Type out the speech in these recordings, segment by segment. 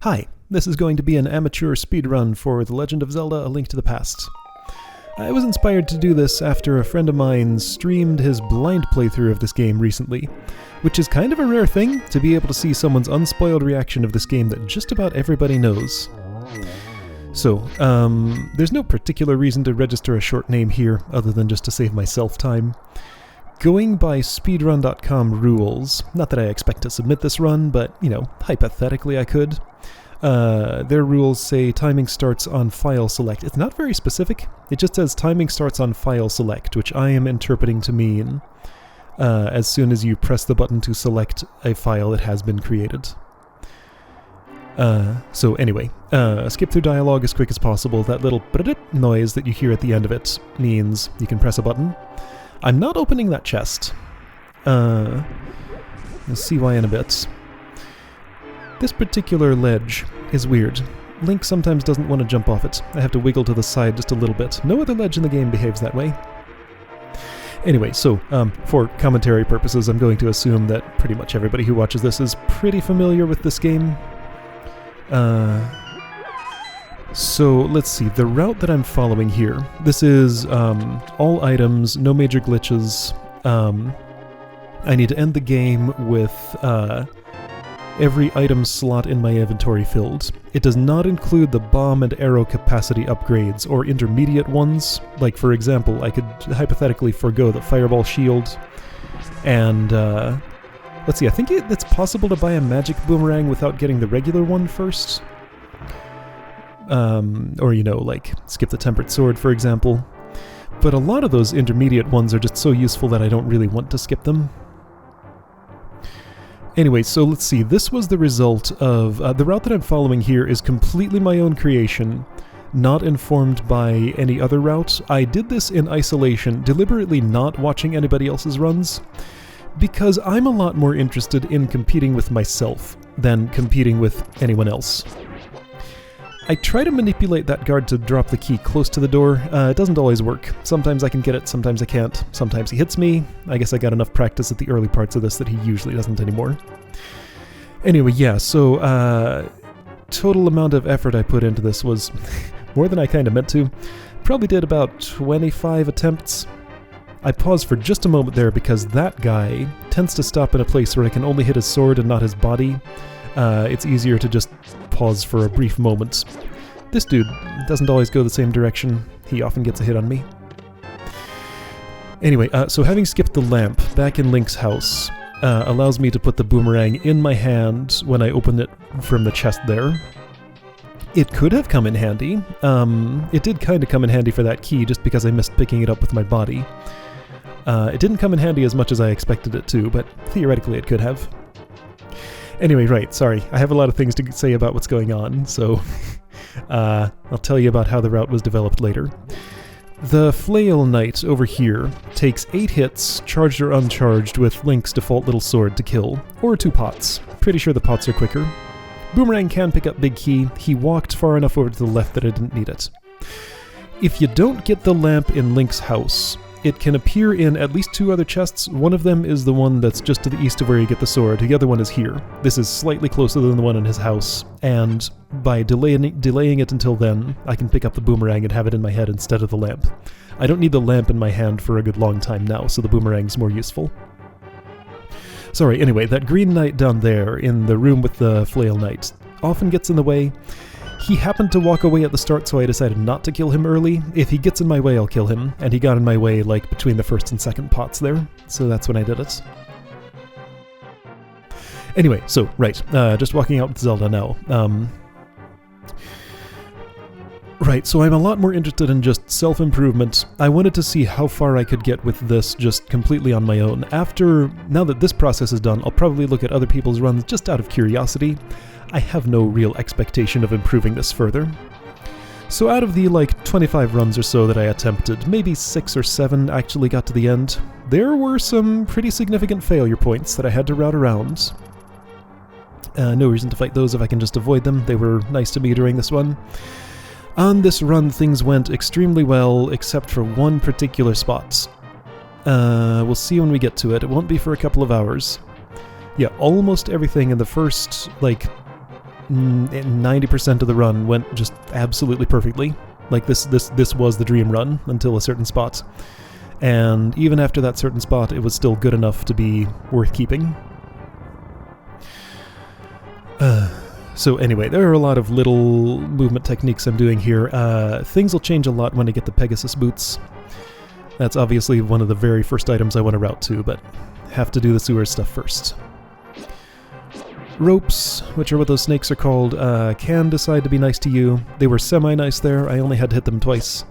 Hi, this is going to be an amateur speedrun for The Legend of Zelda: A Link to the Past. I was inspired to do this after a friend of mine streamed his blind playthrough of this game recently, which is kind of a rare thing, to be able to see someone's unspoiled reaction of this game that just about everybody knows. So, there's no particular reason to register a short name here, other than just to save myself time. Going by speedrun.com rules, not that I expect to submit this run, but, hypothetically I could. Their rules say timing starts on file select. It's not very specific. It just says timing starts on file select, which I am interpreting to mean as soon as you press the button to select a file that has been created. So anyway, skip through dialogue as quick as possible. That little noise that you hear at the end of it means you can press a button. I'm not opening that chest. We'll see why in a bit. This particular ledge is weird. Link sometimes doesn't want to jump off it. I have to wiggle to the side just a little bit. No other ledge in the game behaves that way. Anyway, so, for commentary purposes, I'm going to assume that pretty much everybody who watches this is pretty familiar with this game. So, let's see, the route that I'm following here, this is, all items, no major glitches. I need to end the game with, every item slot in my inventory filled. It does not include the bomb and arrow capacity upgrades, or intermediate ones. Like, for example, I could hypothetically forgo the fireball shield, and, let's see, I think it's possible to buy a magic boomerang without getting the regular one first. Or, like, skip the tempered sword, for example. But a lot of those intermediate ones are just so useful that I don't really want to skip them. Anyway, so let's see, this was the result of, the route that I'm following here is completely my own creation, not informed by any other route. I did this in isolation, deliberately not watching anybody else's runs, because I'm a lot more interested in competing with myself than competing with anyone else. I try to manipulate that guard to drop the key close to the door. It doesn't always work. Sometimes I can get it, sometimes I can't. Sometimes he hits me. I guess I got enough practice at the early parts of this that he usually doesn't anymore. Anyway, yeah, so, total amount of effort I put into this was more than I kind of meant to. Probably did about 25 attempts. I paused for just a moment there because that guy tends to stop in a place where I can only hit his sword and not his body. It's easier to just pause for a brief moment. This dude doesn't always go the same direction. He often gets a hit on me. Anyway, so having skipped the lamp back in Link's house allows me to put the boomerang in my hand when I open it from the chest there. It could have come in handy. It did kind of come in handy for that key just because I missed picking it up with my body. It didn't come in handy as much as I expected it to, but theoretically it could have. Anyway, right, sorry. I have a lot of things to say about what's going on, so I'll tell you about how the route was developed later. The Flail Knight over here takes 8 hits, charged or uncharged, with Link's default little sword to kill, or 2 pots. Pretty sure the pots are quicker. Boomerang can pick up Big Key. He walked far enough over to the left that I didn't need it. If you don't get the lamp in Link's house, it can appear in at least 2 other chests. One of them is the one that's just to the east of where you get the sword. The other one is here. This is slightly closer than the one in his house, and by delaying it until then, I can pick up the boomerang and have it in my head instead of the lamp. I don't need the lamp in my hand for a good long time now, so the boomerang's more useful. Sorry, anyway, that green knight down there in the room with the Flail Knight often gets in the way. He happened to walk away at the start, so I decided not to kill him early. If he gets in my way, I'll kill him, and he got in my way, like, between the first and second pots there, so that's when I did it. Anyway, so, right, just walking out with Zelda now. Right, so I'm a lot more interested in just self-improvement. I wanted to see how far I could get with this just completely on my own. Now that this process is done, I'll probably look at other people's runs just out of curiosity. I have no real expectation of improving this further. So out of the, 25 runs or so that I attempted, maybe 6 or 7 actually got to the end. There were some pretty significant failure points that I had to route around. No reason to fight those if I can just avoid them. They were nice to me during this one. On this run, things went extremely well, except for one particular spot. We'll see when we get to it. It won't be for a couple of hours. Yeah, almost everything in the first, 90% of the run went just absolutely perfectly. Like this was the dream run until a certain spot. And even after that certain spot, it was still good enough to be worth keeping. So anyway, there are a lot of little movement techniques I'm doing here. Things will change a lot when I get the Pegasus boots. That's obviously one of the very first items I want to route to, but have to do the sewer stuff first. Ropes, which are what those snakes are called, can decide to be nice to you. They were semi-nice there. I only had to hit them twice.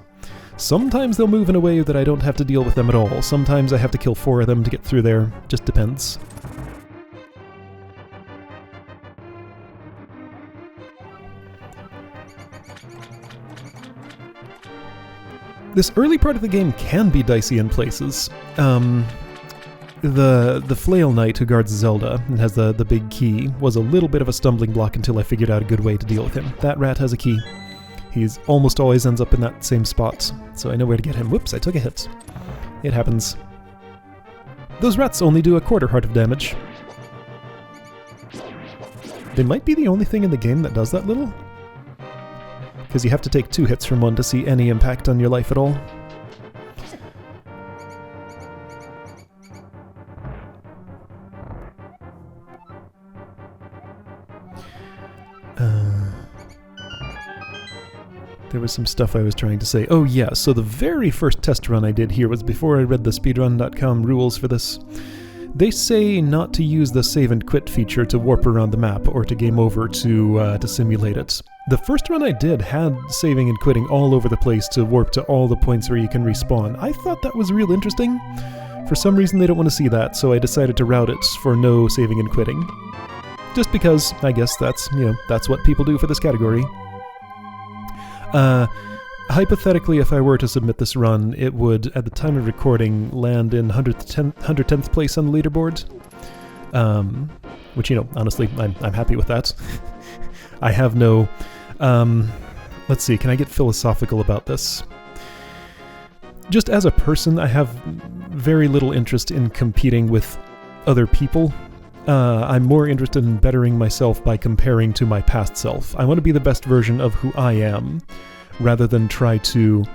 Sometimes they'll move in a way that I don't have to deal with them at all. Sometimes I have to kill 4 of them to get through there. Just depends. This early part of the game can be dicey in places. The flail knight who guards Zelda and has the big key was a little bit of a stumbling block until I figured out a good way to deal with him. That rat has a key. He's almost always ends up in that same spot, so I know where to get him. Whoops, I took a hit. It happens. Those rats only do a quarter heart of damage. They might be the only thing in the game that does that little. Because you have to take 2 hits from one to see any impact on your life at all. There was some stuff I was trying to say. Oh yeah, so the very first test run I did here was before I read the speedrun.com rules for this. They say not to use the save and quit feature to warp around the map or to game over to simulate it. The first run I did had saving and quitting all over the place to warp to all the points where you can respawn. I thought that was real interesting. For some reason they don't want to see that, so I decided to route it for no saving and quitting. Just because, I guess that's what people do for this category. Hypothetically, if I were to submit this run, it would, at the time of recording, land in 110th place on the leaderboard. Which, honestly, I'm happy with that. I have no... let's see, can I get philosophical about this? Just as a person, I have very little interest in competing with other people. I'm more interested in bettering myself by comparing to my past self. I want to be the best version of who I am, rather than try to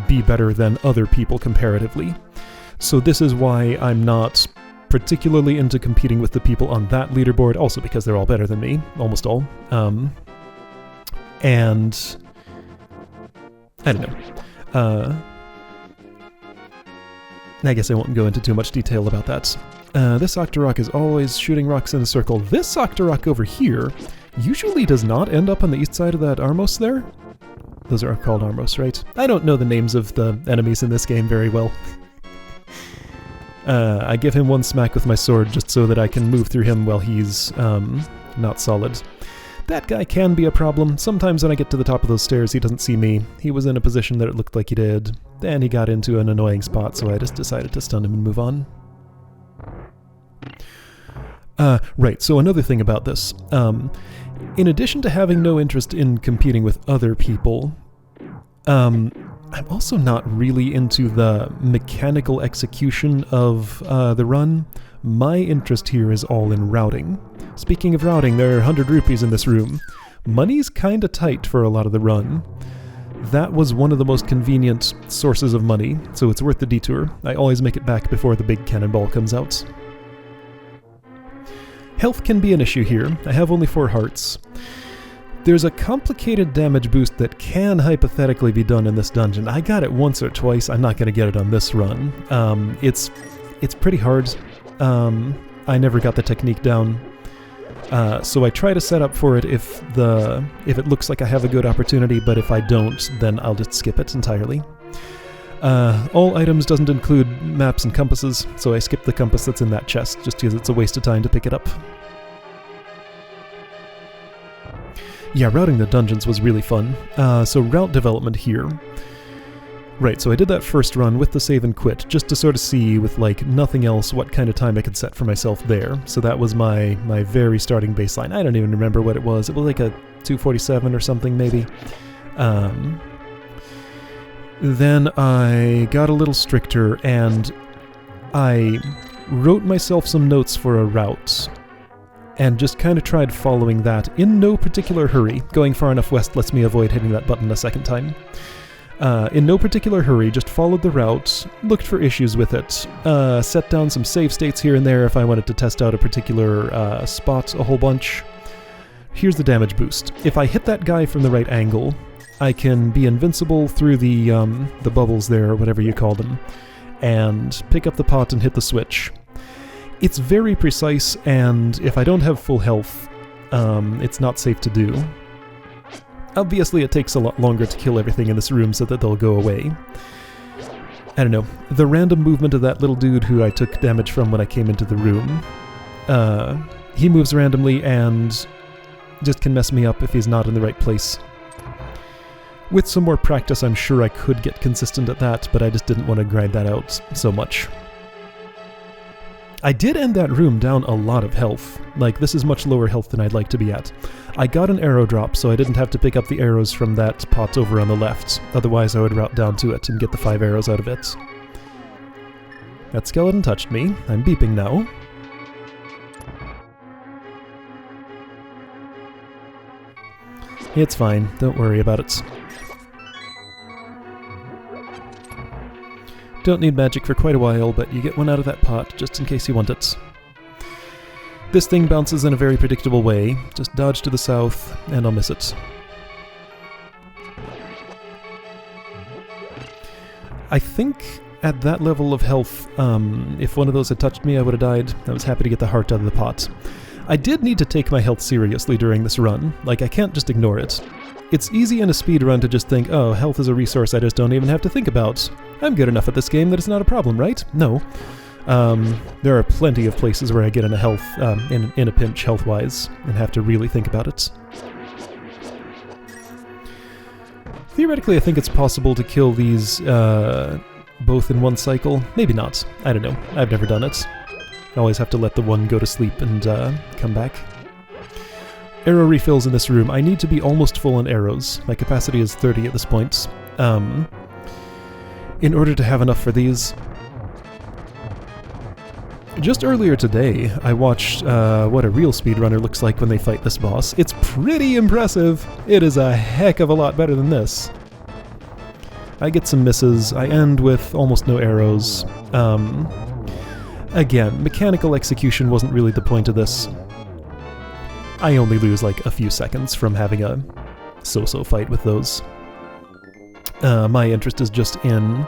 be better than other people comparatively. So this is why I'm not particularly into competing with the people on that leaderboard, also because they're all better than me, almost all. And I don't know. I guess I won't go into too much detail about that. This Octorok is always shooting rocks in a circle. This Octorok over here usually does not end up on the east side of that Armos there. Those are called Armos, right? I don't know the names of the enemies in this game very well. I give him one smack with my sword just so that I can move through him while he's not solid. That guy can be a problem. Sometimes when I get to the top of those stairs, he doesn't see me. He was in a position that it looked like he did. Then he got into an annoying spot, so I just decided to stun him and move on. Right, so another thing about this. In addition to having no interest in competing with other people, I'm also not really into the mechanical execution of the run. My interest here is all in routing. Speaking of routing, there are 100 rupees in this room. Money's kinda tight for a lot of the run. That was one of the most convenient sources of money, so it's worth the detour. I always make it back before the big cannonball comes out. Health can be an issue here. I have only 4 hearts. There's a complicated damage boost that can hypothetically be done in this dungeon. I got it once or twice. I'm not going to get it on this run. It's pretty hard. I never got the technique down. So I try to set up for it if it looks like I have a good opportunity, but if I don't, then I'll just skip it entirely. All items doesn't include maps and compasses, so I skip the compass that's in that chest, just because it's a waste of time to pick it up. Yeah, routing the dungeons was really fun. So route development here. Right, so I did that first run with the save and quit, just to sort of see, with like nothing else, what kind of time I could set for myself there. So that was my very starting baseline. I don't even remember what it was. It was like a 247 or something, maybe. Then I got a little stricter, and I wrote myself some notes for a route. and just kind of tried following that in no particular hurry. Going far enough west lets me avoid hitting that button a second time. In no particular hurry, just followed the route, looked for issues with it, set down some save states here and there if I wanted to test out a particular spot a whole bunch. Here's the damage boost. If I hit that guy from the right angle, I can be invincible through the bubbles there, or whatever you call them, and pick up the pot and hit the switch. It's very precise, and if I don't have full health, it's not safe to do. Obviously, it takes a lot longer to kill everything in this room so that they'll go away. I don't know. The random movement of that little dude who I took damage from when I came into the room, he moves randomly and just can mess me up if he's not in the right place. With some more practice, I'm sure I could get consistent at that, but I just didn't want to grind that out so much. I did end that room down a lot of health. Like, this is much lower health than I'd like to be at. I got an arrow drop, so I didn't have to pick up the arrows from that pot over on the left. Otherwise, I would route down to it and get the 5 arrows out of it. That skeleton touched me. I'm beeping now. It's fine. Don't worry about it. Don't need magic for quite a while, but you get one out of that pot just in case you want it. This thing bounces in a very predictable way. Just dodge to the south, and I'll miss it. I think at that level of health, if one of those had touched me, I would have died. I was happy to get the heart out of the pot. I did need to take my health seriously during this run. Like, I can't just ignore it. It's easy in a speedrun to just think, oh, health is a resource I just don't even have to think about. I'm good enough at this game that it's not a problem, right? No. There are plenty of places where I get in a pinch health-wise and have to really think about it. Theoretically, I think it's possible to kill these both in one cycle. Maybe not. I don't know. I've never done it. I always have to let the one go to sleep and come back. Arrow refills in this room. I need to be almost full on arrows. My capacity is 30 at this point. In order to have enough for these. Just earlier today, I watched what a real speedrunner looks like when they fight this boss. It's pretty impressive. It is a heck of a lot better than this. I get some misses. I end with almost no arrows. Again, mechanical execution wasn't really the point of this. I only lose like a few seconds from having a so-so fight with those. My interest is just in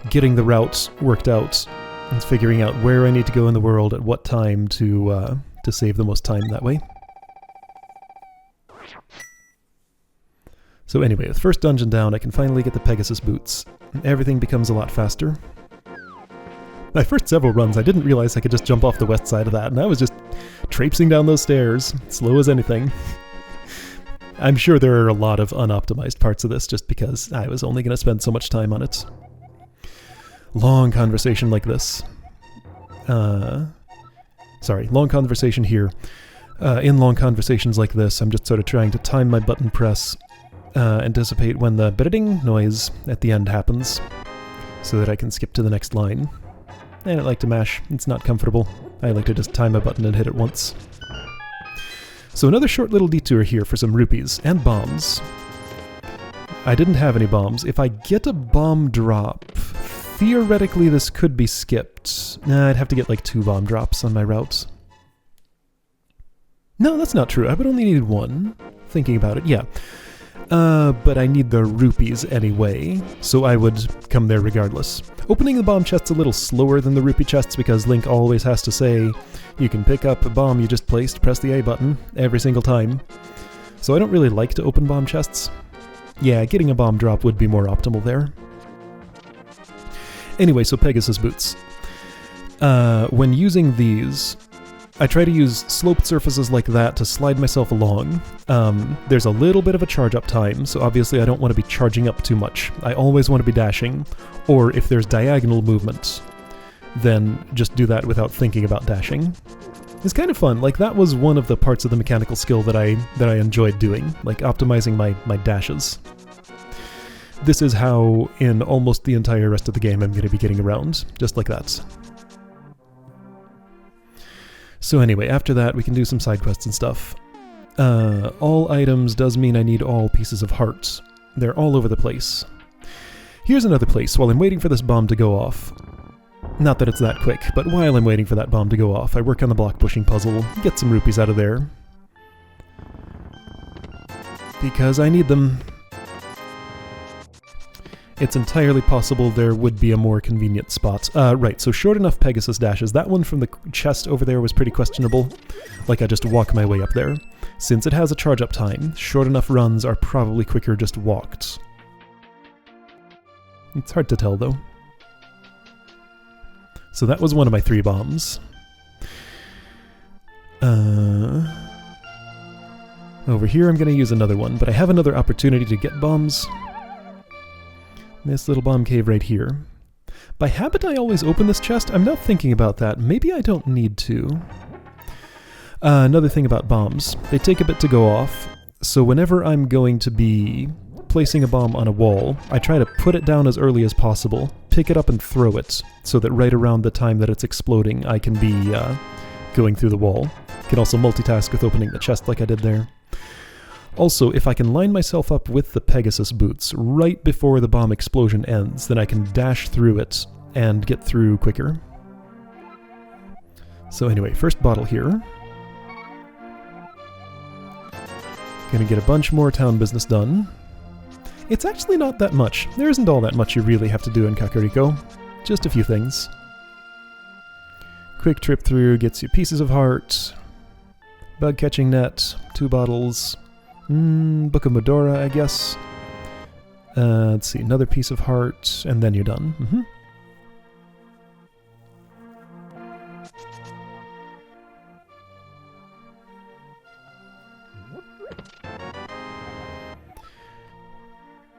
getting the routes worked out and figuring out where I need to go in the world at what time to save the most time that way. So anyway, with first dungeon down, I can finally get the Pegasus boots. Everything becomes a lot faster. My first several runs, I didn't realize I could just jump off the west side of that, and I was just traipsing down those stairs, slow as anything. I'm sure there are a lot of unoptimized parts of this, just because I was only going to spend so much time on it. Long conversation like this. Sorry, long conversation here. In long conversations like this, I'm just sort of trying to time my button press, anticipate when the bidding noise at the end happens, so that I can skip to the next line. I don't like to mash, it's not comfortable. I like to just time a button and hit it once. So another short little detour here for some rupees, and bombs. I didn't have any bombs. If I get a bomb drop, theoretically this could be skipped. Nah, I'd have to get like 2 bomb drops on my route. No, that's not true. I would only need 1. Thinking about it, yeah. But I need the rupees anyway, so I would come there regardless. Opening the bomb chest's a little slower than the rupee chests because Link always has to say, you can pick up a bomb you just placed, press the A button, every single time. So I don't really like to open bomb chests. Yeah, getting a bomb drop would be more optimal there. Anyway, so Pegasus boots. When using these, I try to use sloped surfaces like that to slide myself along. There's a little bit of a charge up time, so obviously I don't want to be charging up too much. I always want to be dashing, or if there's diagonal movement, then just do that without thinking about dashing. It's kind of fun. Like, that was one of the parts of the mechanical skill that I enjoyed doing, like optimizing my dashes. This is how, in almost the entire rest of the game, I'm going to be getting around, just like that. So anyway, after that we can do some side quests and stuff. All items does mean I need all pieces of heart. They're all over the place. Here's another place while I'm waiting for this bomb to go off. Not that it's that quick, but while I'm waiting for that bomb to go off, I work on the block pushing puzzle, get some rupees out of there. Because I need them. It's entirely possible there would be a more convenient spot. Right, so short enough Pegasus dashes. That one from the chest over there was pretty questionable. Like I just walk my way up there. Since it has a charge up time, short enough runs are probably quicker just walked. It's hard to tell though. So that was one of my 3 bombs. Over here I'm going to use another one, but I have another opportunity to get bombs. This little bomb cave right here. By habit I always open this chest. I'm now thinking about that. Maybe I don't need to. Another thing about bombs. They take a bit to go off, so whenever I'm going to be placing a bomb on a wall, I try to put it down as early as possible, pick it up and throw it, so that right around the time that it's exploding I can be going through the wall. Can also multitask with opening the chest like I did there. Also, if I can line myself up with the Pegasus boots right before the bomb explosion ends, then I can dash through it and get through quicker. So anyway, first bottle here. Gonna get a bunch more town business done. It's actually not that much. There isn't all that much you really have to do in Kakariko. Just a few things. Quick trip through gets you pieces of heart. Bug catching net, 2 bottles. Book of Medora, I guess. Let's see, another piece of heart, and then you're done.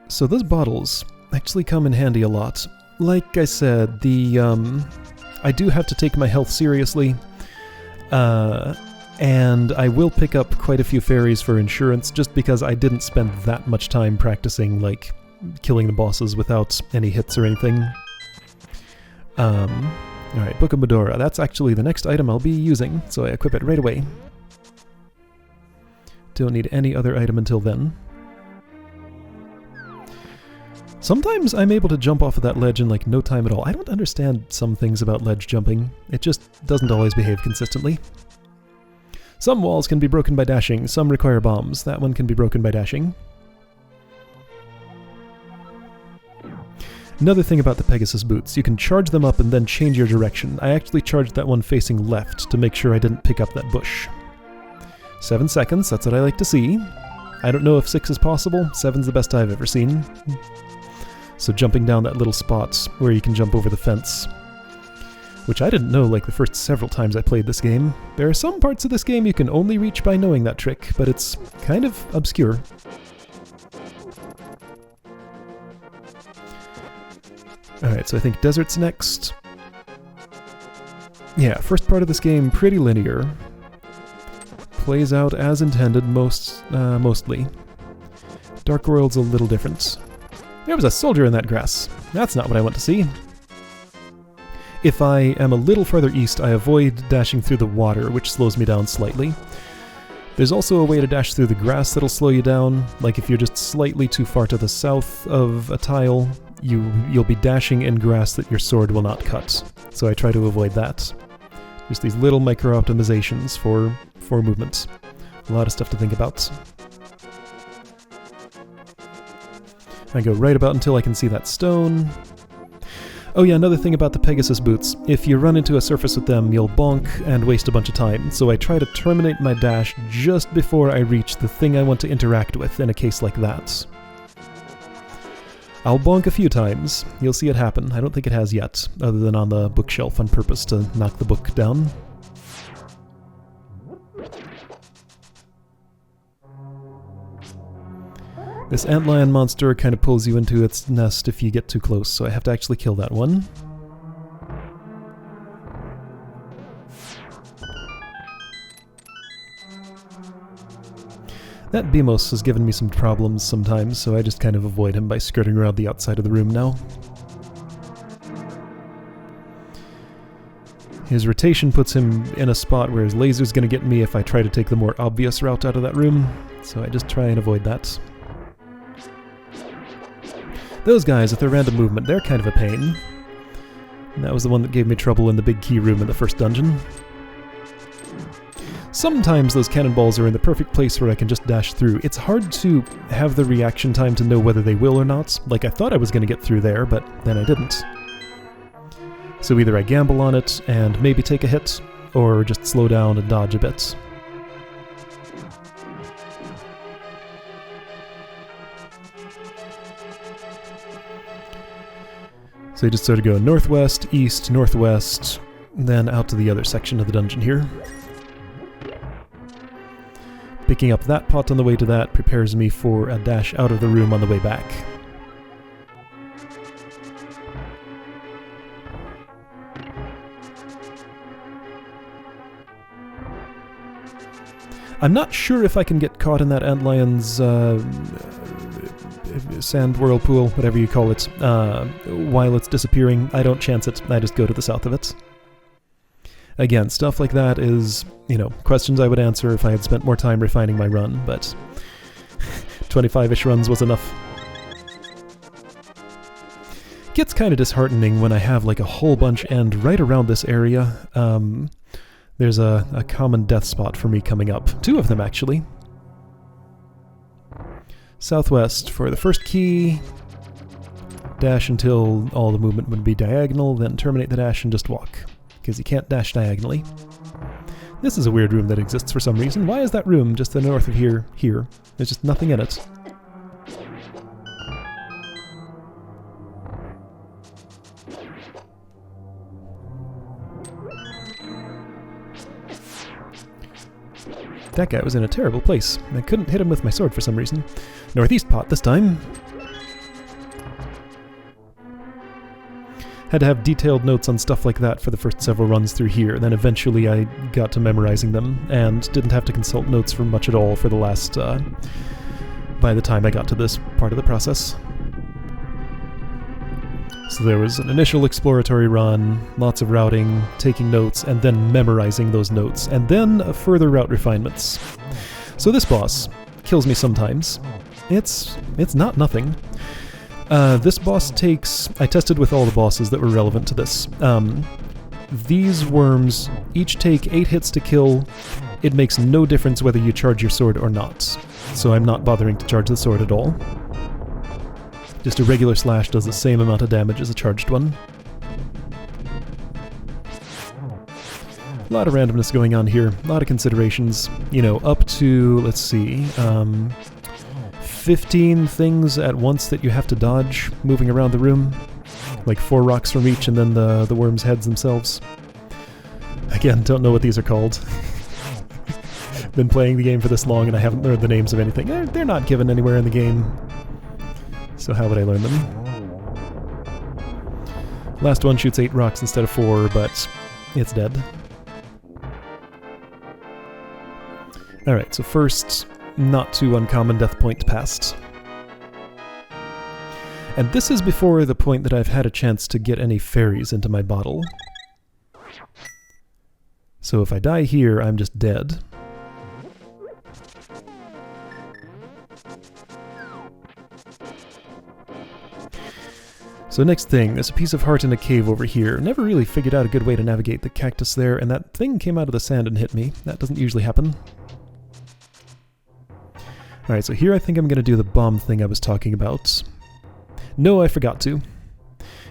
So those bottles actually come in handy a lot. Like I said, I do have to take my health seriously. And I will pick up quite a few fairies for insurance just because I didn't spend that much time practicing, like, killing the bosses without any hits or anything. Alright, Book of Medora. That's actually the next item I'll be using, so I equip it right away. Don't need any other item until then. Sometimes I'm able to jump off of that ledge in like no time at all. I don't understand some things about ledge jumping. It just doesn't always behave consistently. Some walls can be broken by dashing, some require bombs. That one can be broken by dashing. Another thing about the Pegasus boots, you can charge them up and then change your direction. I actually charged that one facing left to make sure I didn't pick up that bush. 7 seconds, that's what I like to see. I don't know if 6 is possible, 7's the best I've ever seen. So jumping down that little spot where you can jump over the fence. Which I didn't know like the first several times I played this game. There are some parts of this game you can only reach by knowing that trick, but it's kind of obscure. Alright, so I think desert's next. Yeah, first part of this game, pretty linear. Plays out as intended mostly. Dark World's a little different. There was a soldier in that grass. That's not what I want to see. If I am a little further east, I avoid dashing through the water, which slows me down slightly. There's also a way to dash through the grass that'll slow you down, like if you're just slightly too far to the south of a tile, you'll be dashing in grass that your sword will not cut. So I try to avoid that. Just these little micro-optimizations for movement. A lot of stuff to think about. I go right about until I can see that stone. Oh yeah, another thing about the Pegasus boots. If you run into a surface with them, you'll bonk and waste a bunch of time, so I try to terminate my dash just before I reach the thing I want to interact with in a case like that. I'll bonk a few times. You'll see it happen. I don't think it has yet, other than on the bookshelf on purpose to knock the book down. This antlion monster kind of pulls you into its nest if you get too close, so I have to actually kill that one. That Beamos has given me some problems sometimes, so I just kind of avoid him by skirting around the outside of the room now. His rotation puts him in a spot where his laser's going to get me if I try to take the more obvious route out of that room, so I just try and avoid that. Those guys with their random movement, they're kind of a pain. And that was the one that gave me trouble in the big key room in the first dungeon. Sometimes those cannonballs are in the perfect place where I can just dash through. It's hard to have the reaction time to know whether they will or not. Like, I thought I was going to get through there, but then I didn't. So either I gamble on it and maybe take a hit, or just slow down and dodge a bit. So you just sort of go northwest, east, northwest, then out to the other section of the dungeon here. Picking up that pot on the way to that prepares me for a dash out of the room on the way back. I'm not sure if I can get caught in that antlion's sand whirlpool, whatever you call it, while it's disappearing. I don't chance it, I just go to the south of it. Again, stuff like that is, you know, questions I would answer if I had spent more time refining my run, but 25-ish runs was enough. Gets kind of disheartening when I have like a whole bunch, and right around this area, there's a common death spot for me coming up. 2 of them, actually. Southwest for the first key. Dash until all the movement would be diagonal, then terminate the dash and just walk, because you can't dash diagonally. This is a weird room that exists for some reason. Why is that room just to the north of here? There's just nothing in it. That guy was in a terrible place. I couldn't hit him with my sword for some reason. Northeast pot this time. Had to have detailed notes on stuff like that for the first several runs through here, then eventually I got to memorizing them, and didn't have to consult notes for much at all for the last, by the time I got to this part of the process. So there was an initial exploratory run, lots of routing, taking notes, and then memorizing those notes, and then further route refinements. So this boss kills me sometimes. It's not nothing. This boss takes... I tested with all the bosses that were relevant to this. These worms each take 8 hits to kill. It makes no difference whether you charge your sword or not. So I'm not bothering to charge the sword at all. Just a regular slash does the same amount of damage as a charged one. A lot of randomness going on here, a lot of considerations. You know, up to, let's see, 15 things at once that you have to dodge moving around the room. Like 4 rocks from each, and then the worms' heads themselves. Again, don't know what these are called. Been playing the game for this long and I haven't learned the names of anything. They're not given anywhere in the game. So how would I learn them? Last one shoots 8 rocks instead of 4, but it's dead. Alright, so first, not too uncommon death point passed. And this is before the point that I've had a chance to get any fairies into my bottle. So if I die here, I'm just dead. So next thing, there's a piece of heart in a cave over here. Never really figured out a good way to navigate the cactus there, and that thing came out of the sand and hit me. That doesn't usually happen. Alright, so here I think I'm going to do the bomb thing I was talking about. No, I forgot to.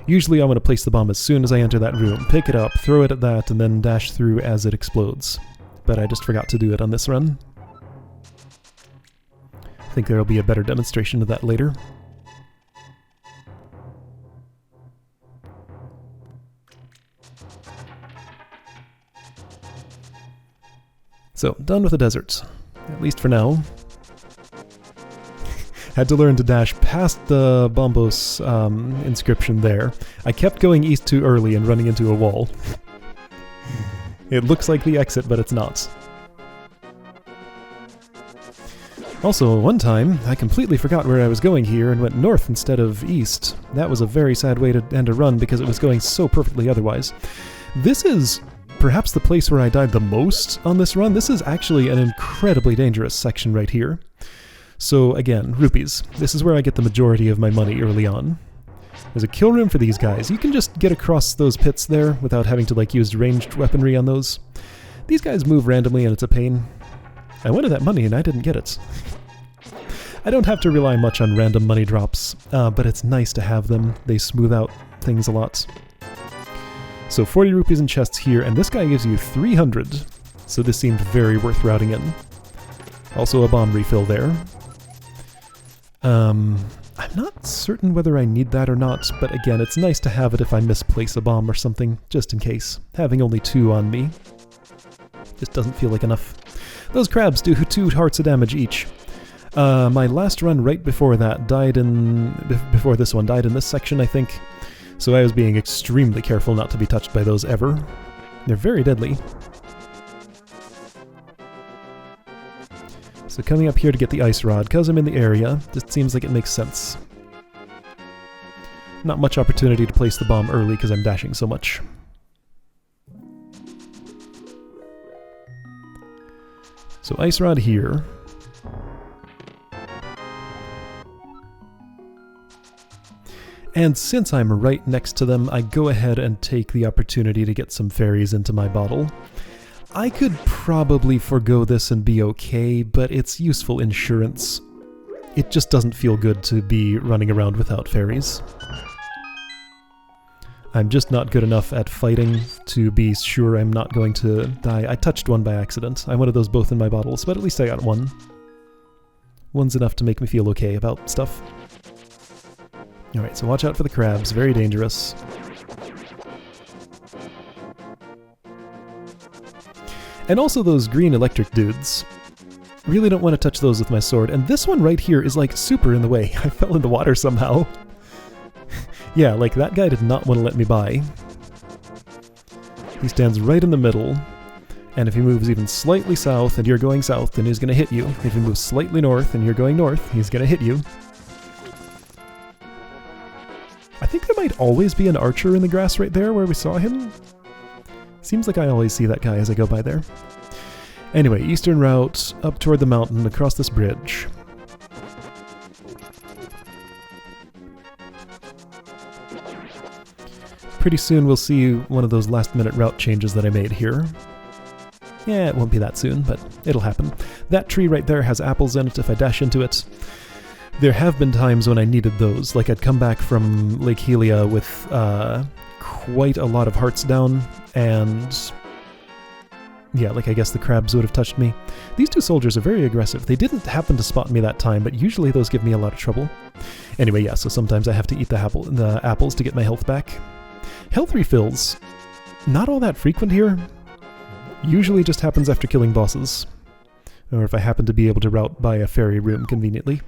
Usually I want to place the bomb as soon as I enter that room, pick it up, throw it at that, and then dash through as it explodes. But I just forgot to do it on this run. I think there will be a better demonstration of that later. So, done with the desert. At least for now. Had to learn to dash past the Bombos inscription there. I kept going east too early and running into a wall. It looks like the exit, but it's not. Also, one time, I completely forgot where I was going here and went north instead of east. That was a very sad way to end a run because it was going so perfectly otherwise. This is perhaps the place where I died the most on this run. This is actually an incredibly dangerous section right here. So again, rupees. This is where I get the majority of my money early on. There's a kill room for these guys. You can just get across those pits there without having to like use ranged weaponry on those. These guys move randomly and it's a pain. I wanted that money and I didn't get it. I don't have to rely much on random money drops, but it's nice to have them. They smooth out things a lot. So 40 rupees in chests here, and this guy gives you 300, so this seemed very worth routing in. Also a bomb refill there. I'm not certain whether I need that or not, but again, it's nice to have it if I misplace a bomb or something, just in case. Having only 2 on me just doesn't feel like enough. Those crabs do 2 hearts of damage each. My last run right before that died in... before this one died in this section, I think. So I was being extremely careful not to be touched by those ever. They're very deadly. So coming up here to get the ice rod, because I'm in the area, just seems like it makes sense. Not much opportunity to place the bomb early because I'm dashing so much. So ice rod here. And since I'm right next to them, I go ahead and take the opportunity to get some fairies into my bottle. I could probably forgo this and be okay, but it's useful insurance. It just doesn't feel good to be running around without fairies. I'm just not good enough at fighting to be sure I'm not going to die. I touched one by accident. I wanted those both in my bottles, but at least I got one. One's enough to make me feel okay about stuff. Alright, so watch out for the crabs. Very dangerous. And also those green electric dudes. Really don't want to touch those with my sword. And this one right here is like super in the way. I fell in the water somehow. Yeah, like that guy did not want to let me by. He stands right in the middle. And if he moves even slightly south and you're going south, then he's going to hit you. If he moves slightly north and you're going north, he's going to hit you. I think there might always be an archer in the grass right there where we saw him. Seems like I always see that guy as I go by there. Anyway, eastern route, up toward the mountain, across this bridge. Pretty soon we'll see one of those last-minute route changes that I made here. Yeah, it won't be that soon, but it'll happen. That tree right there has apples in it if I dash into it. There have been times when I needed those, like I'd come back from Lake Helia with quite a lot of hearts down, and yeah, like I guess the crabs would have touched me. These 2 soldiers are very aggressive. They didn't happen to spot me that time, but usually those give me a lot of trouble. Anyway, yeah, so sometimes I have to eat the apples to get my health back. Health refills, not all that frequent here. Usually just happens after killing bosses, or if I happen to be able to route by a fairy room conveniently.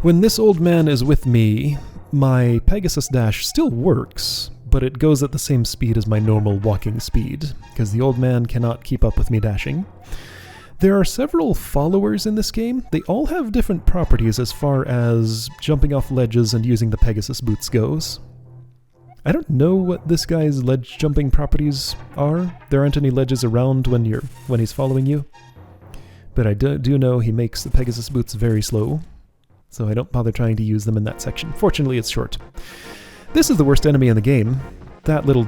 When this old man is with me, my Pegasus dash still works, but it goes at the same speed as my normal walking speed, because the old man cannot keep up with me dashing. There are several followers in this game. They all have different properties as far as jumping off ledges and using the Pegasus boots goes. I don't know what this guy's ledge jumping properties are. There aren't any ledges around when he's following you. But I do know he makes the Pegasus boots very slow, so I don't bother trying to use them in that section. Fortunately, it's short. This is the worst enemy in the game. That little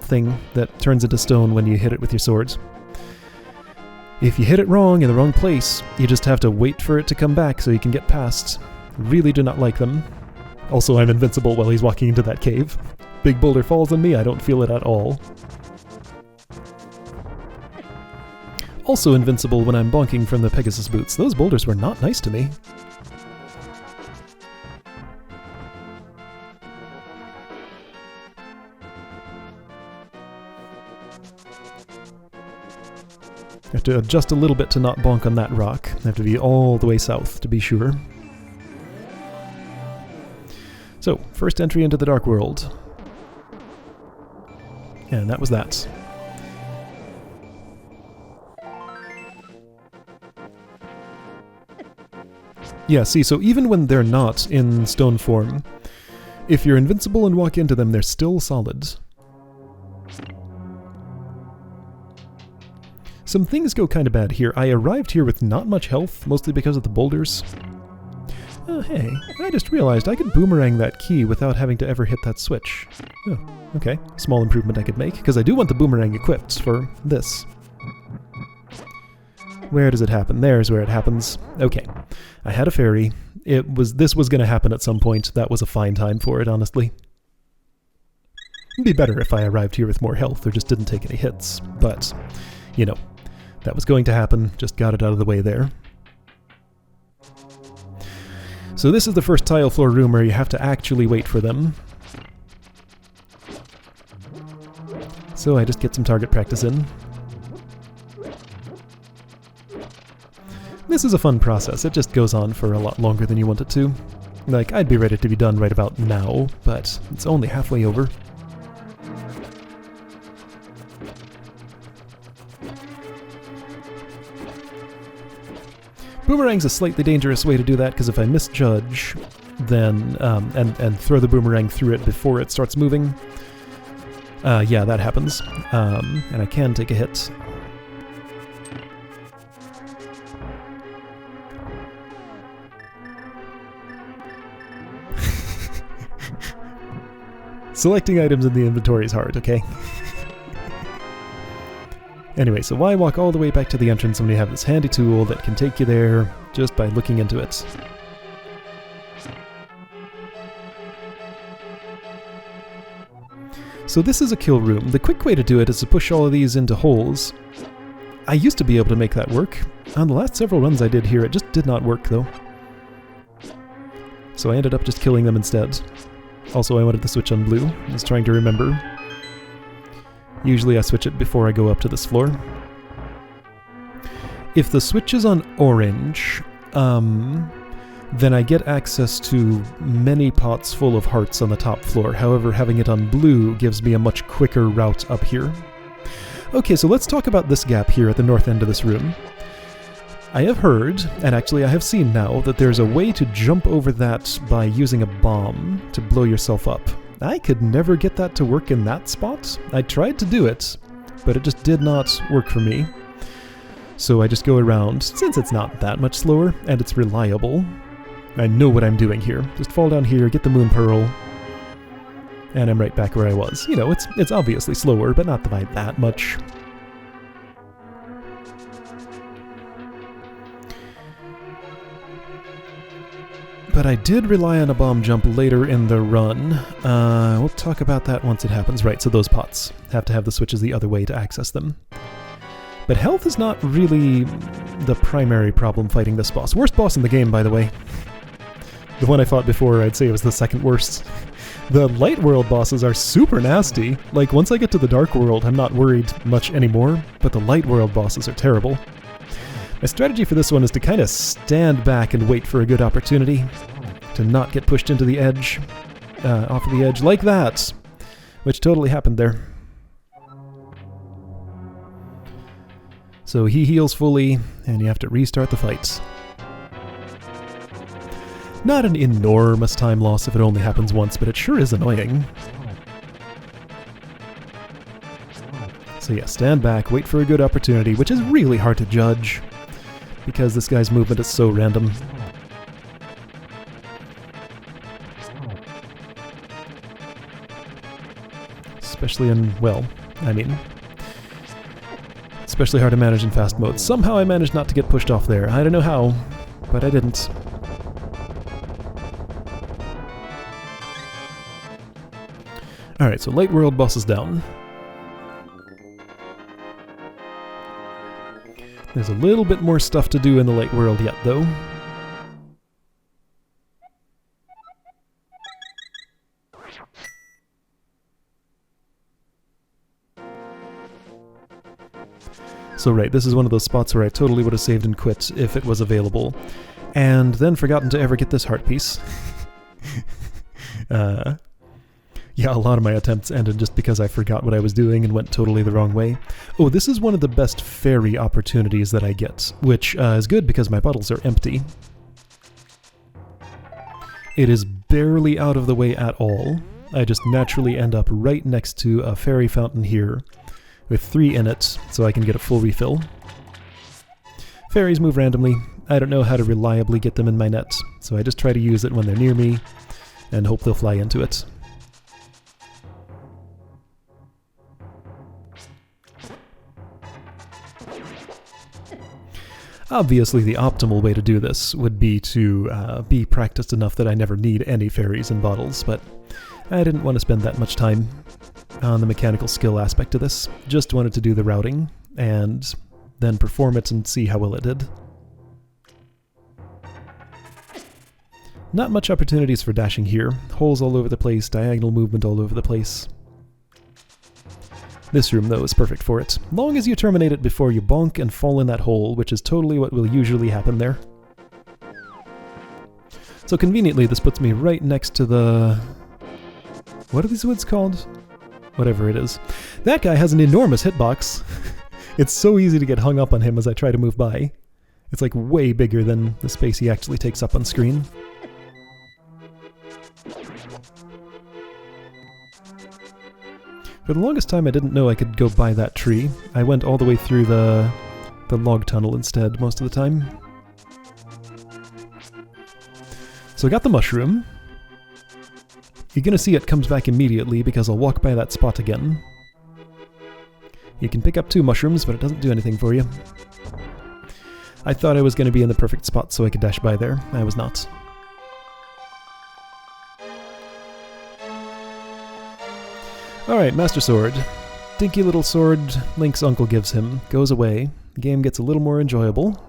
thing that turns into stone when you hit it with your swords. If you hit it wrong in the wrong place, you just have to wait for it to come back so you can get past. Really do not like them. Also, I'm invincible while he's walking into that cave. Big boulder falls on me, I don't feel it at all. Also invincible when I'm bonking from the Pegasus boots. Those boulders were not nice to me. I have to adjust a little bit to not bonk on that rock. I have to be all the way south to be sure. So, first entry into the Dark World. And that was that. Yeah, see, so even when they're not in stone form, If you're invincible and walk into them, they're still solid. Some things go kind of bad here. I arrived here with not much health, mostly because of the boulders. Oh, hey, I just realized I could boomerang that key without having to ever hit that switch. Oh, okay. Small improvement I could make, because I do want the boomerang equipped for this. Where does it happen? There's where it happens. Okay. I had a fairy. This was going to happen at some point. That was a fine time for it, honestly. It'd be better if I arrived here with more health or just didn't take any hits, but, you know, that was going to happen. Just got it out of the way there. So this is the first tile floor room where you have to actually wait for them. So I just get some target practice in. This is a fun process. It just goes on for a lot longer than you want it to. Like, I'd be ready to be done right about now, but it's only halfway over. Boomerang's a slightly dangerous way to do that, because if I misjudge, then, and throw the boomerang through it before it starts moving, yeah, that happens. And I can take a hit. Selecting items in the inventory is hard, okay? Anyway, so why walk all the way back to the entrance when you have this handy tool that can take you there just by looking into it? So this is a kill room. The quick way to do it is to push all of these into holes. I used to be able to make that work. On the last several runs I did here, it just did not work, though. So I ended up just killing them instead. Also, I wanted to switch on blue. I was trying to remember. Usually I switch it before I go up to this floor. If the switch is on orange, then I get access to many pots full of hearts on the top floor. However, having it on blue gives me a much quicker route up here. Okay, so let's talk about this gap here at the north end of this room. I have heard, and actually I have seen now, that there's a way to jump over that by using a bomb to blow yourself up. I could never get that to work in that spot. I tried to do it, but it just did not work for me. So I just go around, since it's not that much slower, and it's reliable. I know what I'm doing here. Just fall down here, get the moon pearl, and I'm right back where I was. You know, it's obviously slower, but not by that much. But I did rely on a bomb jump later in the run. We'll talk about that once it happens. Right, so those pots have to have the switches the other way to access them. But health is not really the primary problem fighting this boss. Worst boss in the game, by the way. The one I fought before, I'd say it was the second worst. The light world bosses are super nasty. Like, once I get to the dark world, I'm not worried much anymore, but the light world bosses are terrible. My strategy for this one is to kind of stand back and wait for a good opportunity to not get pushed into the edge, off of the edge like that, which totally happened there. So he heals fully, and you have to restart the fight. Not an enormous time loss if it only happens once, but it sure is annoying. So yeah, stand back, wait for a good opportunity, which is really hard to judge, because this guy's movement is so random. Especially in, well, I mean, especially hard to manage in fast mode. Somehow I managed not to get pushed off there. I don't know how, but I didn't. Alright, so light world boss is down. There's a little bit more stuff to do in the light world yet, though. So right, this is one of those spots where I totally would have saved and quit if it was available. And then forgotten to ever get this heart piece. Yeah, a lot of my attempts ended just because I forgot what I was doing and went totally the wrong way. Oh, this is one of the best fairy opportunities that I get, which is good because my bottles are empty. It is barely out of the way at all. I just naturally end up right next to a fairy fountain here, with 3 in it, so I can get a full refill. Fairies move randomly. I don't know how to reliably get them in my net, so I just try to use it when they're near me, and hope they'll fly into it. Obviously, the optimal way to do this would be to be practiced enough that I never need any fairies and bottles, but I didn't want to spend that much time on the mechanical skill aspect of this. Just wanted to do the routing, and then perform it and see how well it did. Not much opportunities for dashing here. Holes all over the place, diagonal movement all over the place. This room, though, is perfect for it. Long as you terminate it before you bonk and fall in that hole, which is totally what will usually happen there. So conveniently, this puts me right next to the... What are these woods called? Whatever it is. That guy has an enormous hitbox. It's so easy to get hung up on him as I try to move by. It's like way bigger than the space he actually takes up on screen. For the longest time I didn't know I could go by that tree. I went all the way through the log tunnel instead most of the time. So I got the mushroom. You're gonna see it comes back immediately because I'll walk by that spot again. You can pick up 2 mushrooms, but it doesn't do anything for you. I thought I was gonna be in the perfect spot so I could dash by there. I was not. Alright, Master Sword. Dinky little sword Link's uncle gives him. Goes away. The game gets a little more enjoyable.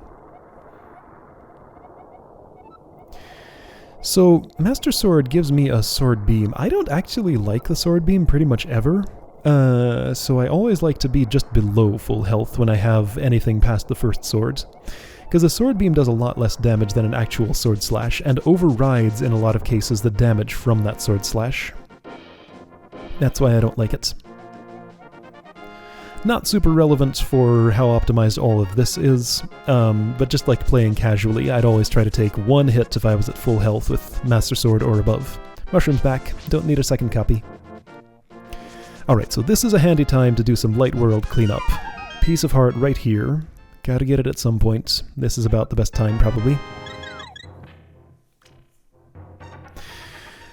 So, Master Sword gives me a sword beam. I don't actually like the sword beam pretty much ever. So I always like to be just below full health when I have anything past the first sword. Because a sword beam does a lot less damage than an actual sword slash, and overrides in a lot of cases the damage from that sword slash. That's why I don't like it. Not super relevant for how optimized all of this is, but just like playing casually, I'd always try to take 1 hit if I was at full health with Master Sword or above. Mushrooms back, don't need a second copy. Alright, so this is a handy time to do some light world cleanup. Piece of heart right here. Gotta get it at some point. This is about the best time, probably.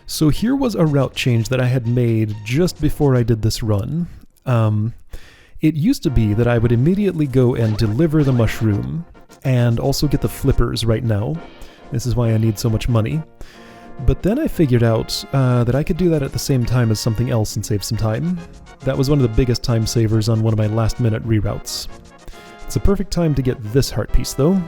So here was a route change that I had made just before I did this run. It used to be that I would immediately go and deliver the mushroom, and also get the flippers right now. This is why I need so much money. But then I figured out that I could do that at the same time as something else and save some time. That was one of the biggest time savers on one of my last-minute reroutes. It's a perfect time to get this heart piece, though.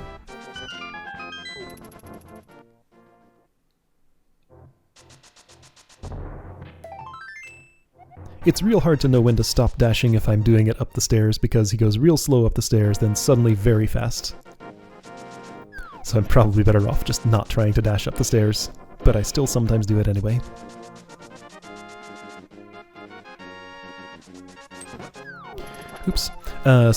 It's real hard to know when to stop dashing if I'm doing it up the stairs, because he goes real slow up the stairs, then suddenly very fast. So I'm probably better off just not trying to dash up the stairs, but I still sometimes do it anyway. Oops.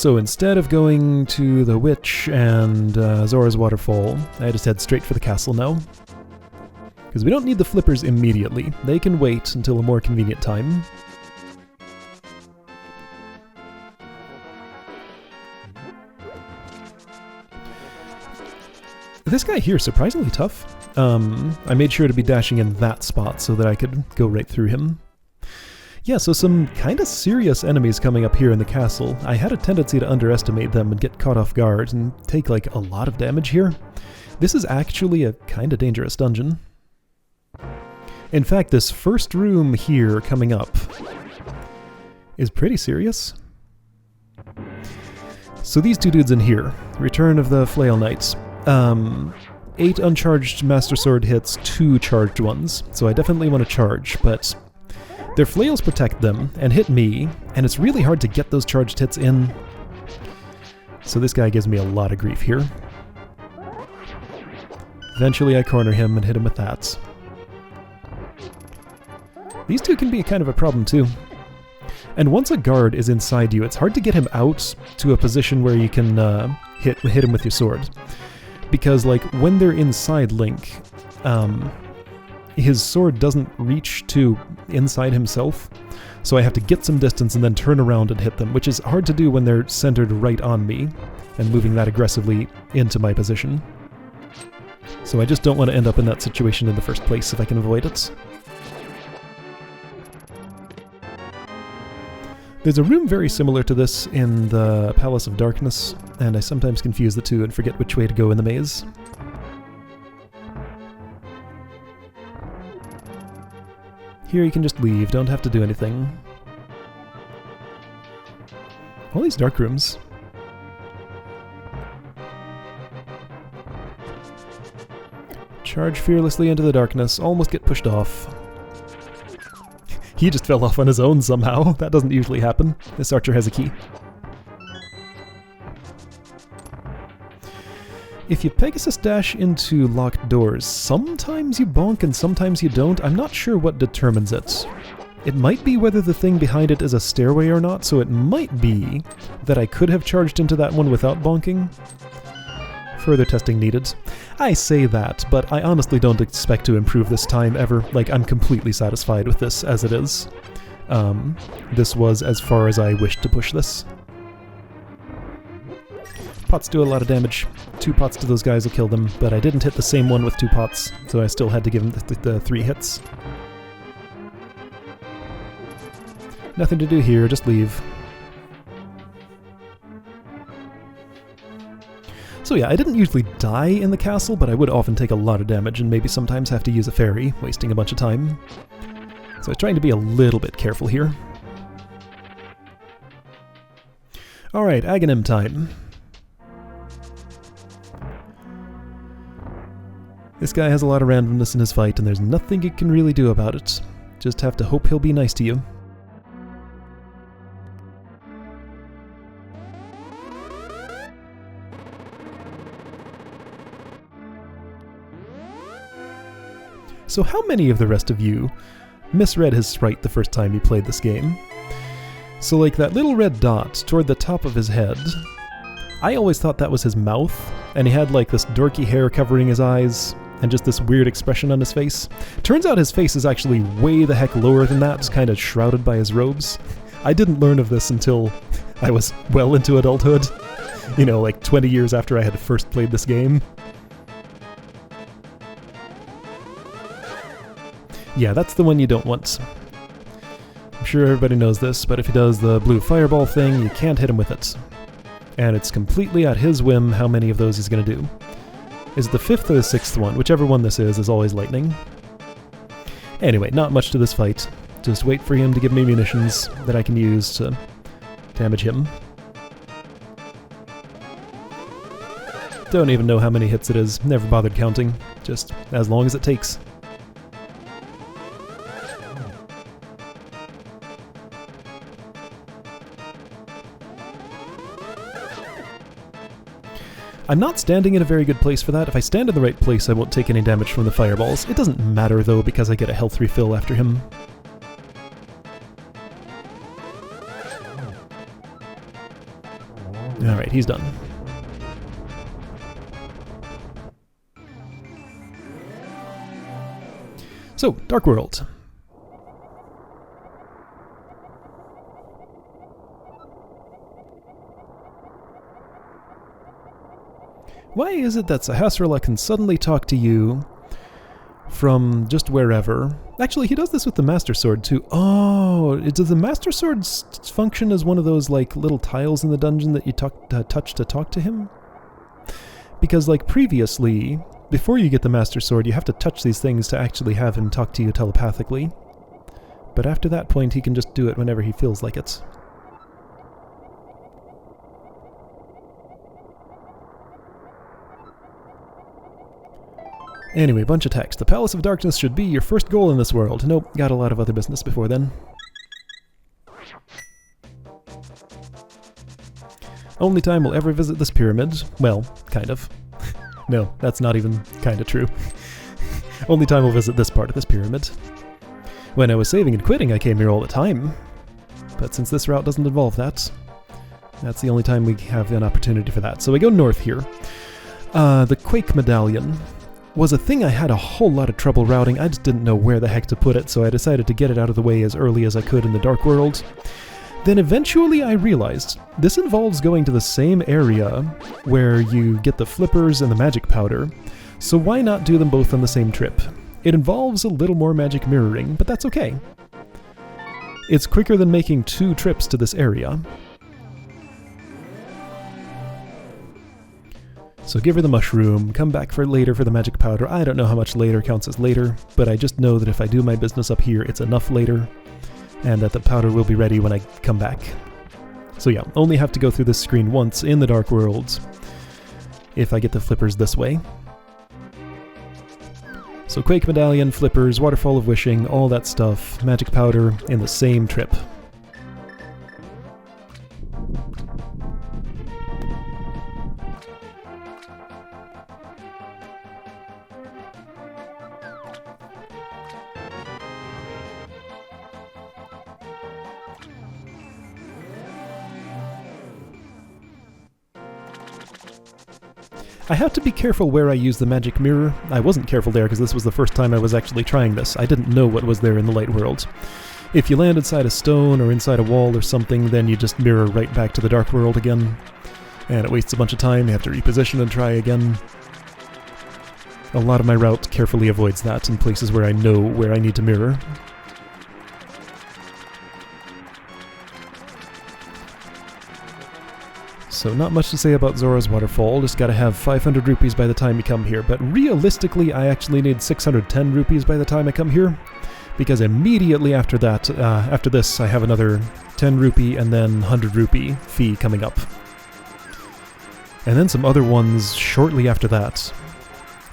So instead of going to the witch and Zora's waterfall, I just head straight for the castle now. Because we don't need the flippers immediately. They can wait until a more convenient time. This guy here is surprisingly tough. I made sure to be dashing in that spot so that I could go right through him. Yeah, so some kind of serious enemies coming up here in the castle. I had a tendency to underestimate them and get caught off guard and take like a lot of damage here. This is actually a kind of dangerous dungeon. In fact, this first room here coming up is pretty serious. So these 2 dudes in here, Return of the Flail Knights. 8 uncharged Master Sword hits, 2 charged ones, so I definitely want to charge, but their flails protect them and hit me, and it's really hard to get those charged hits in. So this guy gives me a lot of grief here. Eventually I corner him and hit him with that. These 2 can be kind of a problem too. And once a guard is inside you, it's hard to get him out to a position where you can hit him with your sword. Because, like, when they're inside Link, his sword doesn't reach to inside himself, so I have to get some distance and then turn around and hit them, which is hard to do when they're centered right on me and moving that aggressively into my position. So I just don't want to end up in that situation in the first place if I can avoid it. There's a room very similar to this in the Palace of Darkness, and I sometimes confuse the two and forget which way to go in the maze. Here you can just leave, don't have to do anything. All these dark rooms. Charge fearlessly into the darkness, almost get pushed off. He just fell off on his own somehow. That doesn't usually happen. This archer has a key. If you Pegasus dash into locked doors, sometimes you bonk and sometimes you don't. I'm not sure what determines it. It might be whether the thing behind it is a stairway or not, so it might be that I could have charged into that one without bonking. Further testing needed. I say that, but I honestly don't expect to improve this time ever. Like, I'm completely satisfied with this as it is. This was as far as I wished to push this. Pots do a lot of damage. 2 pots to those guys will kill them, but I didn't hit the same one with 2 pots, so I still had to give him the 3 hits. Nothing to do here, just leave. So yeah, I didn't usually die in the castle, but I would often take a lot of damage and maybe sometimes have to use a ferry, wasting a bunch of time. So I was trying to be a little bit careful here. Alright, Aghanim time. This guy has a lot of randomness in his fight, and there's nothing you can really do about it. Just have to hope he'll be nice to you. So how many of the rest of you misread his sprite the first time you played this game? So like that little red dot toward the top of his head, I always thought that was his mouth, and he had like this dorky hair covering his eyes, and just this weird expression on his face. Turns out his face is actually way the heck lower than that, kind of shrouded by his robes. I didn't learn of this until I was well into adulthood. You know, like 20 years after I had first played this game. Yeah, that's the one you don't want. I'm sure everybody knows this, but if he does the blue fireball thing, you can't hit him with it. And it's completely at his whim how many of those he's going to do. Is it the 5th or the 6th one? Whichever one this is always lightning. Anyway, not much to this fight. Just wait for him to give me munitions that I can use to damage him. Don't even know how many hits it is, never bothered counting. Just as long as it takes. I'm not standing in a very good place for that. If I stand in the right place, I won't take any damage from the fireballs. It doesn't matter, though, because I get a health refill after him. Alright, he's done. So, Dark World. Why is it that Sahasrahla can suddenly talk to you from just wherever? Actually, he does this with the Master Sword too. Oh, does the Master Sword function as one of those like little tiles in the dungeon that you touch to talk to him? Because like previously, before you get the Master Sword, you have to touch these things to actually have him talk to you telepathically. But after that point, he can just do it whenever he feels like it. Anyway, bunch of text. The Palace of Darkness should be your first goal in this world. Nope, got a lot of other business before then. Only time we'll ever visit this pyramid. Well, kind of. No, that's not even kind of true. Only time we'll visit this part of this pyramid. When I was saving and quitting, I came here all the time. But since this route doesn't involve that, that's the only time we have an opportunity for that. So we go north here. The Quake Medallion. was a thing I had a whole lot of trouble routing. I just didn't know where the heck to put it, so I decided to get it out of the way as early as I could in the Dark World. Then eventually I realized this involves going to the same area where you get the flippers and the magic powder, so why not do them both on the same trip? It involves a little more magic mirroring, but that's okay. It's quicker than making 2 trips to this area. So give her the mushroom, come back for later for the magic powder. I don't know how much later counts as later, but I just know that if I do my business up here, it's enough later, and that the powder will be ready when I come back. So yeah, only have to go through this screen once in the Dark World if I get the flippers this way. So Quake Medallion, flippers, Waterfall of Wishing, all that stuff, magic powder in the same trip. I have to be careful where I use the magic mirror. I wasn't careful there because this was the first time I was actually trying this. I didn't know what was there in the light world. If you land inside a stone or inside a wall or something, then you just mirror right back to the Dark World again. And it wastes a bunch of time, you have to reposition and try again. A lot of my route carefully avoids that in places where I know where I need to mirror. So not much to say about Zora's Waterfall, just gotta have 500 rupees by the time you come here, but realistically I actually need 610 rupees by the time I come here, because immediately after that, after this, I have another 10 rupee and then 100 rupee fee coming up. And then some other ones shortly after that.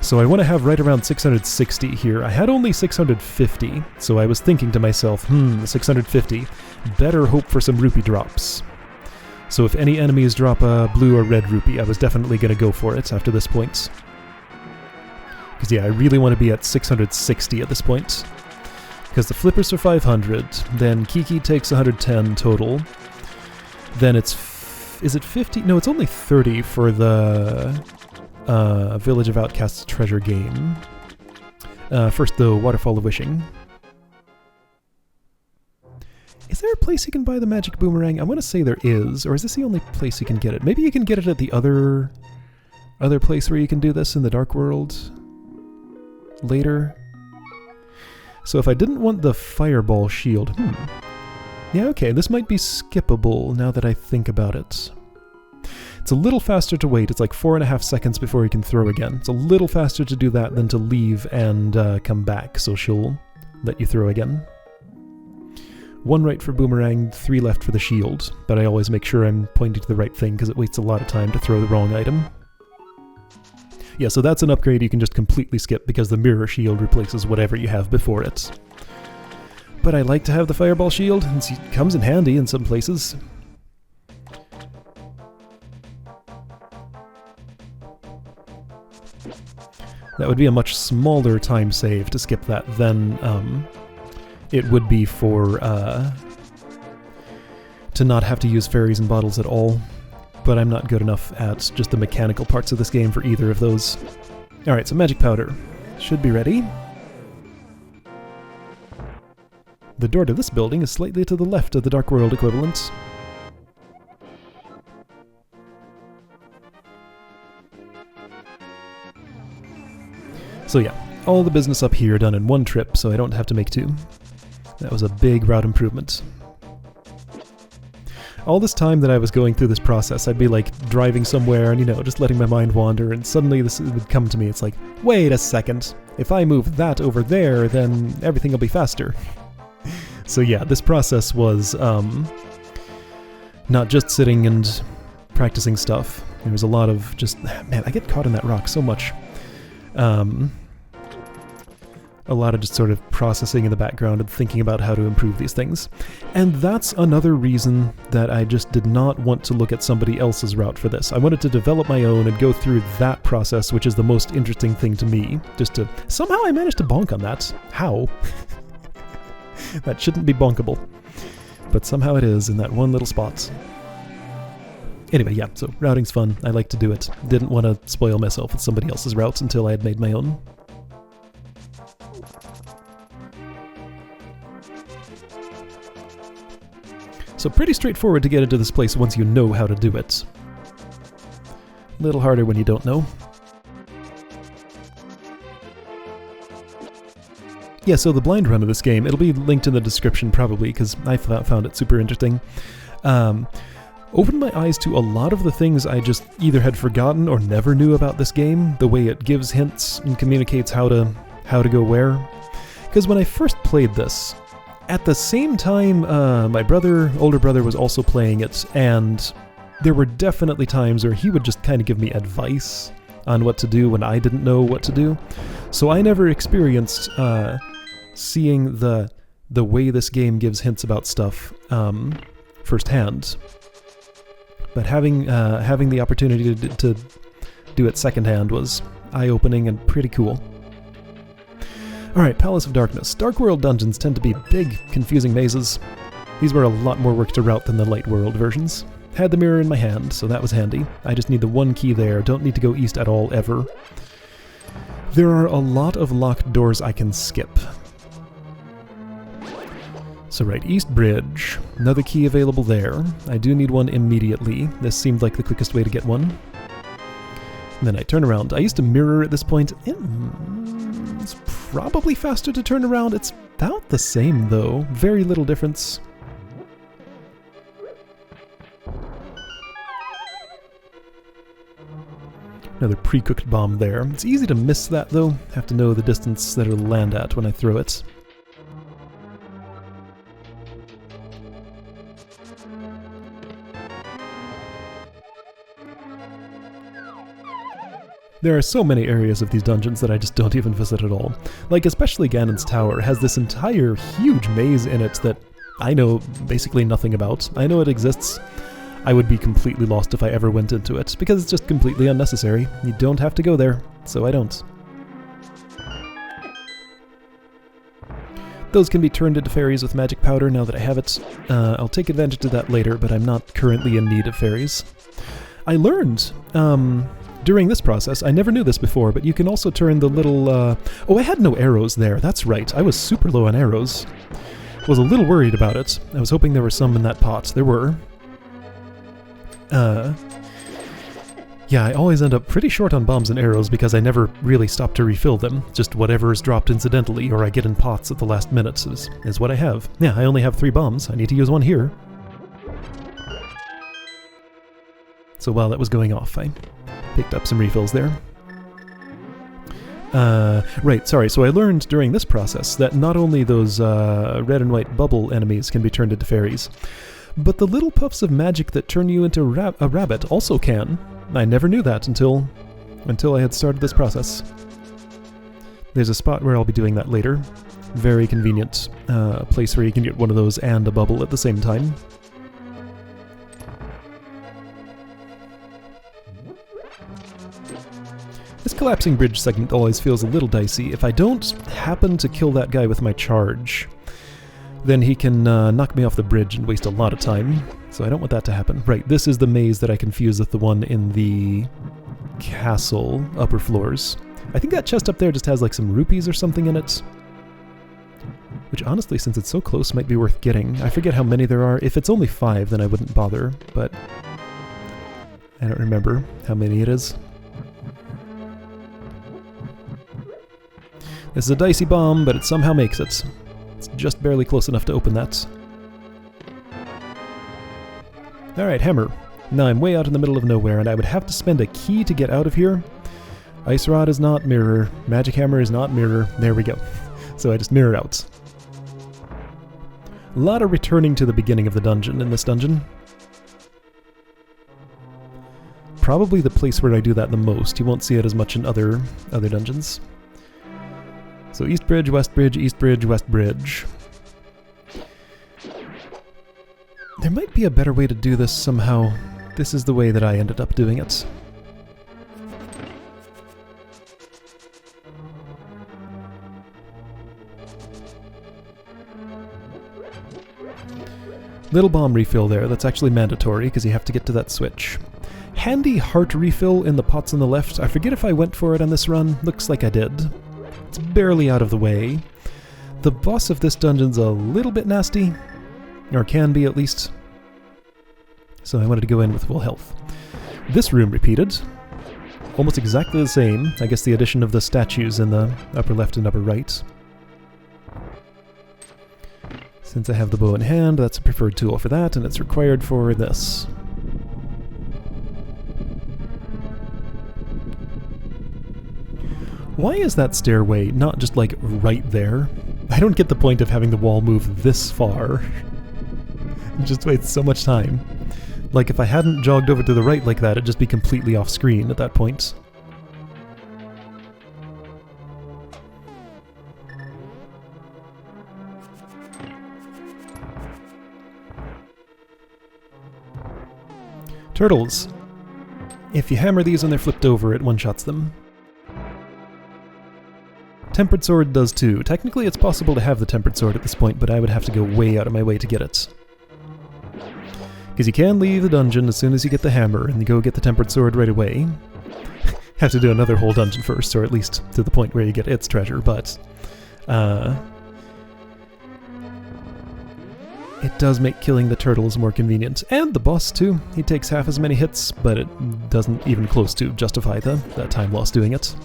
So I want to have right around 660 here. I had only 650, so I was thinking to myself, 650, better hope for some rupee drops. So if any enemies drop a blue or red rupee, I was definitely going to go for it after this point. Because yeah, I really want to be at 660 at this point. Because the flippers are 500, then Kiki takes 110 total. Then it's... is it 50? No, it's only 30 for the Village of Outcasts treasure game. First, the Waterfall of Wishing. Is there a place you can buy the magic boomerang? I want to say there is, or is this the only place you can get it? Maybe you can get it at the other place where you can do this in the Dark World later. So if I didn't want the fireball shield, yeah, okay, this might be skippable now that I think about it. It's a little faster to wait. It's like 4.5 seconds before you can throw again. It's a little faster to do that than to leave and come back, so she'll let you throw again. 1 right for boomerang, 3 left for the shield, but I always make sure I'm pointing to the right thing because it wastes a lot of time to throw the wrong item. Yeah, so that's an upgrade you can just completely skip because the mirror shield replaces whatever you have before it. But I like to have the fireball shield, and it comes in handy in some places. That would be a much smaller time save to skip that than it would be for to not have to use fairies and bottles at all. But I'm not good enough at just the mechanical parts of this game for either of those. Alright, so magic powder should be ready. The door to this building is slightly to the left of the Dark World equivalent. So yeah, all the business up here done in 1 trip, so I don't have to make 2. That was a big route improvement. All this time that I was going through this process, I'd be like driving somewhere and, you know, just letting my mind wander, and suddenly this would come to me. It's like, wait a second, if I move that over there, then everything will be faster. So yeah, this process was not just sitting and practicing stuff. There was a lot of just, man, I get caught in that rock so much. A lot of just sort of processing in the background and thinking about how to improve these things. And that's another reason that I just did not want to look at somebody else's route for this. I wanted to develop my own and go through that process, which is the most interesting thing to me. Just to... somehow I managed to bonk on that. How? That shouldn't be bonkable. But somehow it is in that one little spot. Anyway, yeah, so routing's fun. I like to do it. Didn't want to spoil myself with somebody else's routes until I had made my own. So pretty straightforward to get into this place once you know how to do it. A little harder when you don't know. Yeah, so the blind run of this game, it'll be linked in the description probably, because I found it super interesting. Opened my eyes to a lot of the things I just either had forgotten or never knew about this game, the way it gives hints and communicates how to go where. Because when I first played this, at the same time my older brother was also playing it, and there were definitely times where he would just kind of give me advice on what to do when I didn't know what to do. So I never experienced seeing the way this game gives hints about stuff firsthand. But having the opportunity to do it secondhand was eye-opening and pretty cool. Alright, Palace of Darkness. Dark World dungeons tend to be big, confusing mazes. These were a lot more work to route than the Light World versions. Had the mirror in my hand, so that was handy. I just need the one key there, don't need to go east at all, ever. There are a lot of locked doors I can skip. So right, East Bridge. Another key available there. I do need one immediately. This seemed like the quickest way to get one. And then I turn around. I used a mirror at this point. It's probably faster to turn around. It's about the same, though. Very little difference. Another pre-cooked bomb there. It's easy to miss that, though. Have to know the distance that it'll land at when I throw it. There are so many areas of these dungeons that I just don't even visit at all. Like, especially Ganon's Tower has this entire huge maze in it that I know basically nothing about. I know it exists. I would be completely lost if I ever went into it, because it's just completely unnecessary. You don't have to go there, so I don't. Those can be turned into fairies with magic powder now that I have it. I'll take advantage of that later, but I'm not currently in need of fairies. I learned, during this process, I never knew this before, but you can also turn the little, oh, I had no arrows there, that's right. I was super low on arrows. Was a little worried about it. I was hoping there were some in that pot. There were. Yeah, I always end up pretty short on bombs and arrows because I never really stop to refill them. Just whatever is dropped incidentally, or I get in pots at the last minute is what I have. Yeah, I only have 3 bombs. I need to use one here. So while that was going off, I picked up some refills there. Right, sorry, so I learned during this process that not only those red and white bubble enemies can be turned into fairies, but the little puffs of magic that turn you into a rabbit also can. I never knew that until I had started this process. There's a spot where I'll be doing that later. Very convenient place where you can get one of those and a bubble at the same time. This collapsing bridge segment always feels a little dicey. If I don't happen to kill that guy with my charge, then he can knock me off the bridge and waste a lot of time. So I don't want that to happen. Right, this is the maze that I confused with the one in the castle upper floors. I think that chest up there just has like some rupees or something in it. Which honestly, since it's so close, might be worth getting. I forget how many there are. If it's only 5, then I wouldn't bother, but I don't remember how many it is. This is a dicey bomb, but it somehow makes it. It's just barely close enough to open that. Alright, hammer. Now I'm way out in the middle of nowhere, and I would have to spend a key to get out of here. Ice rod is not mirror. Magic hammer is not mirror. There we go. So I just mirror out. A lot of returning to the beginning of the dungeon in this dungeon. Probably the place where I do that the most. You won't see it as much in other dungeons. So East Bridge, West Bridge, East Bridge, West Bridge. There might be a better way to do this somehow. This is the way that I ended up doing it. Little bomb refill there. That's actually mandatory because you have to get to that switch. Handy heart refill in the pots on the left. I forget if I went for it on this run. Looks like I did. It's barely out of the way. The boss of this dungeon's a little bit nasty. Or can be, at least. So I wanted to go in with full health. This room repeated. Almost exactly the same. I guess the addition of the statues in the upper left and upper right. Since I have the bow in hand, that's a preferred tool for that, and it's required for this. Why is that stairway not just, like, right there? I don't get the point of having the wall move this far. It just wastes so much time. Like, if I hadn't jogged over to the right like that, it'd just be completely off screen at that point. Turtles. If you hammer these when they're flipped over, it one-shots them. Tempered sword does too. Technically it's possible to have the tempered sword at this point, but I would have to go way out of my way to get it. Because you can leave the dungeon as soon as you get the hammer and you go get the tempered sword right away. Have to do another whole dungeon first, or at least to the point where you get its treasure, but it does make killing the turtles more convenient. And the boss too. He takes half as many hits, but it doesn't even close to justify the time loss doing it.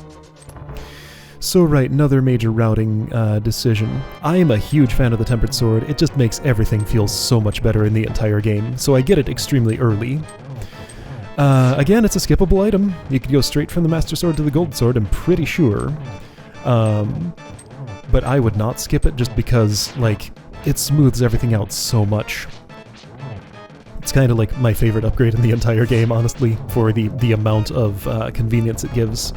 So right, another major routing decision. I am a huge fan of the Tempered Sword. It just makes everything feel so much better in the entire game, so I get it extremely early. Again, it's a skippable item. You could go straight from the Master Sword to the Gold Sword, I'm pretty sure. But I would not skip it just because, like, it smooths everything out so much. It's kind of like my favorite upgrade in the entire game, honestly, for the amount of convenience it gives.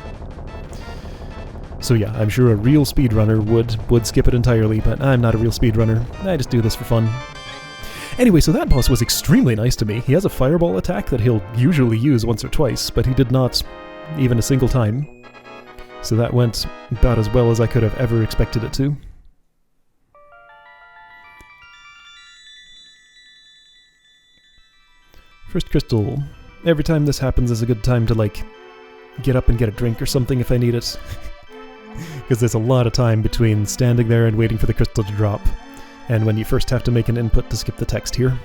So yeah, I'm sure a real speedrunner would skip it entirely, but I'm not a real speedrunner. I just do this for fun. Anyway, so that boss was extremely nice to me. He has a fireball attack that he'll usually use once or twice, but he did not even a single time. So that went about as well as I could have ever expected it to. First crystal. Every time this happens is a good time to, like, get up and get a drink or something if I need it. Because there's a lot of time between standing there and waiting for the crystal to drop, and when you first have to make an input to skip the text here.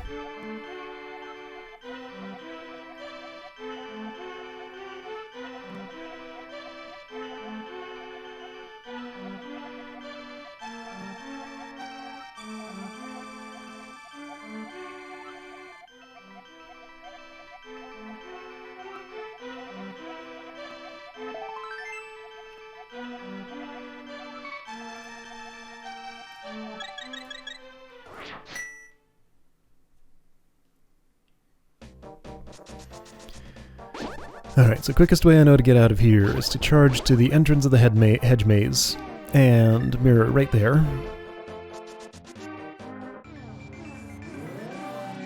Alright, so quickest way I know to get out of here is to charge to the entrance of the hedge maze, and mirror right there.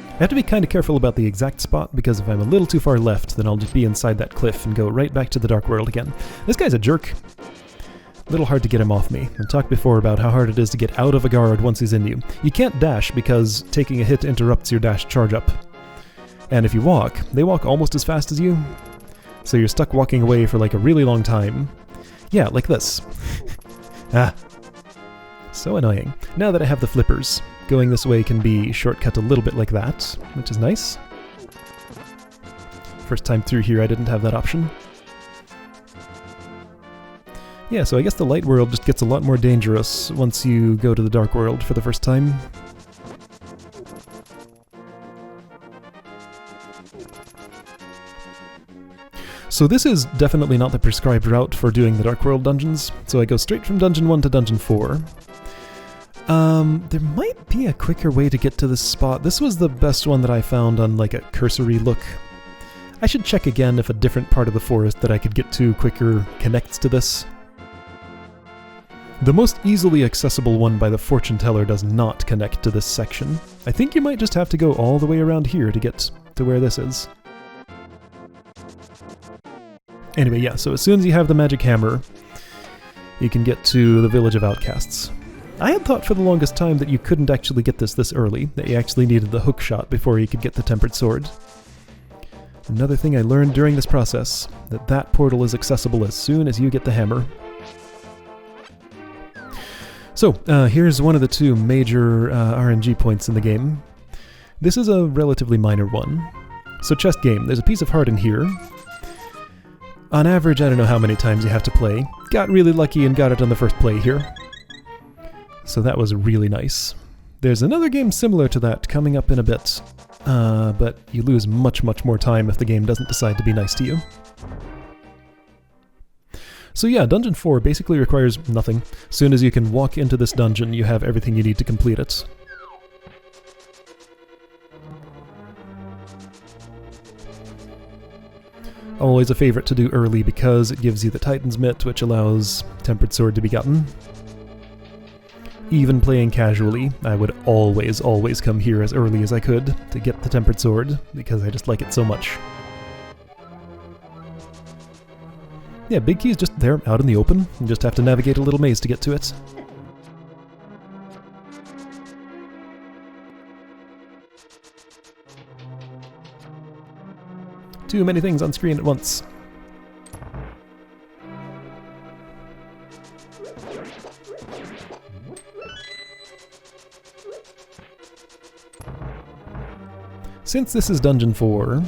I have to be kind of careful about the exact spot, because if I'm a little too far left, then I'll just be inside that cliff and go right back to the Dark World again. This guy's a jerk. A little hard to get him off me. I talked before about how hard it is to get out of a guard once he's in you. You can't dash because taking a hit interrupts your dash charge up. And if you walk, they walk almost as fast as you. So you're stuck walking away for like a really long time. Yeah, like this. Ah. So annoying. Now that I have the flippers, going this way can be shortcut a little bit like that, which is nice. First time through here I didn't have that option. Yeah, so I guess the light world just gets a lot more dangerous once you go to the dark world for the first time. So this is definitely not the prescribed route for doing the Dark World dungeons, so I go straight from Dungeon 1 to Dungeon 4. There might be a quicker way to get to this spot. This was the best one that I found on like a cursory look. I should check again if a different part of the forest that I could get to quicker connects to this. The most easily accessible one by the fortune teller does not connect to this section. I think you might just have to go all the way around here to get to where this is. Anyway, yeah, so as soon as you have the magic hammer, you can get to the Village of Outcasts. I had thought for the longest time that you couldn't actually get this early, that you actually needed the hook shot before you could get the Tempered Sword. Another thing I learned during this process, that portal is accessible as soon as you get the hammer. So, here's one of the two major RNG points in the game. This is a relatively minor one. So chest game, there's a piece of heart in here. On average, I don't know how many times you have to play. Got really lucky and got it on the first play here. So that was really nice. There's another game similar to that coming up in a bit. But you lose much, much more time if the game doesn't decide to be nice to you. So yeah, Dungeon 4 basically requires nothing. As soon as you can walk into this dungeon, you have everything you need to complete it. Always a favorite to do early because it gives you the Titan's Mitt, which allows Tempered Sword to be gotten. Even playing casually, I would always come here as early as I could to get the Tempered Sword, because I just like it so much. Yeah, Big Key is just there, out in the open. You just have to navigate a little maze to get to it. Too many things on screen at once. Since this is Dungeon 4,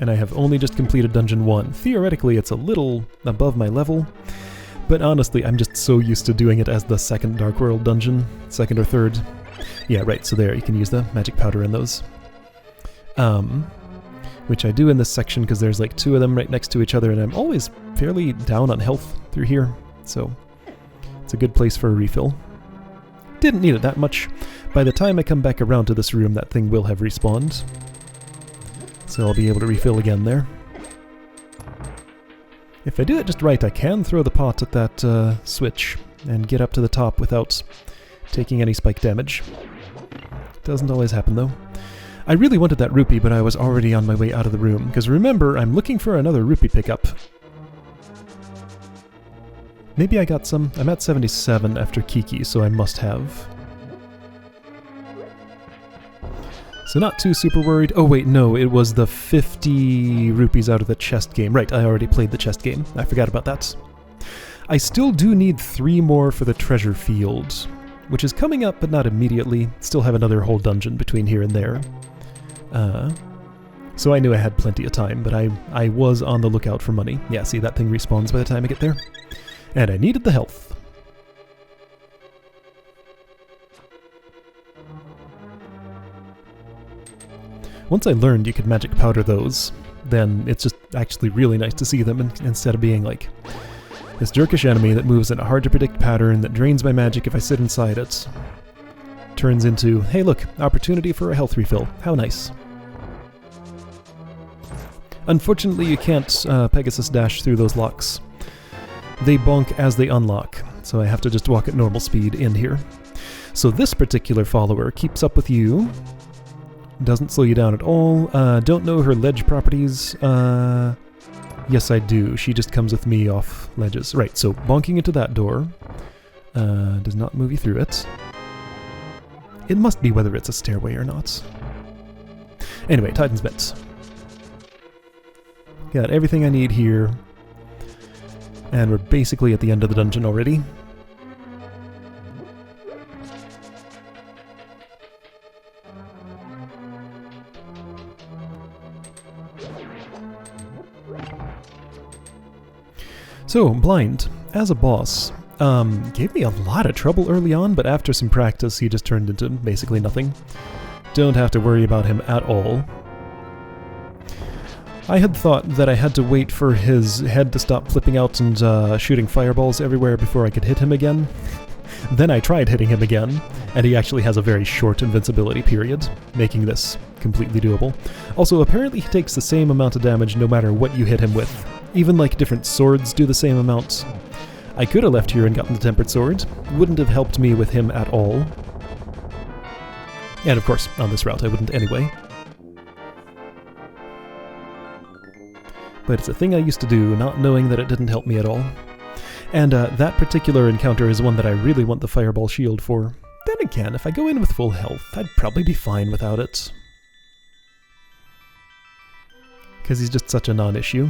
and I have only just completed Dungeon 1, theoretically it's a little above my level, but honestly I'm just so used to doing it as the second Dark World dungeon, second or third. Yeah, right, so there, you can use the magic powder in those. Which I do in this section because there's like 2 of them right next to each other, and I'm always fairly down on health through here, so it's a good place for a refill. Didn't need it that much. By the time I come back around to this room, that thing will have respawned. So I'll be able to refill again there. If I do it just right, I can throw the pot at that switch and get up to the top without taking any spike damage. Doesn't always happen though. I really wanted that rupee, but I was already on my way out of the room, because remember, I'm looking for another rupee pickup. Maybe I got some. I'm at 77 after Kiki, so I must have. So not too super worried. Oh wait, no, it was the 50 rupees out of the chest game. Right, I already played the chest game. I forgot about that. I still do need 3 more for the treasure field, which is coming up, but not immediately. Still have another whole dungeon between here and there. So I knew I had plenty of time, but I was on the lookout for money. Yeah, see, that thing respawns by the time I get there. And I needed the health. Once I learned you could magic powder those, then it's just actually really nice to see them instead of being like this jerkish enemy that moves in a hard-to-predict pattern that drains my magic if I sit inside it. Turns into, hey look, opportunity for a health refill. How nice. Unfortunately, you can't Pegasus dash through those locks. They bonk as they unlock, so I have to just walk at normal speed in here. So this particular follower keeps up with you, doesn't slow you down at all, don't know her ledge properties, yes I do, she just comes with me off ledges. Right, so bonking into that door, does not move you through it. It must be whether it's a stairway or not. Anyway, Titan's Mitt. Got everything I need here. And we're basically at the end of the dungeon already. So, Blind, as a boss, gave me a lot of trouble early on, but after some practice he just turned into basically nothing. Don't have to worry about him at all. I had thought that I had to wait for his head to stop flipping out and shooting fireballs everywhere before I could hit him again. Then I tried hitting him again, and he actually has a very short invincibility period, making this completely doable. Also, apparently he takes the same amount of damage no matter what you hit him with. Even like different swords do the same amount. I could have left here and gotten the Tempered Sword. Wouldn't have helped me with him at all. And of course, on this route I wouldn't anyway. But it's a thing I used to do, not knowing that it didn't help me at all. And that particular encounter is one that I really want the Fireball Shield for. Then again, if I go in with full health, I'd probably be fine without it. Because he's just such a non-issue.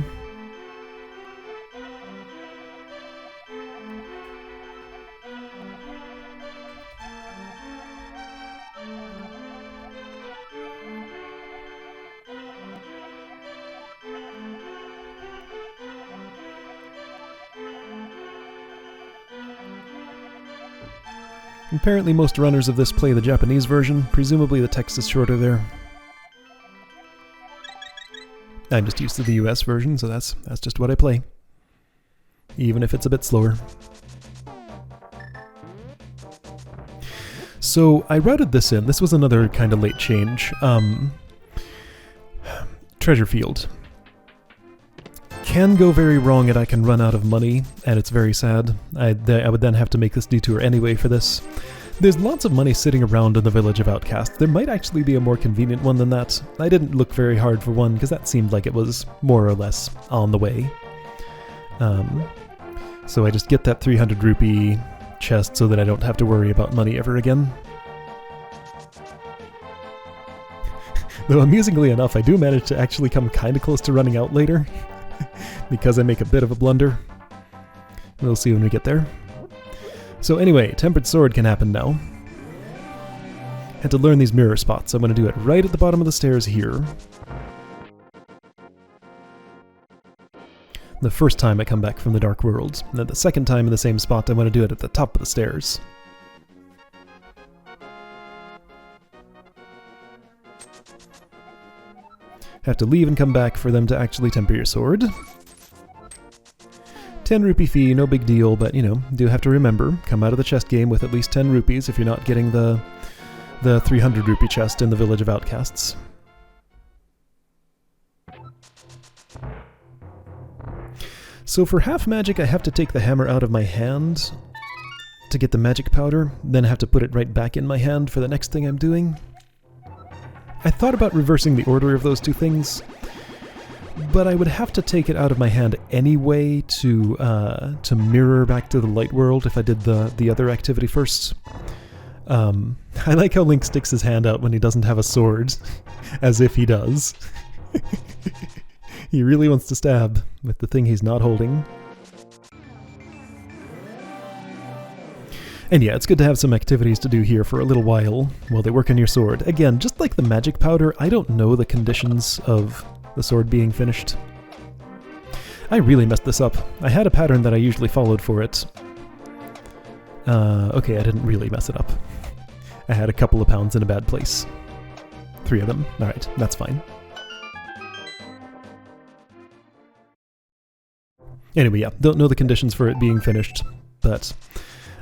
Apparently most runners of this play the Japanese version, presumably the text is shorter there. I'm just used to the US version, so that's just what I play. Even if it's a bit slower. So I routed this in. This was another kind of late change. Treasure field. Can go very wrong and I can run out of money, and it's very sad. I would then have to make this detour anyway for this. There's lots of money sitting around in the village of outcasts. There might actually be a more convenient one than that. I didn't look very hard for one because that seemed like it was more or less on the way. So I just get that 300 rupee chest so that I don't have to worry about money ever again. Though amusingly enough, I do manage to actually come kind of close to running out later because I make a bit of a blunder. We'll see when we get there. So anyway, Tempered Sword can happen now. Had to learn these mirror spots. I'm going to do it right at the bottom of the stairs here. The first time I come back from the Dark World. And then the second time in the same spot, I want to do it at the top of the stairs. Have to leave and come back for them to actually temper your sword. 10 rupee fee, no big deal, but you know, do have to remember, come out of the chest game with at least 10 rupees if you're not getting the 300 rupee chest in the Village of Outcasts. So for half magic I have to take the hammer out of my hand to get the magic powder, then I have to put it right back in my hand for the next thing I'm doing. I thought about reversing the order of those two things, but I would have to take it out of my hand anyway to mirror back to the light world if I did the other activity first. I like how Link sticks his hand out when he doesn't have a sword, as if he does. He really wants to stab with the thing he's not holding. And yeah, it's good to have some activities to do here for a little while they work on your sword. Again, just like the magic powder, I don't know the conditions of the sword being finished. I really messed this up. I had a pattern that I usually followed for it. Okay, I didn't really mess it up. I had a couple of pounds in a bad place. 3 of them. Alright, that's fine. Anyway, yeah, don't know the conditions for it being finished, but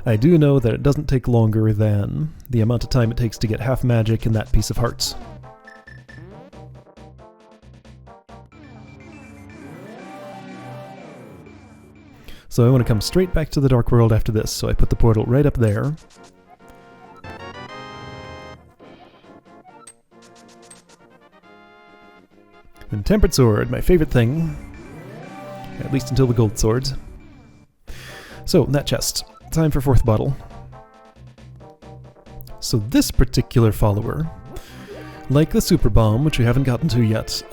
I do know that it doesn't take longer than the amount of time it takes to get half magic in that piece of hearts. So I want to come straight back to the Dark World after this, so I put the portal right up there. And Tempered Sword, my favorite thing. At least until the gold swords. So, that chest. Time for 4th bottle. So this particular follower, like the Super Bomb, which we haven't gotten to yet,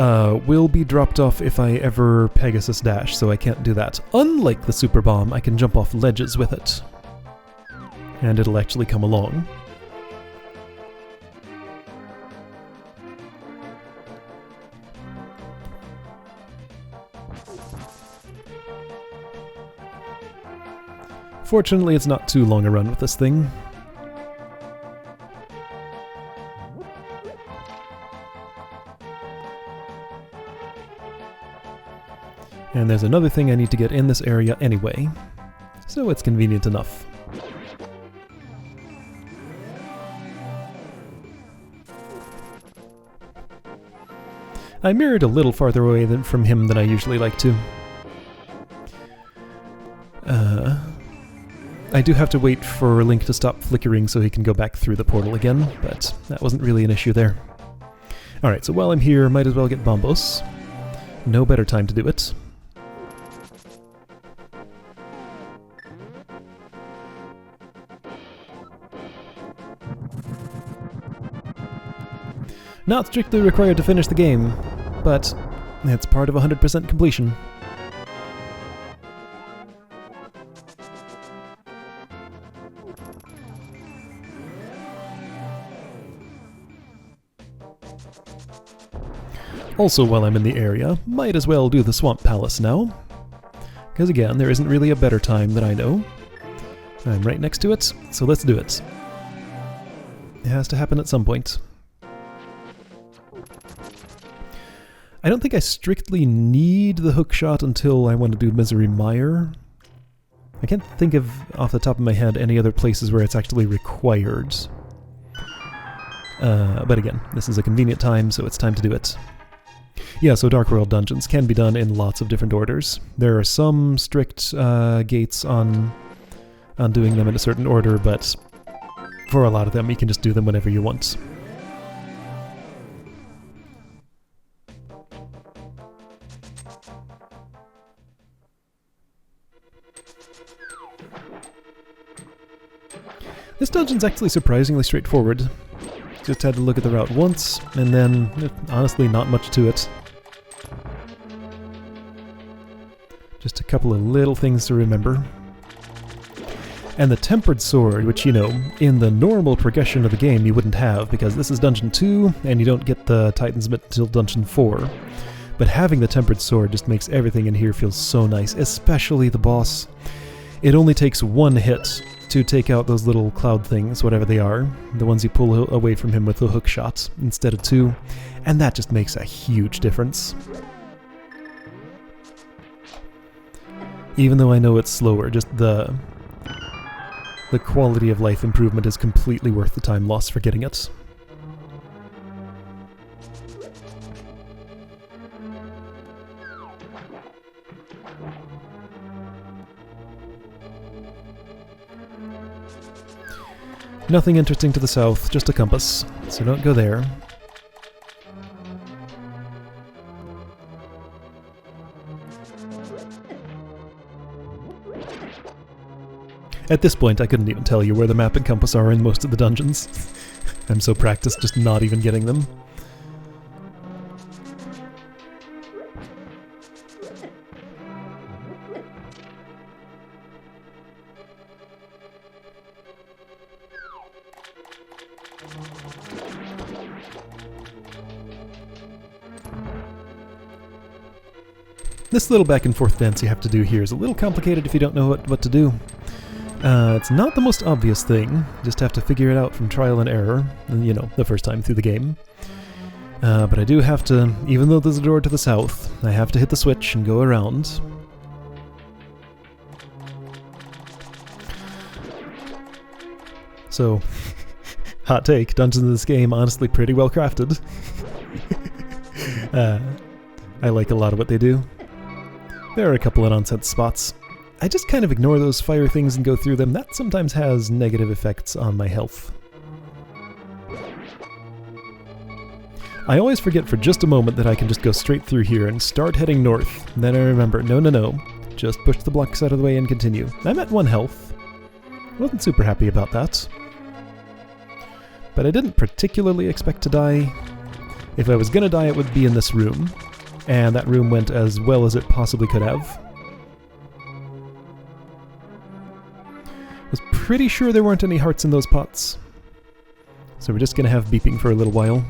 will be dropped off if I ever Pegasus Dash, so I can't do that. Unlike the Super Bomb, I can jump off ledges with it. And it'll actually come along. Fortunately, it's not too long a run with this thing. And there's another thing I need to get in this area anyway, so it's convenient enough. I mirrored a little farther away from him than I usually like to. I do have to wait for Link to stop flickering so he can go back through the portal again, but that wasn't really an issue there. Alright, so while I'm here, might as well get Bombos. No better time to do it. Not strictly required to finish the game, but it's part of 100% completion. Also, while I'm in the area, might as well do the Swamp Palace now. Because again, there isn't really a better time that I know. I'm right next to it, so let's do it. It has to happen at some point. I don't think I strictly need the hook shot until I want to do Misery Mire. I can't think of, off the top of my head, any other places where it's actually required. But again, this is a convenient time, so it's time to do it. Yeah, so Dark World dungeons can be done in lots of different orders. There are some strict gates on doing them in a certain order, but for a lot of them, you can just do them whenever you want. This dungeon's actually surprisingly straightforward. Just had to look at the route once, and then, honestly, not much to it. Just a couple of little things to remember. And the Tempered Sword, which, you know, in the normal progression of the game you wouldn't have, because this is Dungeon 2, and you don't get the Titan's Mitt until Dungeon 4. But having the Tempered Sword just makes everything in here feel so nice, especially the boss. It only takes one hit to take out those little cloud things, whatever they are, the ones you pull away from him with the hook shot, instead of two, and that just makes a huge difference. Even though I know it's slower, just the quality of life improvement is completely worth the time lost for getting it. Nothing interesting to the south, just a compass, so don't go there. At this point, I couldn't even tell you where the map and compass are in most of the dungeons. I'm so practiced just not even getting them. This little back and forth dance you have to do here is a little complicated if you don't know what to do. It's not the most obvious thing, just have to figure it out from trial and error, you know, the first time through the game. But I do have to, even though there's a door to the south, I have to hit the switch and go around. So, hot take, dungeons in this game honestly pretty well crafted. I like a lot of what they do. There are a couple of nonsense spots. I just kind of ignore those fire things and go through them. That sometimes has negative effects on my health. I always forget for just a moment that I can just go straight through here and start heading north. Then I remember, no, just push the blocks out of the way and continue. I'm at 1 health. Wasn't super happy about that. But I didn't particularly expect to die. If I was gonna die, it would be in this room. And that room went as well as it possibly could have. Was pretty sure there weren't any hearts in those pots. So we're just gonna have beeping for a little while.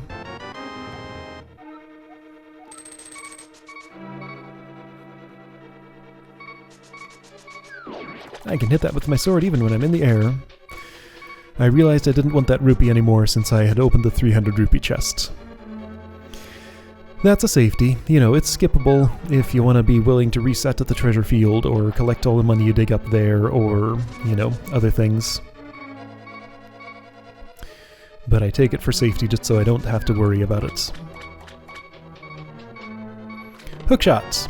I can hit that with my sword even when I'm in the air. I realized I didn't want that rupee anymore since I had opened the 300 rupee chest. That's a safety. You know, it's skippable if you want to be willing to reset at the treasure field or collect all the money you dig up there or, you know, other things. But I take it for safety just so I don't have to worry about it. Hook shots!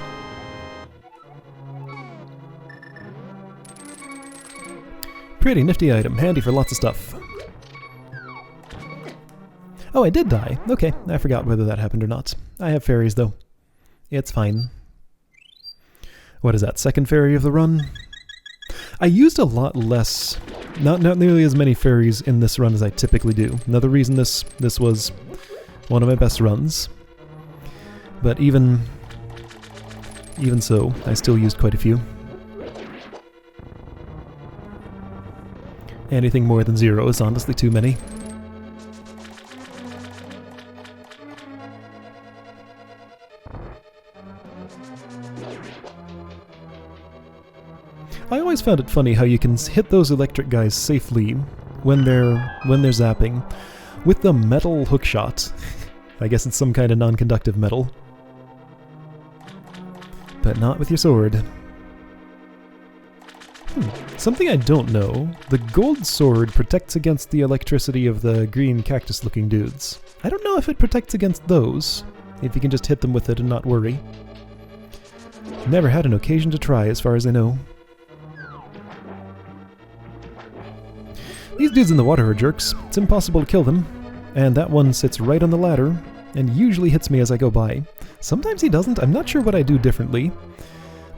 Pretty nifty item, handy for lots of stuff. Oh, I did die. Okay, I forgot whether that happened or not. I have fairies, though. It's fine. What is that, second fairy of the run? I used a lot less, not nearly as many fairies in this run as I typically do. Another reason this was one of my best runs. But even so, I still used quite a few. Anything more than 0 is honestly too many. I always found it funny how you can hit those electric guys safely when they're zapping with the metal hookshot. I guess it's some kind of non-conductive metal. But not with your sword. Something I don't know. The gold sword protects against the electricity of the green cactus-looking dudes. I don't know if it protects against those, if you can just hit them with it and not worry. Never had an occasion to try, as far as I know. These dudes in the water are jerks. It's impossible to kill them. And that one sits right on the ladder, and usually hits me as I go by. Sometimes he doesn't. I'm not sure what I do differently.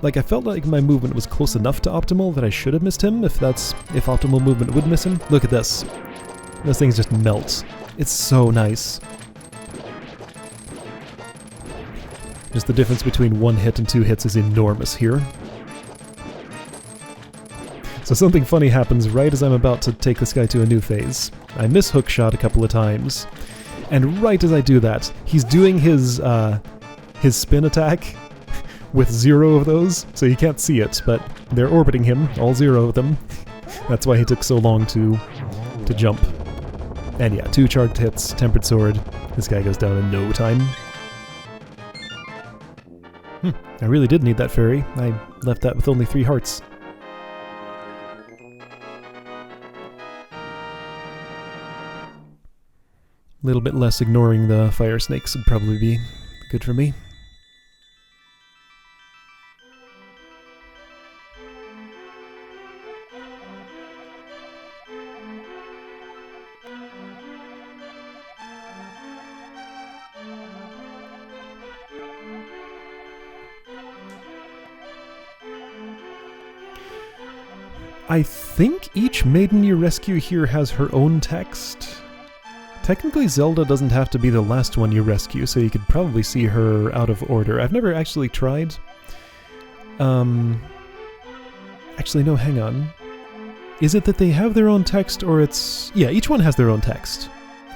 Like, I felt like my movement was close enough to optimal that I should have missed him, if optimal movement would miss him. Look at this. Those things just melt. It's so nice. Just the difference between 1 hit and 2 hits is enormous here. So something funny happens right as I'm about to take this guy to a new phase. I miss hookshot a couple of times, and right as I do that, he's doing his spin attack with 0 of those, so you can't see it, but they're orbiting him, all 0 of them. That's why he took so long to jump. And yeah, 2 charged hits, tempered sword. This guy goes down in no time. I really did need that fairy. I left that with only 3 hearts. A little bit less ignoring the fire snakes would probably be good for me. I think each maiden you rescue here has her own text. Technically, Zelda doesn't have to be the last one you rescue, so you could probably see her out of order. I've never actually tried. Actually, no, hang on. Is it that they have their own text, or it's... Yeah, each one has their own text.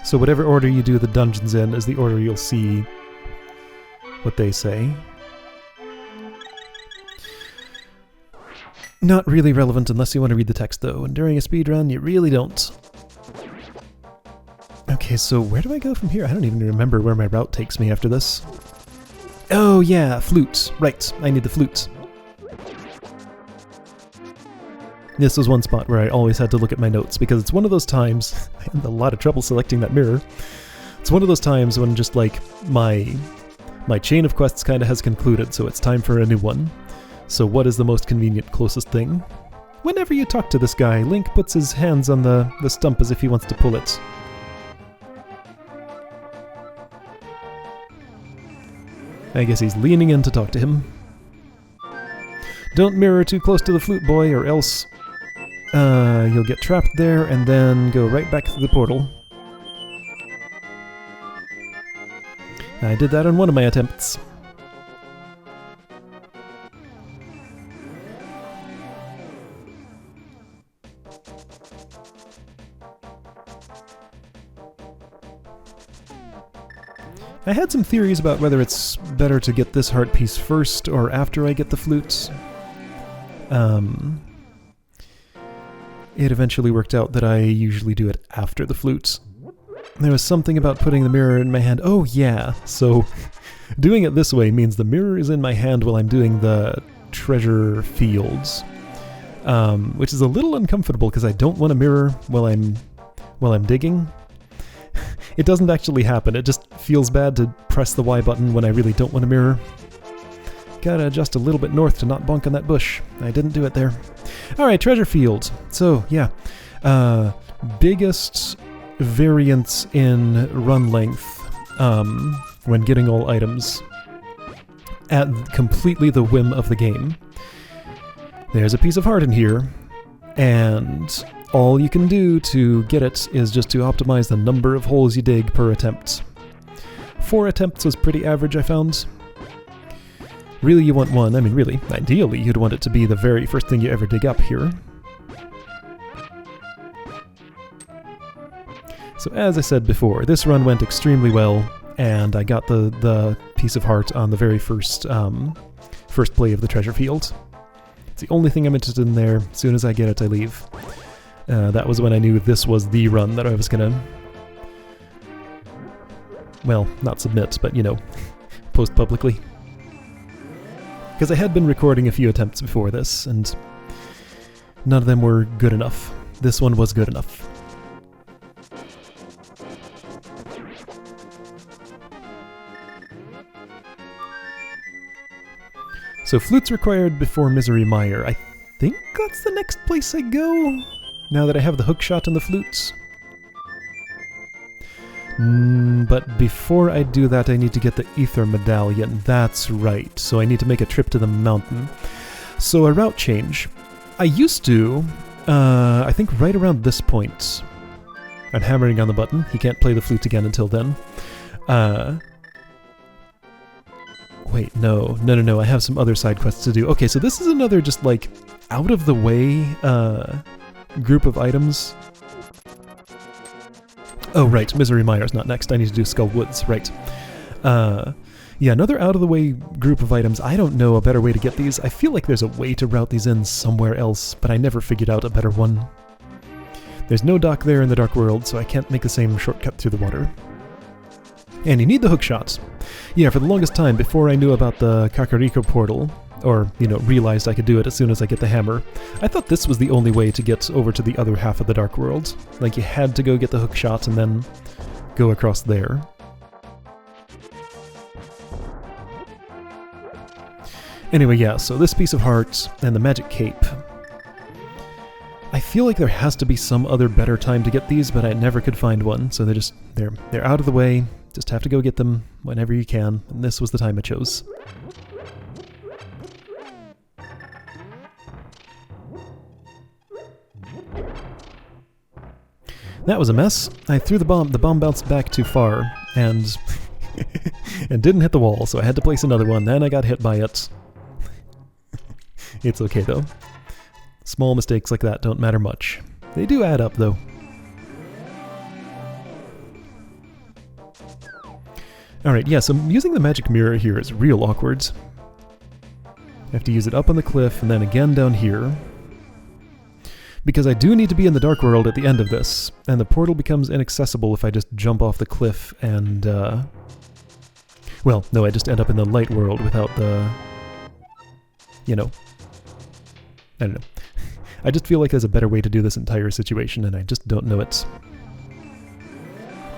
So whatever order you do the dungeons in is the order you'll see what they say. Not really relevant unless you want to read the text, though, and during a speedrun, you really don't. Okay, so where do I go from here? I don't even remember where my route takes me after this. Oh yeah, flute. Right, I need the flute. This was one spot where I always had to look at my notes, because it's one of those times... I had a lot of trouble selecting that mirror. It's one of those times when just, like, my chain of quests kind of has concluded, so it's time for a new one. So what is the most convenient closest thing? Whenever you talk to this guy, Link puts his hands on the stump as if he wants to pull it. I guess he's leaning in to talk to him. Don't mirror too close to the flute boy, or else you'll get trapped there and then go right back through the portal. I did that on one of my attempts. I had some theories about whether it's better to get this heart piece first or after I get the flute. It eventually worked out that I usually do it after the flute. There was something about putting the mirror in my hand. Oh yeah, so doing it this way means the mirror is in my hand while I'm doing the treasure fields, which is a little uncomfortable because I don't want a mirror while I'm digging. It doesn't actually happen, it just feels bad to press the Y button when I really don't want a mirror. Gotta adjust a little bit north to not bonk on that bush. I didn't do it there. Alright, treasure field. So, yeah. Biggest variance in run length when getting all items at completely the whim of the game. There's a piece of heart in here, and all you can do to get it is just to optimize the number of holes you dig per attempt. 4 attempts was pretty average, I found. Really, you want 1. I mean, really, ideally, you'd want it to be the very first thing you ever dig up here. So as I said before, this run went extremely well, and I got the piece of heart on the very first play of the treasure field. It's the only thing I'm interested in there. As soon as I get it, I leave. That was when I knew this was the run that I was gonna, well, not submit, but, you know, post publicly. Because I had been recording a few attempts before this, and none of them were good enough. This one was good enough. So flutes required before Misery Mire. I think that's the next place I go, now that I have the hookshot and the flutes. But before I do that, I need to get the Ether Medallion. That's right, so I need to make a trip to the mountain. So a route change. I used to, I think right around this point. I'm hammering on the button. He can't play the flute again until then. Wait, no, I have some other side quests to do. Okay, so this is another just, like, out-of-the-way group of items. Oh, right, Misery Mire's not next. I need to do Skull Woods, right. Yeah, another out-of-the-way group of items. I don't know a better way to get these. I feel like there's a way to route these in somewhere else, but I never figured out a better one. There's no dock there in the Dark World, so I can't make the same shortcut through the water. And you need the hookshots. Yeah, for the longest time, before I knew about the Kakariko portal, or, you know, realized I could do it as soon as I get the hammer, I thought this was the only way to get over to the other half of the Dark World. Like, you had to go get the hookshot and then go across there. Anyway, yeah, so this piece of heart and the magic cape. I feel like there has to be some other better time to get these, but I never could find one, so they're out of the way. Just have to go get them whenever you can, and this was the time I chose. That was a mess. I threw the bomb bounced back too far, and and didn't hit the wall, so I had to place another one, then I got hit by it. It's okay though. Small mistakes like that don't matter much. They do add up though. Alright, yeah, so using the magic mirror here is real awkward. I have to use it up on the cliff and then again down here. Because I do need to be in the Dark World at the end of this, and the portal becomes inaccessible if I just jump off the cliff and, well, no, I just end up in the Light World without the, you know, I don't know. I just feel like there's a better way to do this entire situation, and I just don't know it.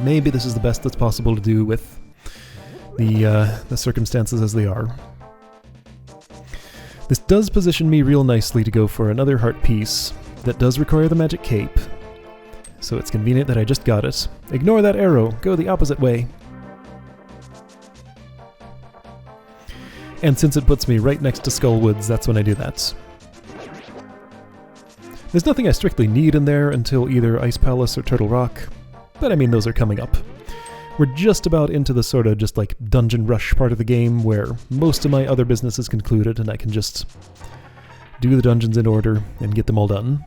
Maybe this is the best that's possible to do with the circumstances as they are. This does position me real nicely to go for another heart piece that does require the magic cape, so it's convenient that I just got it. Ignore that arrow, go the opposite way. And since it puts me right next to Skull Woods, that's when I do that. There's nothing I strictly need in there until either Ice Palace or Turtle Rock, but I mean those are coming up. We're just about into the sort of just like dungeon rush part of the game where most of my other business is concluded and I can just do the dungeons in order and get them all done.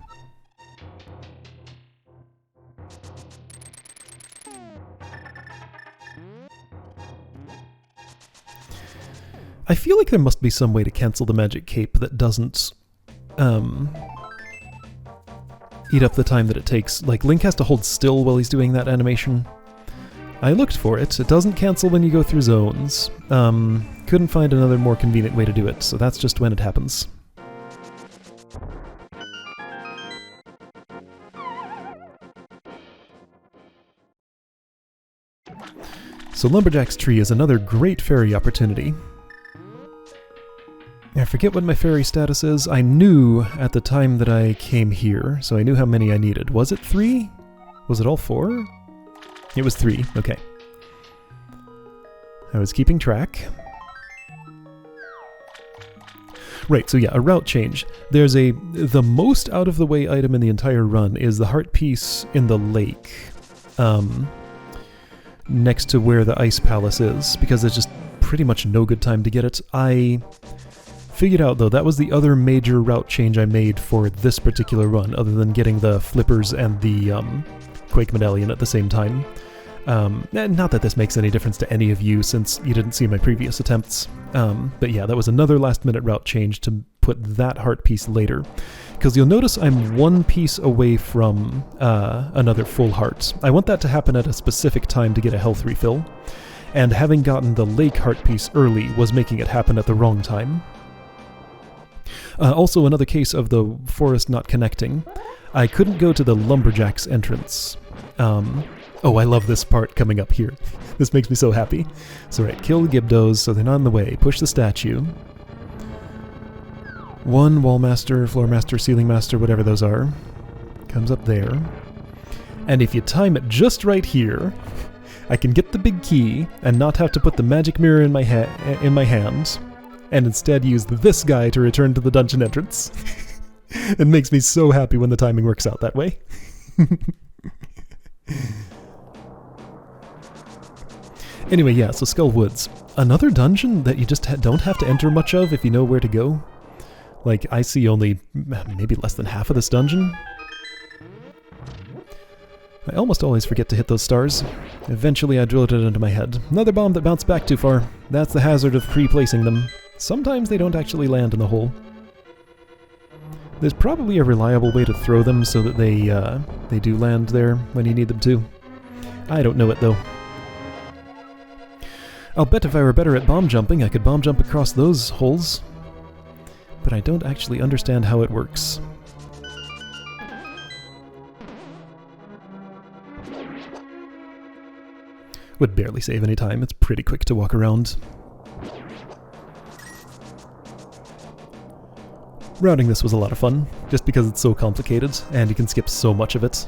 I feel like there must be some way to cancel the magic cape that doesn't eat up the time that it takes. Like, Link has to hold still while he's doing that animation. I looked for it. It doesn't cancel when you go through zones. Couldn't find another more convenient way to do it, so that's just when it happens. So Lumberjack's Tree is another great fairy opportunity. I forget what my fairy status is. I knew at the time that I came here, so I knew how many I needed. Was it 3? Was it all 4? It was 3, okay. I was keeping track. Right, so yeah, a route change. There's the most out-of-the-way item in the entire run is the heart piece in the lake. Next to where the Ice Palace is, because there's just pretty much no good time to get it. I figured out, though, that was the other major route change I made for this particular run, other than getting the flippers and the Quake Medallion at the same time. And not that this makes any difference to any of you, since you didn't see my previous attempts. But yeah, that was another last-minute route change to put that heart piece later. Because you'll notice I'm one piece away from another full heart. I want that to happen at a specific time to get a health refill. And having gotten the lake heart piece early was making it happen at the wrong time. Also, another case of the forest not connecting. I couldn't go to the lumberjack's entrance. Oh, I love this part coming up here. This makes me so happy. So right, kill the Gibdos so they're not in the way. Push the statue. One wall master, floor master, ceiling master, whatever those are, comes up there. And if you time it just right here, I can get the big key and not have to put the magic mirror in my hand, and instead use this guy to return to the dungeon entrance. It makes me so happy when the timing works out that way. Anyway, yeah, so Skull Woods. Another dungeon that you just don't have to enter much of if you know where to go. Like, I see only maybe less than half of this dungeon. I almost always forget to hit those stars. Eventually I drilled it into my head. Another bomb that bounced back too far. That's the hazard of pre-placing them. Sometimes they don't actually land in the hole. There's probably a reliable way to throw them so that they do land there when you need them to. I don't know it though. I'll bet if I were better at bomb jumping, I could bomb jump across those holes. But I don't actually understand how it works. Would barely save any time, it's pretty quick to walk around. Routing this was a lot of fun, just because it's so complicated, and you can skip so much of it.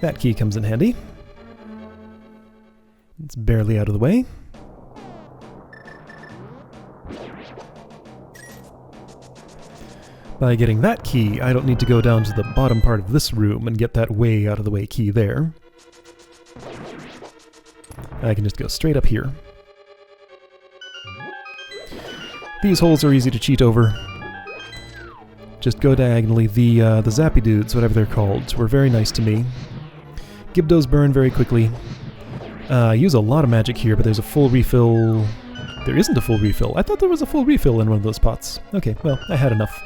That key comes in handy. It's barely out of the way. By getting that key, I don't need to go down to the bottom part of this room and get that way out of the way key there. I can just go straight up here. These holes are easy to cheat over. Just go diagonally. The zappy dudes, whatever they're called, were very nice to me. Gibdos burn very quickly. Use a lot of magic here, but there's a full refill. There isn't a full refill. I thought there was a full refill in one of those pots. Okay, well, I had enough.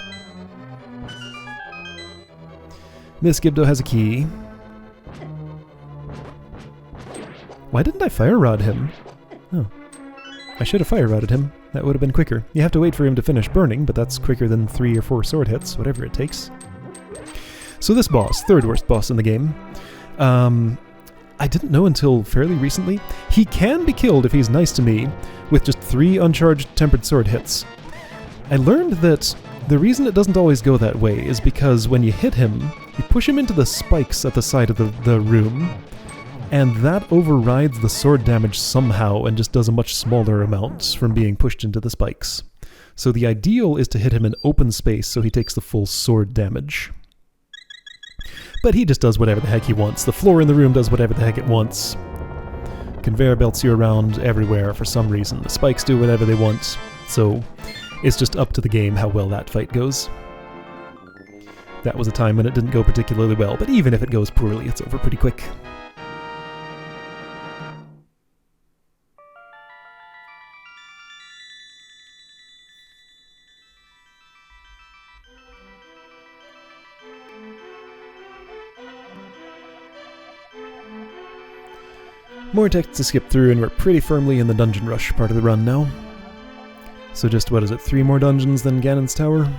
This Gibdo has a key. Why didn't I fire rod him? Oh. I should have fire rodded him. That would have been quicker. You have to wait for him to finish burning, but that's quicker than 3 or 4 sword hits, whatever it takes. So this boss, third worst boss in the game, I didn't know until fairly recently. He can be killed if he's nice to me, with just 3 uncharged tempered sword hits. I learned that the reason it doesn't always go that way is because when you hit him, you push him into the spikes at the side of the room, and that overrides the sword damage somehow and just does a much smaller amount from being pushed into the spikes. So the ideal is to hit him in open space so he takes the full sword damage. But he just does whatever the heck he wants. The floor in the room does whatever the heck it wants. Conveyor belts you around everywhere for some reason. The spikes do whatever they want. So it's just up to the game how well that fight goes. That was a time when it didn't go particularly well, but even if it goes poorly, it's over pretty quick. More text to skip through, and we're pretty firmly in the dungeon rush part of the run now. So just, what is it, 3 more dungeons than Ganon's Tower?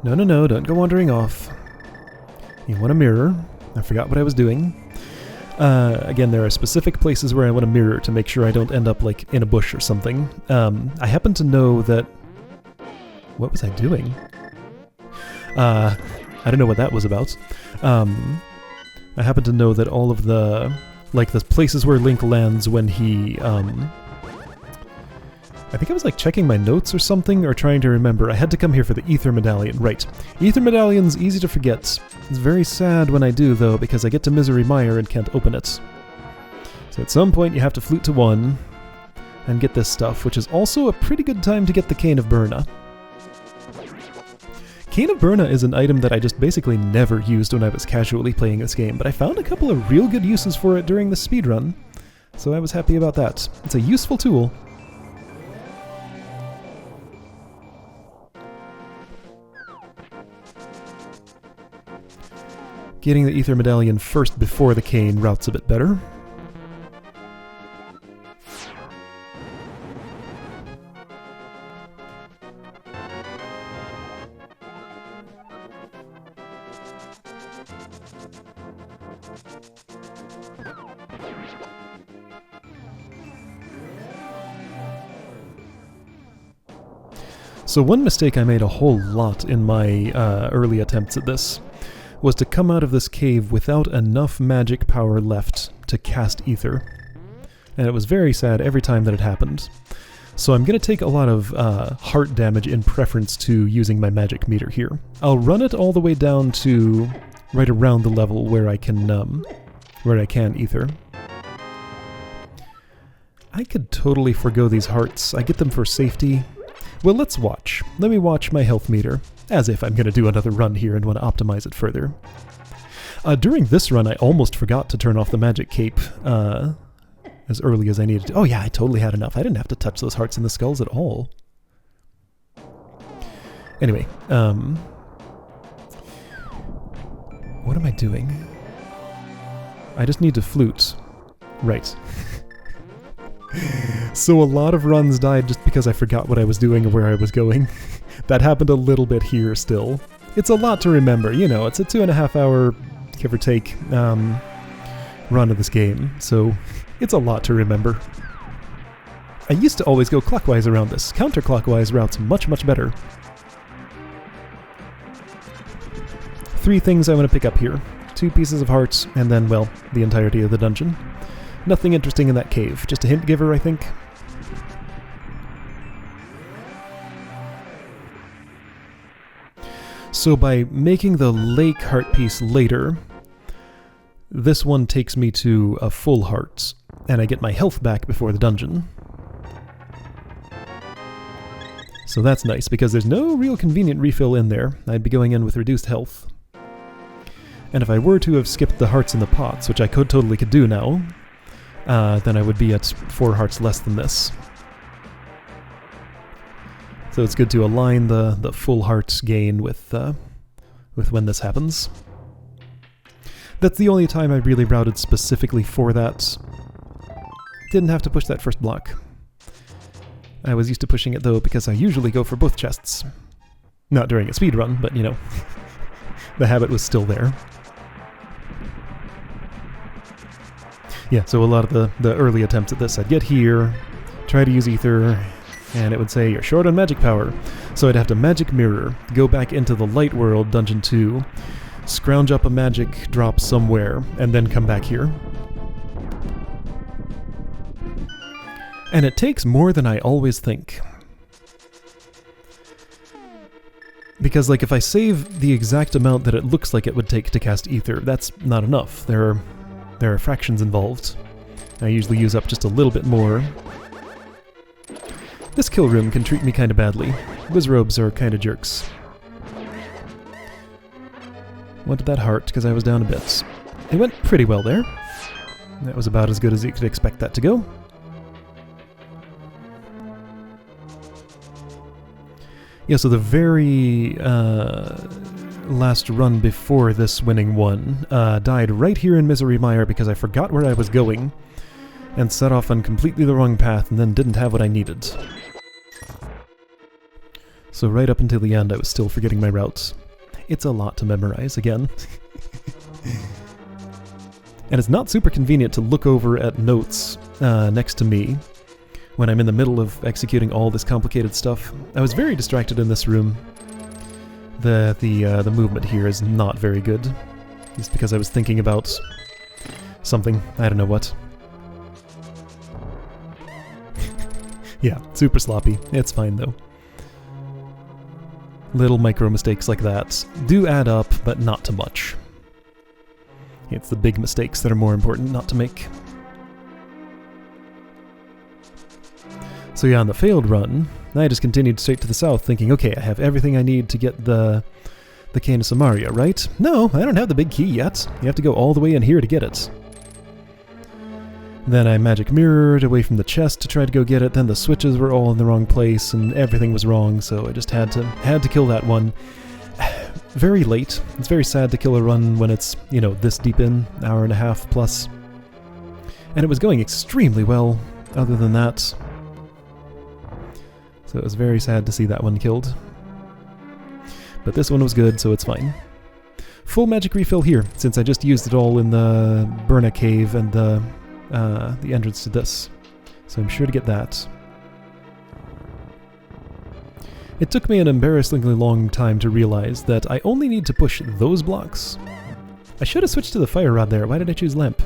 No, no, no, don't go wandering off. You want a mirror. I forgot what I was doing. Again, there are specific places where I want a mirror to make sure I don't end up, like, in a bush or something. I happen to know that... What was I doing? I don't know what that was about. I happen to know that all of the, like, the places where Link lands when he, I think I was like checking my notes or something, or trying to remember. I had to come here for the Ether Medallion. Right. Ether Medallion's easy to forget. It's very sad when I do, though, because I get to Misery Mire and can't open it. So at some point you have to flute to 1 and get this stuff, which is also a pretty good time to get the Cane of Burna. Cane of Burna is an item that I just basically never used when I was casually playing this game, but I found a couple of real good uses for it during the speedrun, so I was happy about that. It's a useful tool. Getting the Ether Medallion first before the cane routes a bit better. So one mistake I made a whole lot in my early attempts at this was to come out of this cave without enough magic power left to cast Ether. And it was very sad every time that it happened. So I'm going to take a lot of heart damage in preference to using my magic meter here. I'll run it all the way down to right around the level where I can Ether. I could totally forgo these hearts. I get them for safety. Well, let's watch. Let me watch my health meter, as if I'm going to do another run here and want to optimize it further. During this run, I almost forgot to turn off the magic cape as early as I needed to. Oh yeah, I totally had enough. I didn't have to touch those hearts and the skulls at all. Anyway, what am I doing? I just need to flute. Right. So a lot of runs died just because I forgot what I was doing or where I was going. That happened a little bit here still. It's a lot to remember, you know, it's a 2.5 hour, give or take, run of this game, so it's a lot to remember. I used to always go clockwise around this. Counterclockwise routes much, much better. 3 things I want to pick up here. 2 pieces of hearts, and then, well, the entirety of the dungeon. Nothing interesting in that cave. Just a hint giver, I think. So by making the lake heart piece later, this one takes me to a full heart, and I get my health back before the dungeon. So that's nice, because there's no real convenient refill in there. I'd be going in with reduced health. And if I were to have skipped the hearts in the pots, which I totally could do now, then I would be at 4 hearts less than this. So it's good to align the full hearts gain with when this happens. That's the only time I really routed specifically for that. Didn't have to push that first block. I was used to pushing it though because I usually go for both chests. Not during a speedrun, but you know, the habit was still there. Yeah, so a lot of the early attempts at this, I'd get here, try to use Ether, and it would say, you're short on magic power. So I'd have to magic mirror, go back into the light world, dungeon 2, scrounge up a magic drop somewhere, and then come back here. And it takes more than I always think. Because, like, if I save the exact amount that it looks like it would take to cast Ether, that's not enough. There are fractions involved. I usually use up just a little bit more. This kill room can treat me kinda badly. Wizrobes are kinda jerks. Wanted that heart, because I was down a bit. It went pretty well there. That was about as good as you could expect that to go. Yeah, so the very last run before this winning one died right here in Misery Mire because I forgot where I was going and set off on completely the wrong path and then didn't have what I needed. So right up until the end I was still forgetting my routes. It's a lot to memorize again. And it's not super convenient to look over at notes next to me when I'm in the middle of executing all this complicated stuff. I was very distracted in this room. The movement here is not very good. Just because I was thinking about something. I don't know what. Yeah, super sloppy. It's fine though. Little micro mistakes like that do add up, but not too much. It's the big mistakes that are more important not to make. So yeah, on the failed run, I just continued straight to the south thinking, okay, I have everything I need to get the Cane of Samaria, right? No, I don't have the big key yet. You have to go all the way in here to get it. Then I magic mirrored away from the chest to try to go get it, then the switches were all in the wrong place and everything was wrong, so I just had to kill that one. Very late. It's very sad to kill a run when it's, you know, this deep in, hour and a half plus. And it was going extremely well, other than that. So it was very sad to see that one killed. But this one was good, so it's fine. Full magic refill here, since I just used it all in the Burna cave and the entrance to this. So I'm sure to get that. It took me an embarrassingly long time to realize that I only need to push those blocks. I should have switched to the fire rod there. Why did I choose lamp?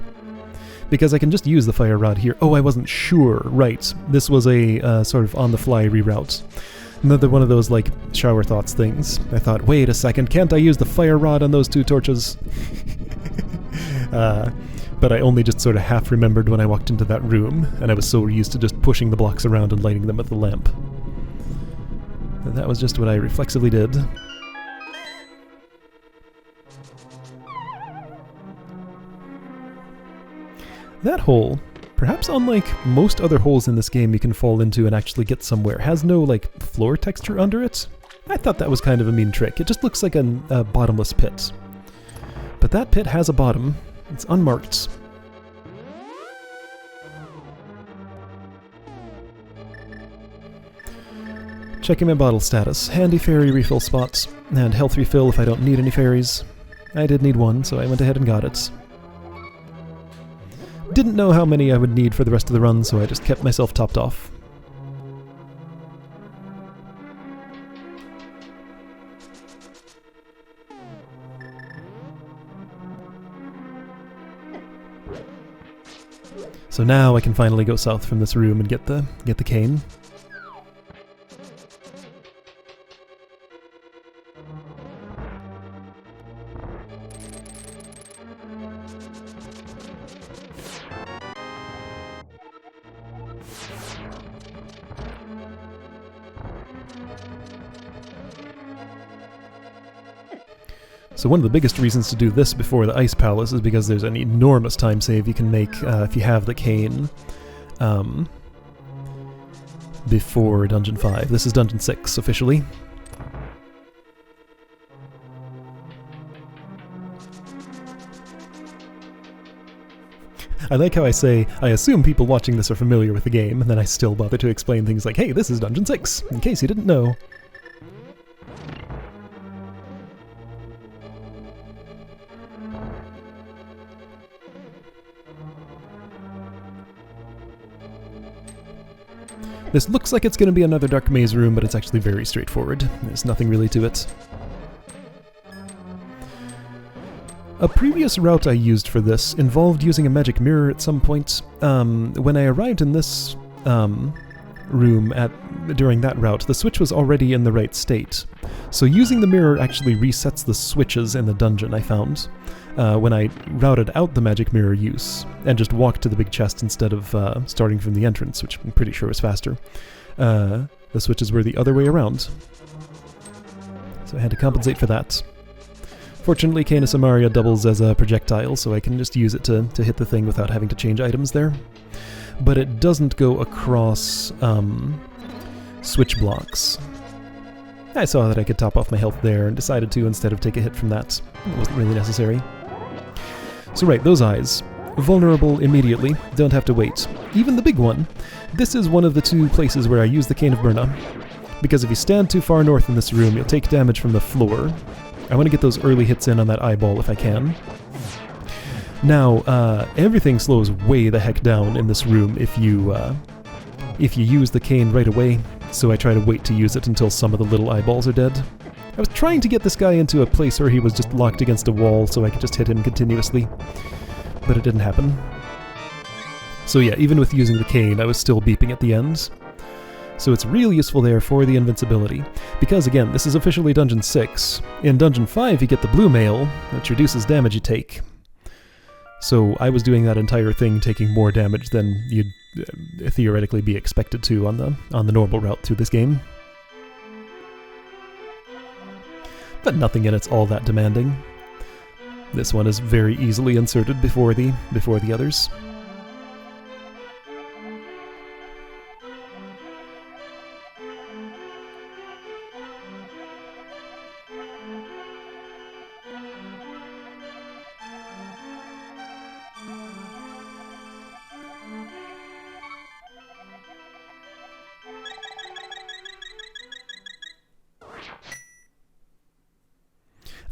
Because I can just use the fire rod here. Oh, I wasn't sure. Right. This was a sort of on-the-fly reroute. Another one of those, like, shower thoughts things. I thought, wait a second, can't I use the fire rod on those two torches? But I only just sort of half remembered when I walked into that room, and I was so used to just pushing the blocks around and lighting them with the lamp. And that was just what I reflexively did. That hole, perhaps unlike most other holes in this game you can fall into and actually get somewhere, has no, like, floor texture under it. I thought that was kind of a mean trick. It just looks like a bottomless pit. But that pit has a bottom. It's unmarked. Checking my bottle status. Handy fairy refill spots, and health refill if I don't need any fairies. I did need one, so I went ahead and got it. Didn't know how many I would need for the rest of the run, so I just kept myself topped off. So now I can finally go south from this room and get the cane. So one of the biggest reasons to do this before the Ice Palace is because there's an enormous time save you can make if you have the cane before Dungeon 5. This is Dungeon 6 officially. I like how I say, I assume people watching this are familiar with the game, and then I still bother to explain things like, hey, this is Dungeon 6, in case you didn't know. This looks like it's going to be another dark maze room, but it's actually very straightforward. There's nothing really to it. A previous route I used for this involved using a magic mirror at some point. When I arrived in this room during that route, the switch was already in the right state. So using the mirror actually resets the switches in the dungeon, I found, when I routed out the magic mirror use, and just walked to the big chest instead of starting from the entrance, which I'm pretty sure was faster. The switches were the other way around. So I had to compensate for that. Fortunately, Cane of Samaria doubles as a projectile, so I can just use it to hit the thing without having to change items there. But it doesn't go across switch blocks. I saw that I could top off my health there and decided to instead of take a hit from that. It wasn't really necessary. So right, those eyes. Vulnerable immediately, don't have to wait. Even the big one. This is one of the two places where I use the Cane of Burna. Because if you stand too far north in this room, you'll take damage from the floor. I want to get those early hits in on that eyeball if I can. Now, everything slows way the heck down in this room if you use the cane right away, so I try to wait to use it until some of the little eyeballs are dead. I was trying to get this guy into a place where he was just locked against a wall so I could just hit him continuously, but it didn't happen. So yeah, even with using the cane, I was still beeping at the end. So it's real useful there for the invincibility. Because again, this is officially Dungeon 6. In Dungeon 5 you get the blue mail, which reduces damage you take. So I was doing that entire thing taking more damage than you'd theoretically be expected to on the normal route through this game. But nothing in it's all that demanding. This one is very easily inserted before the others.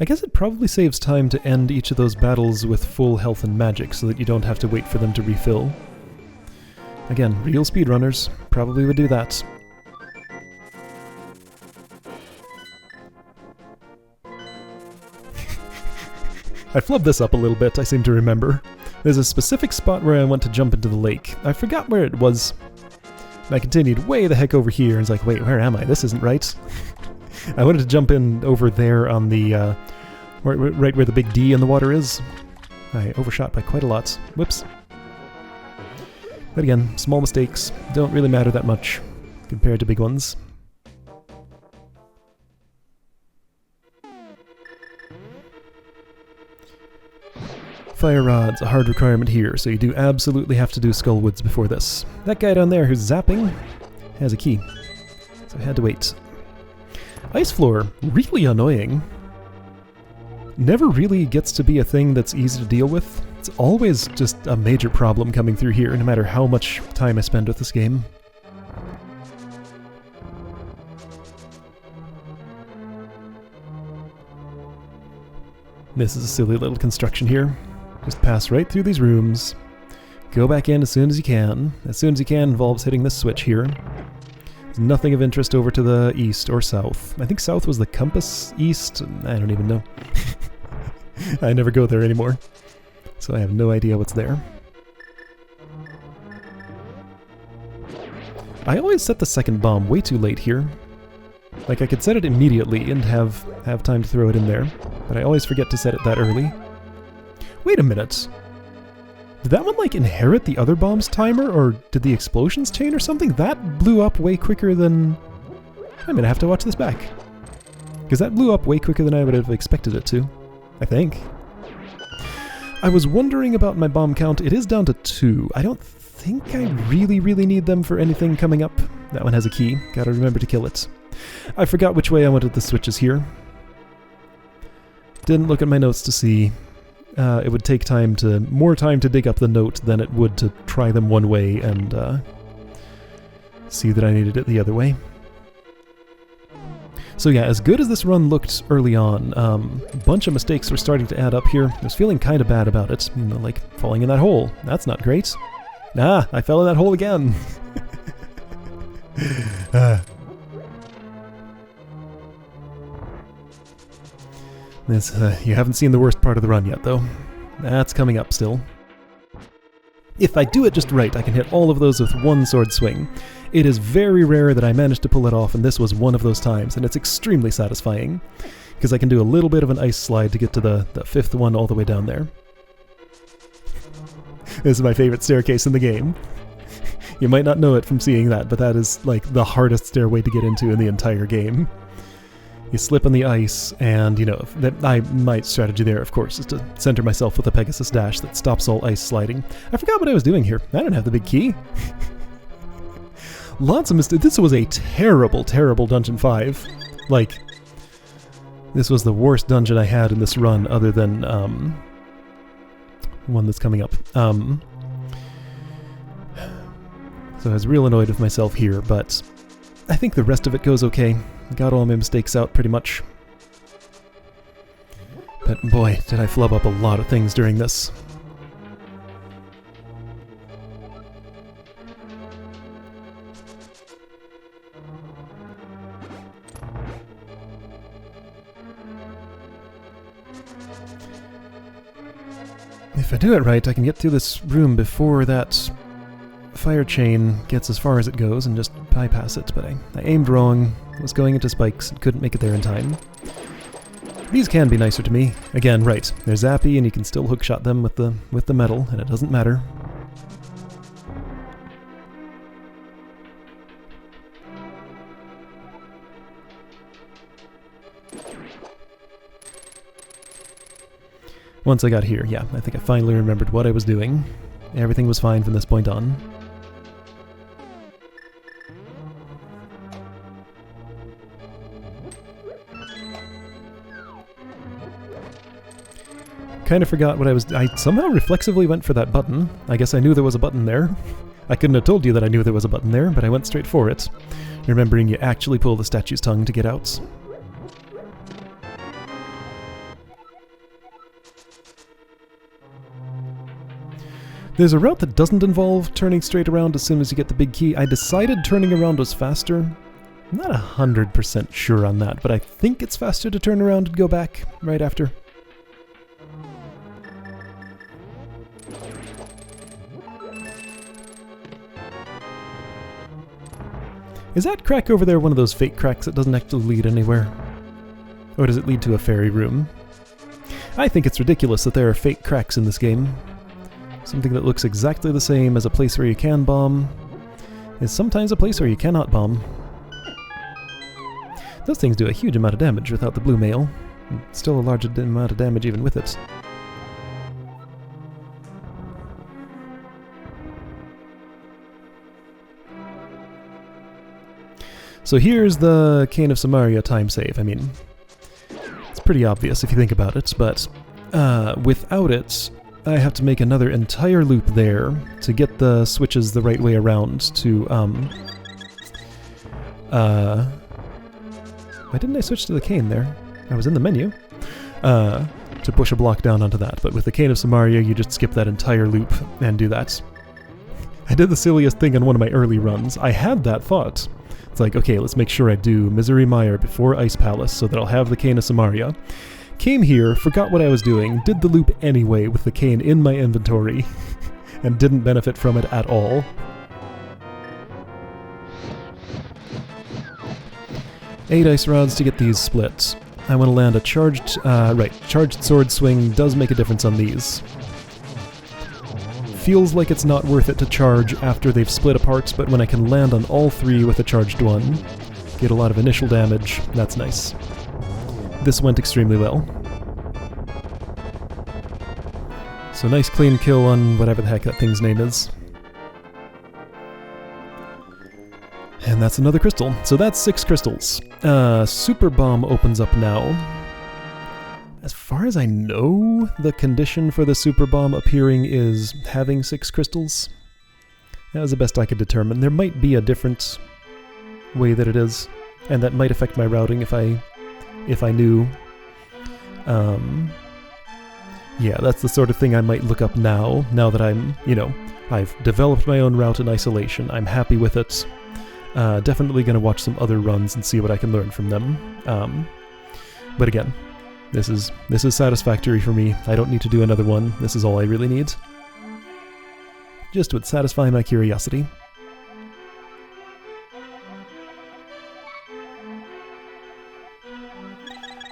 I guess it probably saves time to end each of those battles with full health and magic so that you don't have to wait for them to refill. Again, real speedrunners probably would do that. I flubbed this up a little bit, I seem to remember. There's a specific spot where I want to jump into the lake. I forgot where it was. And I continued way the heck over here and was like, wait, where am I? This isn't right. I wanted to jump in over there on the, right where the big D in the water is. I overshot by quite a lot. Whoops. But again, small mistakes don't really matter that much compared to big ones. Fire rods, a hard requirement here, so you do absolutely have to do Skullwoods before this. That guy down there who's zapping has a key, so I had to wait. Ice floor, really annoying. Never really gets to be a thing that's easy to deal with. It's always just a major problem coming through here, no matter how much time I spend with this game. This is a silly little construction here. Just pass right through these rooms. Go back in as soon as you can. As soon as you can involves hitting this switch here. There's nothing of interest over to the east or south. I think south was the compass east. I don't even know. I never go there anymore. So I have no idea what's there. I always set the second bomb way too late here. Like I could set it immediately and have time to throw it in there, but I always forget to set it that early. Wait a minute. Did that one like inherit the other bomb's timer, or did the explosions chain or something? That blew up way quicker than... I'm gonna have to watch this back. Because that blew up way quicker than I would have expected it to. I think. I was wondering about my bomb count. It is down to 2. I don't think I really need them for anything coming up. That one has a key. Gotta remember to kill it. I forgot which way I wanted the switches here. Didn't look at my notes to see. It would take more time to dig up the note than it would to try them one way and see that I needed it the other way. So yeah, as good as this run looked early on, a bunch of mistakes were starting to add up here. I was feeling kind of bad about it, you know, like falling in that hole. That's not great. Ah, I fell in that hole again. You haven't seen the worst part of the run yet, though. That's coming up still. If I do it just right, I can hit all of those with one sword swing. It is very rare that I manage to pull it off, and this was one of those times, and it's extremely satisfying, because I can do a little bit of an ice slide to get to the fifth one all the way down there. This is my favorite staircase in the game. You might not know it from seeing that, but that is like the hardest stairway to get into in the entire game. You slip on the ice, and, you know, my strategy there, of course, is to center myself with a Pegasus dash that stops all ice sliding. I forgot what I was doing here. I don't have the big key. Lots of mistakes. This was a terrible, terrible Dungeon 5. Like, this was the worst dungeon I had in this run, other than, one that's coming up. So I was real annoyed with myself here, but I think the rest of it goes okay. Got all my mistakes out pretty much. But boy, did I flub up a lot of things during this. If I do it right, I can get through this room before that fire chain gets as far as it goes and just bypass it, but I aimed wrong, was going into spikes, and couldn't make it there in time. These can be nicer to me. Again, right, they're zappy and you can still hookshot them with the metal, and it doesn't matter. Once I got here, yeah, I think I finally remembered what I was doing. Everything was fine from this point on. Kind of forgot what I somehow reflexively went for that button. I guess I knew there was a button there. I couldn't have told you that I knew there was a button there, but I went straight for it, remembering you actually pull the statue's tongue to get out. There's a route that doesn't involve turning straight around as soon as you get the big key. I decided turning around was faster. I'm not 100% sure on that, but I think it's faster to turn around and go back right after. Is that crack over there one of those fake cracks that doesn't actually lead anywhere? Or does it lead to a fairy room? I think it's ridiculous that there are fake cracks in this game. Something that looks exactly the same as a place where you can bomb is sometimes a place where you cannot bomb. Those things do a huge amount of damage without the blue mail. And still a large amount of damage even with it. So here's the Cane of Samaria time save. I mean, it's pretty obvious if you think about it, but without it, I have to make another entire loop there to get the switches the right way around to, why didn't I switch to the cane there? I was in the menu. To push a block down onto that, but with the Cane of Samaria, you just skip that entire loop and do that. I did the silliest thing on one of my early runs. I had that thought. It's like, okay, let's make sure I do Misery Mire before Ice Palace so that I'll have the Cane of Samaria. Came here, forgot what I was doing, did the loop anyway with the cane in my inventory, and didn't benefit from it at all. Eight ice rods to get these split. I want to land a charged, charged sword swing does make a difference on these. Feels like it's not worth it to charge after they've split apart, but when I can land on all three with a charged one, get a lot of initial damage, that's nice. This went extremely well. So nice clean kill on whatever the heck that thing's name is. And that's another crystal. So that's 6 crystals. Super Bomb opens up now. As far as I know, the condition for the Super Bomb appearing is having 6 crystals. That was the best I could determine. There might be a different way that it is, and that might affect my routing if I knew. Yeah, that's the sort of thing I might look up now that I'm, I've developed my own route in isolation. I'm happy with it. Definitely going to watch some other runs and see what I can learn from them. But again, this is satisfactory for me. I don't need to do another one. This is all I really need. Just would satisfy my curiosity.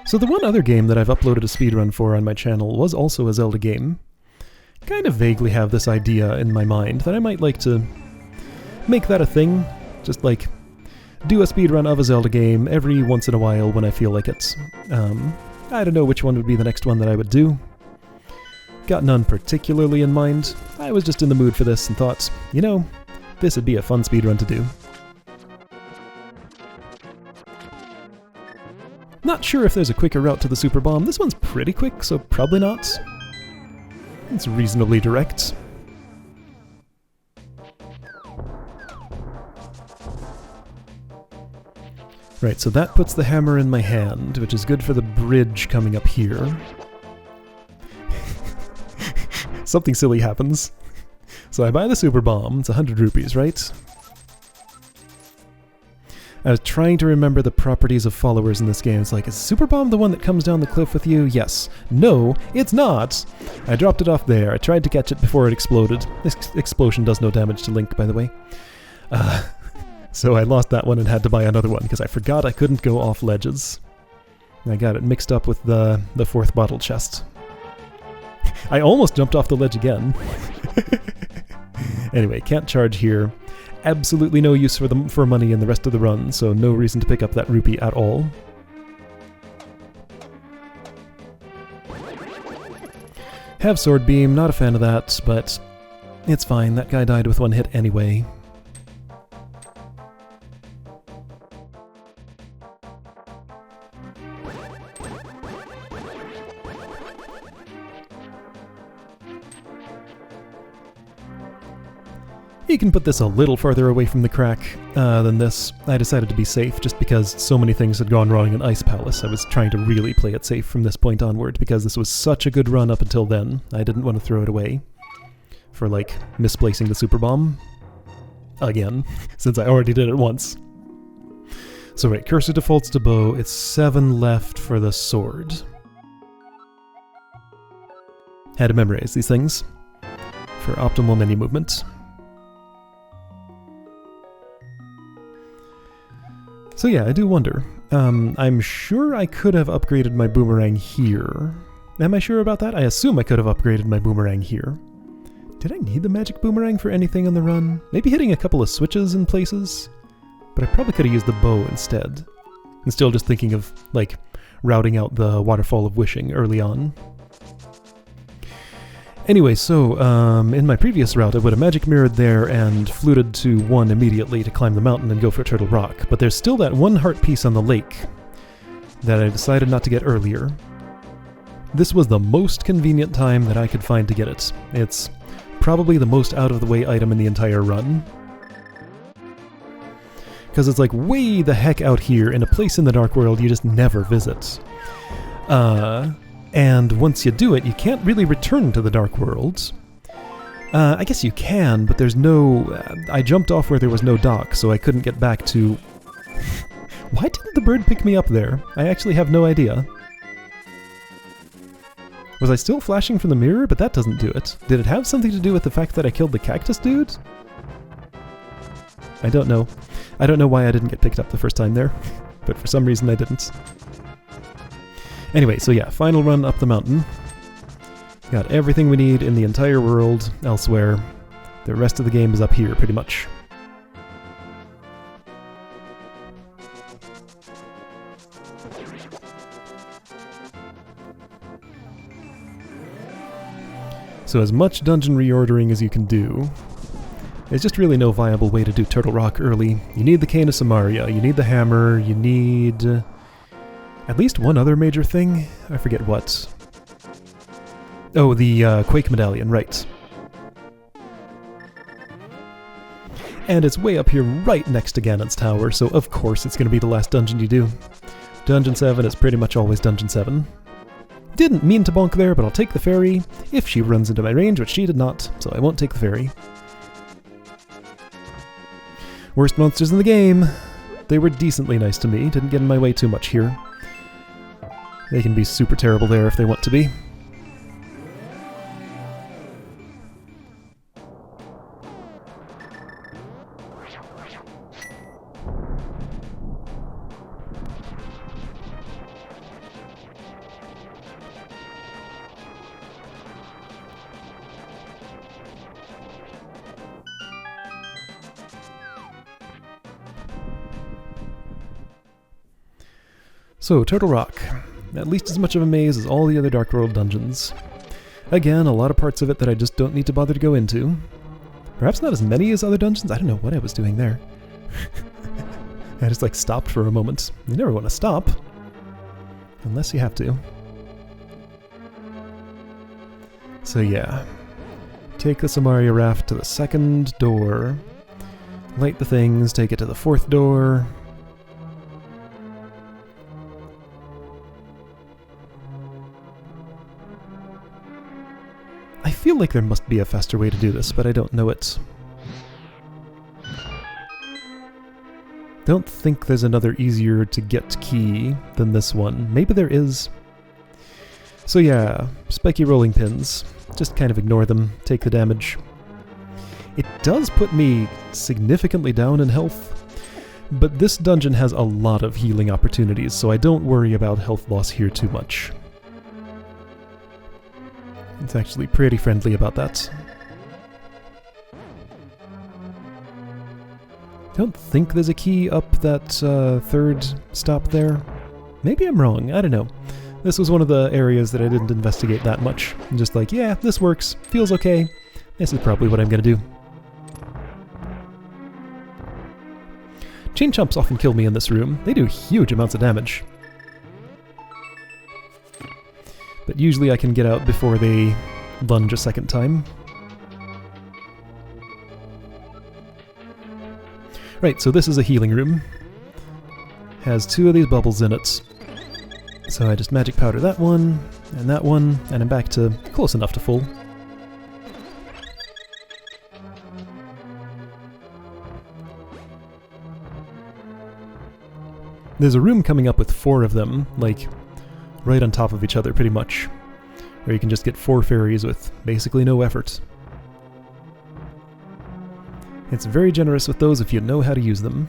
So the one other game that I've uploaded a speedrun for on my channel was also a Zelda game. Kind of vaguely have this idea in my mind that I might like to make that a thing. Just like, do a speedrun of a Zelda game every once in a while when I feel like it. I don't know which one would be the next one that I would do. Got none particularly in mind. I was just in the mood for this and thought, this would be a fun speedrun to do. Not sure if there's a quicker route to the Super Bomb. This one's pretty quick, so probably not. It's reasonably direct. Right, so that puts the hammer in my hand, which is good for the bridge coming up here. Something silly happens. So I buy the Super Bomb. It's 100 rupees, right? I was trying to remember the properties of followers in this game. It's like, is Super Bomb the one that comes down the cliff with you? Yes. No, it's not! I dropped it off there. I tried to catch it before it exploded. This explosion does no damage to Link, by the way. So I lost that one and had to buy another one, because I forgot I couldn't go off ledges. I got it mixed up with the fourth bottle chest. I almost jumped off the ledge again. Anyway, can't charge here. Absolutely no use for money in the rest of the run, so no reason to pick up that rupee at all. Have Sword Beam, not a fan of that, but it's fine. That guy died with one hit anyway. You can put this a little farther away from the crack than this. I decided to be safe just because so many things had gone wrong in Ice Palace. I was trying to really play it safe from this point onward because this was such a good run up until then. I didn't want to throw it away for, like, misplacing the Super Bomb. Again, since I already did it once. So wait, cursor defaults to bow. It's 7 left for the sword. Had to memorize these things for optimal menu movement. So yeah, I do wonder. I'm sure I could have upgraded my boomerang here. Am I sure about that? I assume I could have upgraded my boomerang here. Did I need the magic boomerang for anything on the run? Maybe hitting a couple of switches in places? But I probably could have used the bow instead. I'm still just thinking of, like, routing out the Waterfall of Wishing early on. Anyway, so, in my previous route, I would have magic mirrored there and fluted to 1 immediately to climb the mountain and go for Turtle Rock, but there's still that one heart piece on the lake that I decided not to get earlier. This was the most convenient time that I could find to get it. It's probably the most out-of-the-way item in the entire run. Because it's like way the heck out here in a place in the Dark World you just never visit. And once you do it, you can't really return to the Dark World. I guess you can, but there's no... I jumped off where there was no dock, so I couldn't get back to... Why didn't the bird pick me up there? I actually have no idea. Was I still flashing from the mirror? But that doesn't do it. Did it have something to do with the fact that I killed the cactus dude? I don't know. I don't know why I didn't get picked up the first time there, but for some reason I didn't. Anyway, so yeah, final run up the mountain. Got everything we need in the entire world elsewhere. The rest of the game is up here, pretty much. So as much dungeon reordering as you can do. There's just really no viable way to do Turtle Rock early. You need the Cane of Samaria, you need the hammer, you need... at least one other major thing? I forget what. Oh, the Quake Medallion, right. And it's way up here right next to Ganon's Tower, so of course it's going to be the last dungeon you do. Dungeon 7 is pretty much always Dungeon 7. Didn't mean to bonk there, but I'll take the ferry, if she runs into my range, which she did not, so I won't take the ferry. Worst monsters in the game. They were decently nice to me, didn't get in my way too much here. They can be super terrible there if they want to be. So, Turtle Rock. At least as much of a maze as all the other Dark World dungeons. Again, a lot of parts of it that I just don't need to bother to go into. Perhaps not as many as other dungeons? I don't know what I was doing there. I just, like, stopped for a moment. You never want to stop. Unless you have to. So yeah. Take the Samaria raft to the second door. Light the things, take it to the fourth door. I feel like there must be a faster way to do this, but I don't know it. Don't think there's another easier to get key than this one. Maybe there is. So yeah, spiky rolling pins. Just kind of ignore them, take the damage. It does put me significantly down in health, but this dungeon has a lot of healing opportunities, so I don't worry about health loss here too much. It's actually pretty friendly about that. Don't think there's a key up that third stop there. Maybe I'm wrong, I don't know. This was one of the areas that I didn't investigate that much. I'm just like, yeah, this works, feels okay. This is probably what I'm gonna do. Chain chomps often kill me in this room. They do huge amounts of damage. But usually I can get out before they lunge a second time. Right, so this is a healing room. Has 2 of these bubbles in it. So I just magic powder that one, and I'm back to close enough to full. There's a room coming up with 4 of them, like, right on top of each other, pretty much. Where you can just get 4 fairies with basically no effort. It's very generous with those if you know how to use them.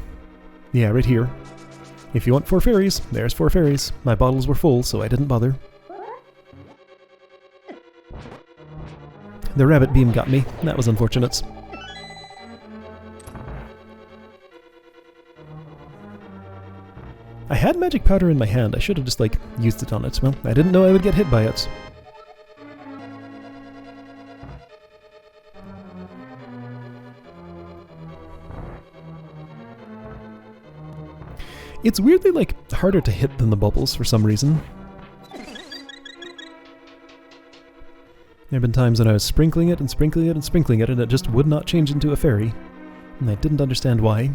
Yeah, right here. If you want 4 fairies, there's 4 fairies. My bottles were full, so I didn't bother. The rabbit beam got me. That was unfortunate. I had magic powder in my hand. I should have just, like, used it on it. Well, I didn't know I would get hit by it. It's weirdly, like, harder to hit than the bubbles for some reason. There have been times when I was sprinkling it and sprinkling it and sprinkling it, and it just would not change into a fairy. And I didn't understand why.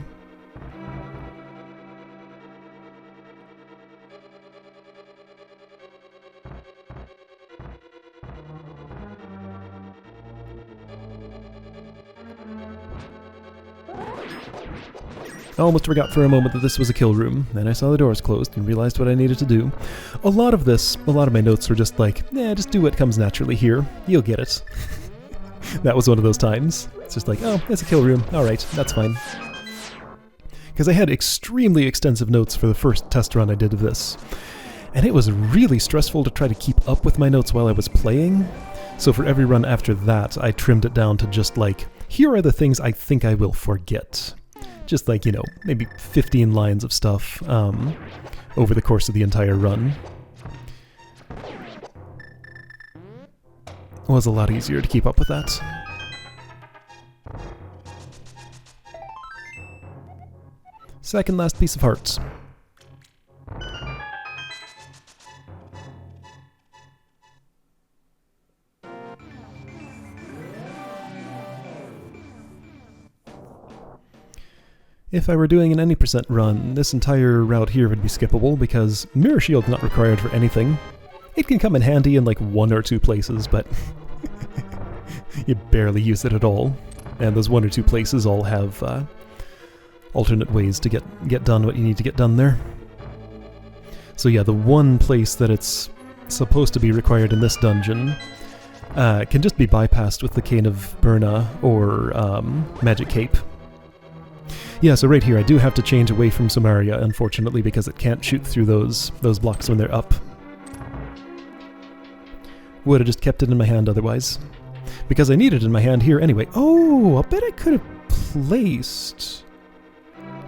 I almost forgot for a moment that this was a kill room, then I saw the doors closed and realized what I needed to do. A lot of my notes were just like, just do what comes naturally here, you'll get it. That was one of those times. It's just like, oh, it's a kill room, alright, that's fine. Because I had extremely extensive notes for the first test run I did of this. And it was really stressful to try to keep up with my notes while I was playing. So for every run after that, I trimmed it down to just like, here are the things I think I will forget. Just like, maybe 15 lines of stuff over the course of the entire run. It was a lot easier to keep up with that. Second last piece of hearts. If I were doing an any percent run, this entire route here would be skippable because Mirror Shield's not required for anything. It can come in handy in like 1 or 2 places, but you barely use it at all. And those 1 or 2 places all have alternate ways to get done what you need to get done there. So yeah, the one place that it's supposed to be required in this dungeon can just be bypassed with the Cane of Berna or Magic Cape. Yeah, so right here I do have to change away from Samaria, unfortunately, because it can't shoot through those blocks when they're up. Would have just kept it in my hand otherwise. Because I need it in my hand here anyway. Oh, I bet I could have placed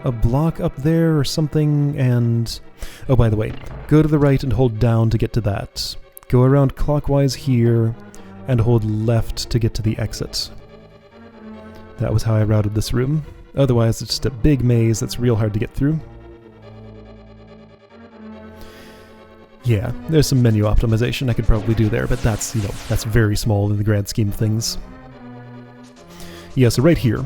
a block up there or something, and... Oh, by the way, go to the right and hold down to get to that. Go around clockwise here, and hold left to get to the exit. That was how I routed this room. Otherwise, it's just a big maze that's real hard to get through. Yeah, there's some menu optimization I could probably do there, but that's, that's very small in the grand scheme of things. Yeah, so right here, you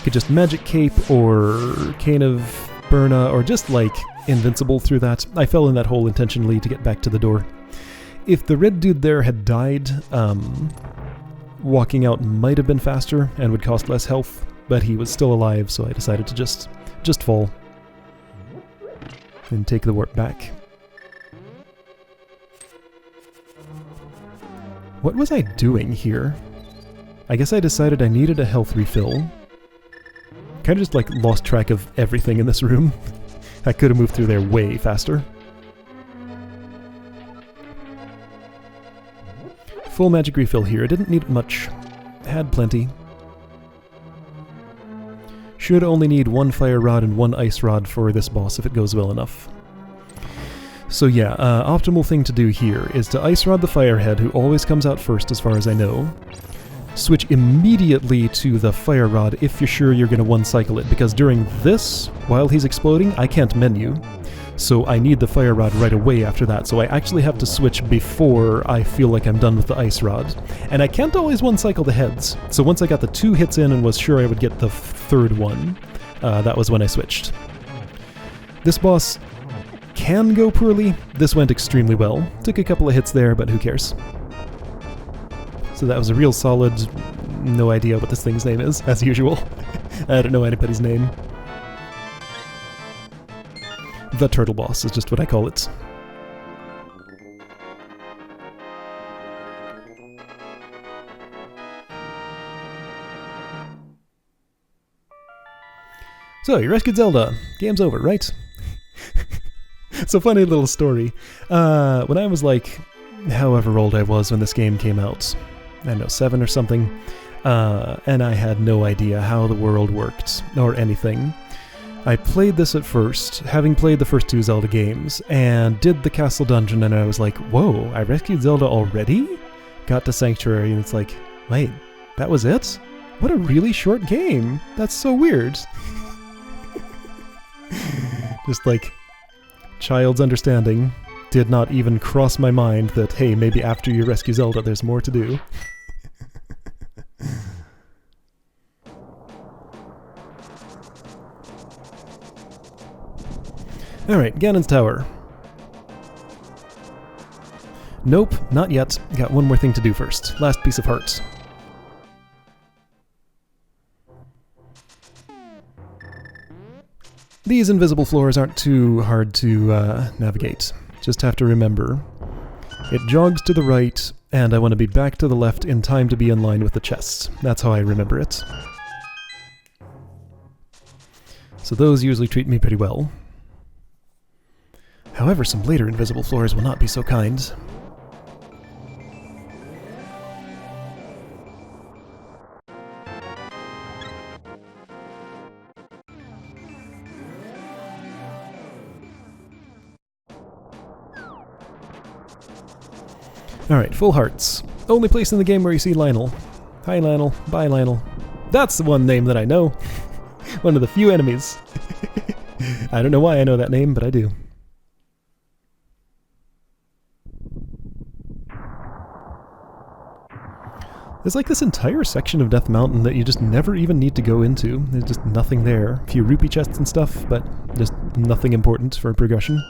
could just Magic Cape or Cane of Berna, or just, like, Invincible through that. I fell in that hole intentionally to get back to the door. If the red dude there had died, walking out might have been faster and would cost less health. But he was still alive, so I decided to just fall. and take the warp back. What was I doing here? I guess I decided I needed a health refill. Kind of just like lost track of everything in this room. I could have moved through there way faster. Full magic refill here. I didn't need much. Had plenty. Should only need one fire rod and one ice rod for this boss if it goes well enough. So yeah, optimal thing to do here is to ice rod the firehead, who always comes out first as far as I know. Switch immediately to the fire rod if you're sure you're going to one-cycle it, because during this, while he's exploding, I can't menu. So I need the fire rod right away after that, so I actually have to switch before I feel like I'm done with the ice rod. And I can't always one-cycle the heads, so once I got the 2 hits in and was sure I would get the 3rd one, that was when I switched. This boss can go poorly. This went extremely well. Took a couple of hits there, but who cares? So that was a real solid, no idea what this thing's name is, as usual. I don't know anybody's name. The turtle boss is just what I call it. So, you rescued Zelda. Game's over, right? So funny little story. When I was like, however old I was when this game came out, I don't know, 7 or something, and I had no idea how the world worked, or anything. I played this at first, having played the first 2 Zelda games, and did the castle dungeon, and I was like, whoa, I rescued Zelda already? Got to Sanctuary, and it's like, wait, that was it? What a really short game! That's so weird. Just like, child's understanding did not even cross my mind that, hey, maybe after you rescue Zelda, there's more to do. Alright, Ganon's Tower. Nope, not yet. Got one more thing to do first. Last piece of heart. These invisible floors aren't too hard to navigate. Just have to remember. It jogs to the right, and I want to be back to the left in time to be in line with the chests. That's how I remember it. So those usually treat me pretty well. However, some later invisible floors will not be so kind. Alright, full hearts. Only place in the game where you see Lionel. Hi Lionel, bye Lionel. That's the one name that I know. One of the few enemies. I don't know why I know that name, but I do. There's like this entire section of Death Mountain that you just never even need to go into. There's just nothing there. A few rupee chests and stuff, but just nothing important for progression.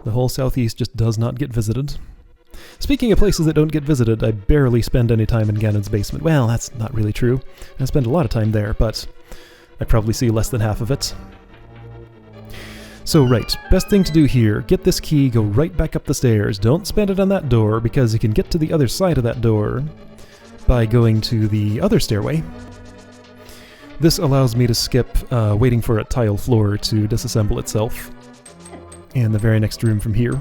The whole southeast just does not get visited. Speaking of places that don't get visited, I barely spend any time in Ganon's basement. Well, that's not really true. I spend a lot of time there, but I probably see less than half of it. So right, best thing to do here, get this key, go right back up the stairs. Don't spend it on that door, because you can get to the other side of that door by going to the other stairway. This allows me to skip waiting for a tile floor to disassemble itself in the very next room from here.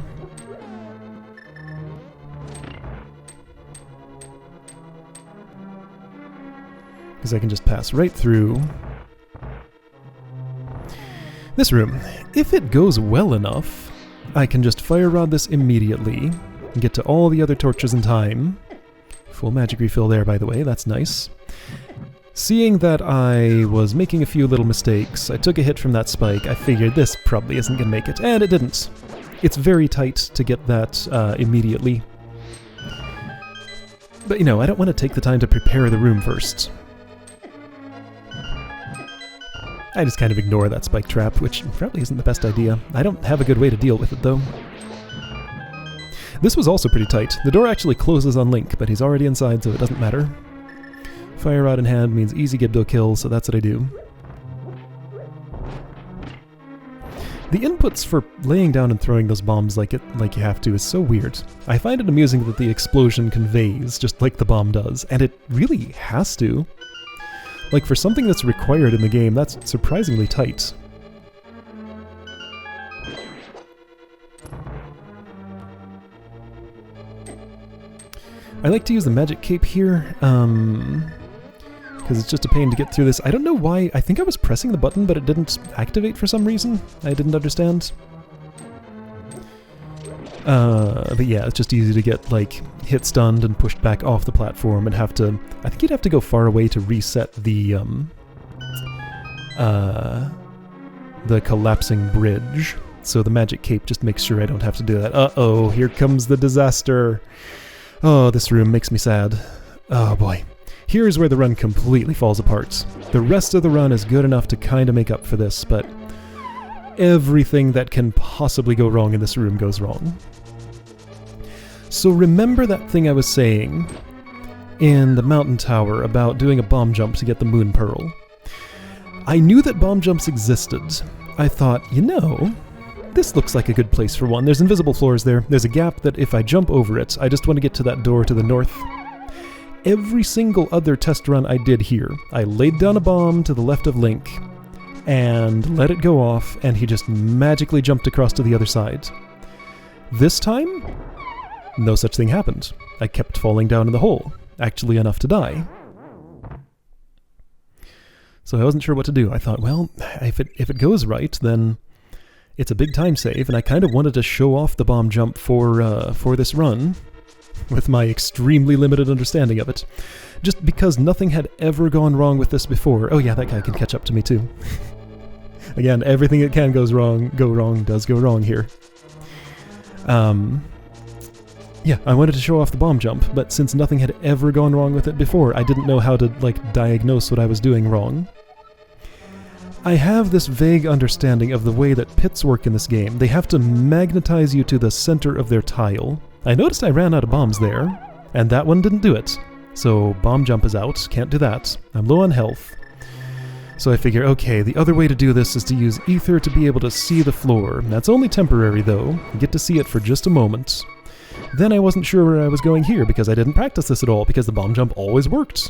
Because I can just pass right through this room. If it goes well enough, I can just fire rod this immediately and get to all the other torches in time. Full magic refill there, by the way, that's nice. Seeing that I was making a few little mistakes, I took a hit from that spike. I figured this probably isn't going to make it, and it didn't. It's very tight to get that immediately. But you know, I don't want to take the time to prepare the room first. I just kind of ignore that spike trap, which probably isn't the best idea. I don't have a good way to deal with it, though. This was also pretty tight. The door actually closes on Link, but he's already inside, so it doesn't matter. Fire rod in hand means easy Gibdo kill, so that's what I do. The inputs for laying down and throwing those bombs like you have to is so weird. I find it amusing that the explosion conveys just like the bomb does, and it really has to. Like, for something that's required in the game, that's surprisingly tight. I like to use the magic cape here, because it's just a pain to get through this. I don't know why. I think I was pressing the button, but it didn't activate for some reason. I didn't understand. But yeah, it's just easy to get, like, hit stunned and pushed back off the platform and have to... I think you'd have to go far away to reset the collapsing bridge. So the magic cape just makes sure I don't have to do that. Uh-oh, here comes the disaster. Oh, this room makes me sad. Oh boy. Here's where the run completely falls apart. The rest of the run is good enough to kind of make up for this, but everything that can possibly go wrong in this room goes wrong. So remember that thing I was saying in the mountain tower about doing a bomb jump to get the moon pearl? I knew that bomb jumps existed. I thought, you know, this looks like a good place for one. There's invisible floors there. There's a gap that if I jump over it, I just want to get to that door to the north. Every single other test run I did here, I laid down a bomb to the left of Link and let it go off, and he just magically jumped across to the other side. This time, no such thing happened. I kept falling down in the hole, actually enough to die. So I wasn't sure what to do. I thought, well, if it goes right, then it's a big time save, and I kind of wanted to show off the bomb jump for this run, with my extremely limited understanding of it. Just because nothing had ever gone wrong with this before. Oh yeah, that guy can catch up to me too. Again, everything that can go wrong does go wrong here. Yeah, I wanted to show off the bomb jump, but since nothing had ever gone wrong with it before, I didn't know how to, like, diagnose what I was doing wrong. I have this vague understanding of the way that pits work in this game. They have to magnetize you to the center of their tile. I noticed I ran out of bombs there, and that one didn't do it. So bomb jump is out, can't do that. I'm low on health. So I figure, okay, the other way to do this is to use ether to be able to see the floor. That's only temporary though, you get to see it for just a moment. Then I wasn't sure where I was going here because I didn't practice this at all, because the bomb jump always worked.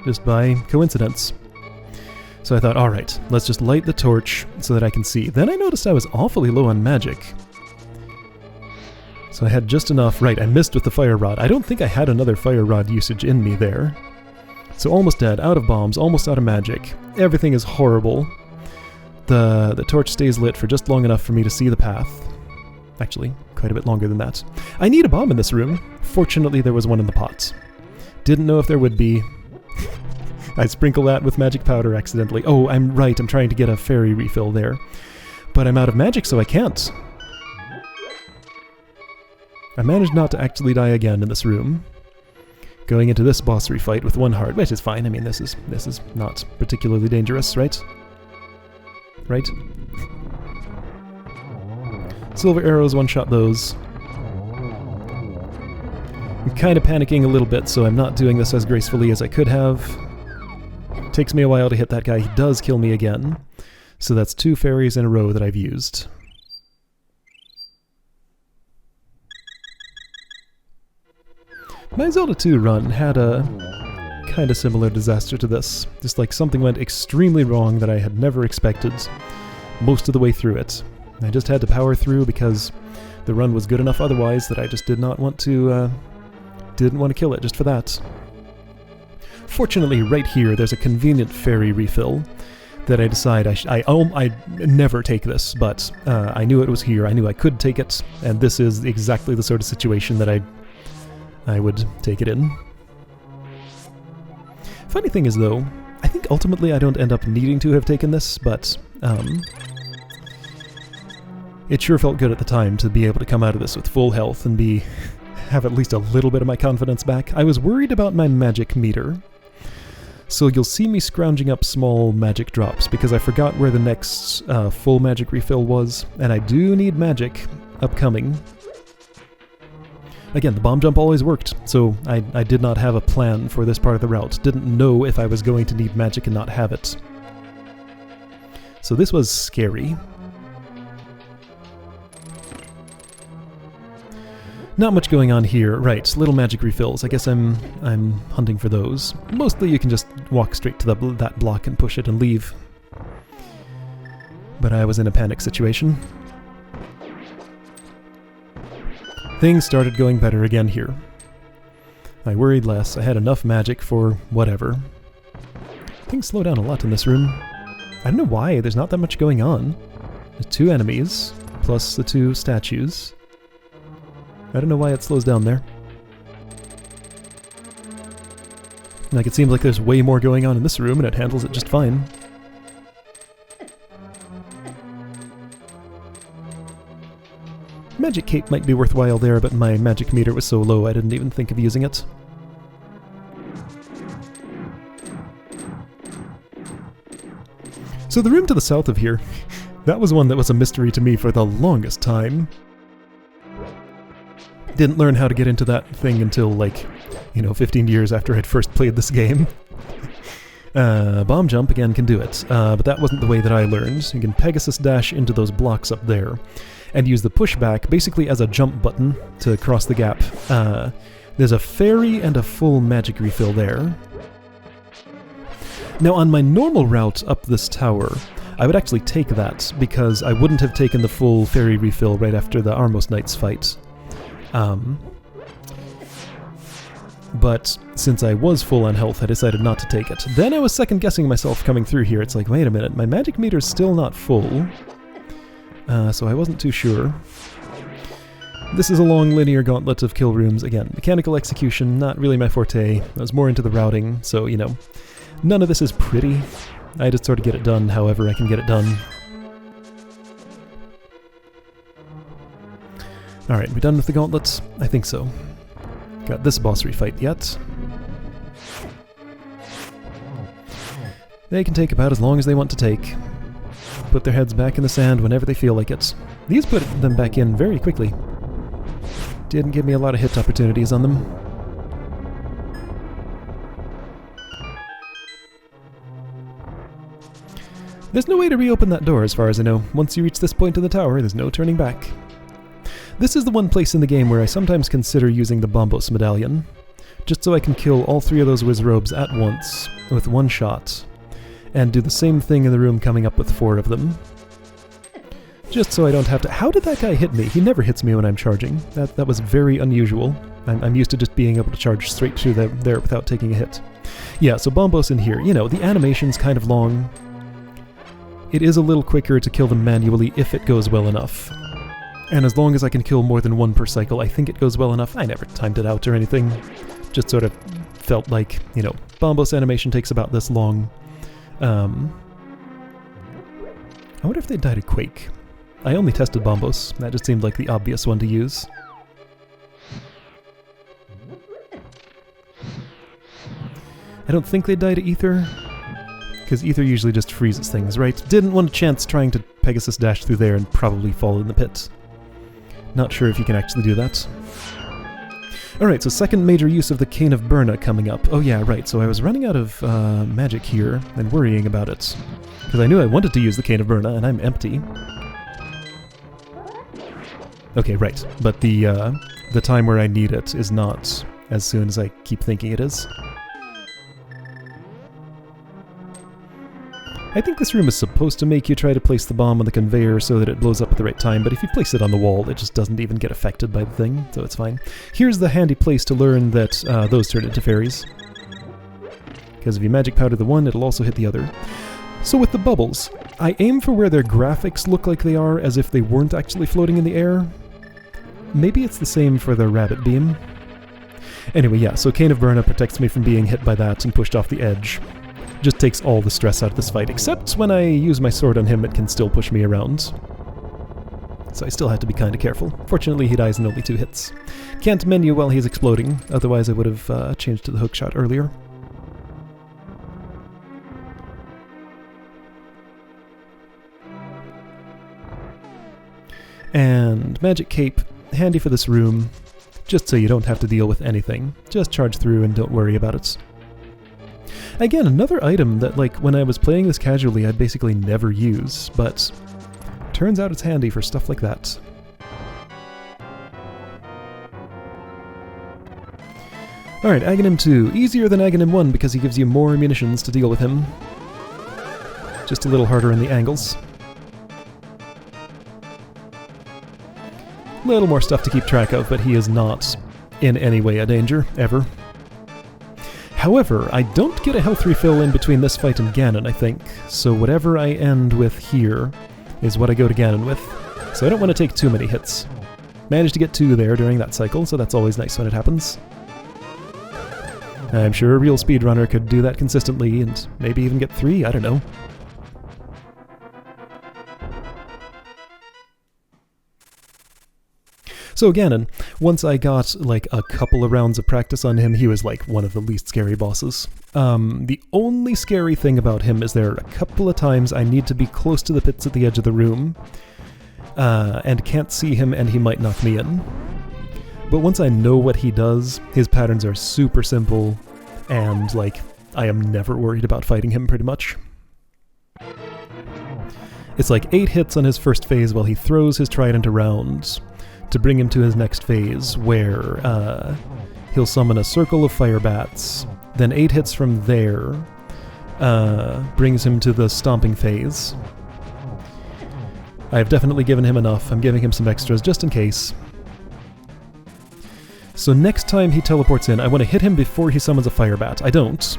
Just by coincidence. So I thought, alright, let's just light the torch so that I can see. Then I noticed I was awfully low on magic. So I had just enough. Right, I missed with the fire rod. I don't think I had another fire rod usage in me there. So almost dead, out of bombs, almost out of magic. Everything is horrible. The torch stays lit for just long enough for me to see the path. Actually, quite a bit longer than that. I need a bomb in this room. Fortunately, there was one in the pot. Didn't know if there would be. I sprinkle that with magic powder accidentally. Oh, I'm right, I'm trying to get a fairy refill there. But I'm out of magic, so I can't. I managed not to actually die again in this room. Going into this boss refight with one heart, which is fine. I mean, this is not particularly dangerous, right? Right? Silver arrows one-shot those. I'm kind of panicking a little bit, so I'm not doing this as gracefully as I could have. Takes me a while to hit that guy. He does kill me again. So that's 2 fairies in a row that I've used. My Zelda 2 run had a kind of similar disaster to this. Just like something went extremely wrong that I had never expected most of the way through it. I just had to power through because the run was good enough otherwise that I just did not want to, didn't want to kill it just for that. Fortunately, right here, there's a convenient fairy refill that I decide I never take this, but I knew it was here, I knew I could take it, and this is exactly the sort of situation that I would take it in. Funny thing is though, I think ultimately I don't end up needing to have taken this, but it sure felt good at the time to be able to come out of this with full health and have at least a little bit of my confidence back. I was worried about my magic meter, so you'll see me scrounging up small magic drops because I forgot where the next full magic refill was, and I do need magic upcoming. Again, the bomb jump always worked, so I did not have a plan for this part of the route. Didn't know if I was going to need magic and not have it. So this was scary. Not much going on here. Right, little magic refills. I guess I'm hunting for those. Mostly you can just walk straight to that block and push it and leave. But I was in a panic situation. Things started going better again here. I worried less. I had enough magic for whatever. Things slow down a lot in this room. I don't know why. There's not that much going on. There's 2 enemies, plus the 2 statues. I don't know why it slows down there. Like, it seems like there's way more going on in this room, and it handles it just fine. Magic cape might be worthwhile there, but my magic meter was so low I didn't even think of using it. So the room to the south of here, that was one that was a mystery to me for the longest time. Didn't learn how to get into that thing until, like, 15 years after I'd first played this game. Bomb jump, again, can do it, but that wasn't the way that I learned. You can Pegasus dash into those blocks up there, and use the pushback basically as a jump button to cross the gap. There's a fairy and a full magic refill there. Now on my normal route up this tower, I would actually take that, because I wouldn't have taken the full fairy refill right after the Armos Knights fight. But since I was full on health, I decided not to take it. Then I was second-guessing myself coming through here. It's like, wait a minute, my magic meter's still not full. So I wasn't too sure. This is a long linear gauntlet of kill rooms. Again, mechanical execution, not really my forte. I was more into the routing, so, none of this is pretty. I just sort of get it done however I can get it done. Alright, we done with the gauntlets? I think so. Got this boss refight yet. They can take about as long as they want to take. Put their heads back in the sand whenever they feel like it. These put them back in very quickly. Didn't give me a lot of hit opportunities on them. There's no way to reopen that door as far as I know. Once you reach this point in the tower, there's no turning back. This is the one place in the game where I sometimes consider using the Bombos medallion, just so I can kill all 3 of those Wizrobes at once, with one shot, and do the same thing in the room coming up with 4 of them. Just so I don't have to— How did that guy hit me? He never hits me when I'm charging. That was very unusual. I'm used to just being able to charge straight through there without taking a hit. Yeah, so Bombos in here. The animation's kind of long. It is a little quicker to kill them manually if it goes well enough. And as long as I can kill more than 1 per cycle, I think it goes well enough. I never timed it out or anything. Just sort of felt like, Bombos animation takes about this long. I wonder if they died of Quake. I only tested Bombos. That just seemed like the obvious one to use. I don't think they died of Ether, because Ether usually just freezes things, right? Didn't want a chance trying to Pegasus dash through there and probably fall in the pit. Not sure if you can actually do that. Alright, so second major use of the Cane of Burna coming up. Oh yeah, right, so I was running out of magic here and worrying about it. Because I knew I wanted to use the Cane of Burna, and I'm empty. Okay, right, but the time where I need it is not as soon as I keep thinking it is. I think this room is supposed to make you try to place the bomb on the conveyor so that it blows up at the right time, but if you place it on the wall, it just doesn't even get affected by the thing, so it's fine. Here's the handy place to learn that those turn into fairies. Because if you magic powder the one, it'll also hit the other. So with the bubbles, I aim for where their graphics look like they are as if they weren't actually floating in the air. Maybe it's the same for the rabbit beam. Anyway, yeah, so Cane of Burna protects me from being hit by that and pushed off the edge. Just takes all the stress out of this fight, except when I use my sword on him, it can still push me around. So I still have to be kind of careful. Fortunately, he dies in only 2 hits. Can't menu while he's exploding, otherwise I would have changed to the hook shot earlier. And Magic Cape, handy for this room, just so you don't have to deal with anything. Just charge through and don't worry about it. Again, another item that, like, when I was playing this casually, I'd basically never use, but turns out it's handy for stuff like that. Alright, Aghanim 2. Easier than Aghanim 1 because he gives you more munitions to deal with him. Just a little harder in the angles. A little more stuff to keep track of, but he is not in any way a danger, ever. However, I don't get a health refill in between this fight and Ganon, I think, so whatever I end with here is what I go to Ganon with. So I don't want to take too many hits. Managed to get 2 there during that cycle, so that's always nice when it happens. I'm sure a real speedrunner could do that consistently, and maybe even get 3, I don't know. So Ganon, once I got like a couple of rounds of practice on him, he was like one of the least scary bosses. The only scary thing about him is there are a couple of times I need to be close to the pits at the edge of the room, and can't see him and he might knock me in. But once I know what he does, his patterns are super simple, and like, I am never worried about fighting him pretty much. It's like 8 hits on his first phase while he throws his trident around, to bring him to his next phase, where he'll summon a circle of fire bats, then 8 hits from there brings him to the stomping phase. I've definitely given him enough. I'm giving him some extras just in case. So next time he teleports in, I want to hit him before he summons a fire bat. I don't.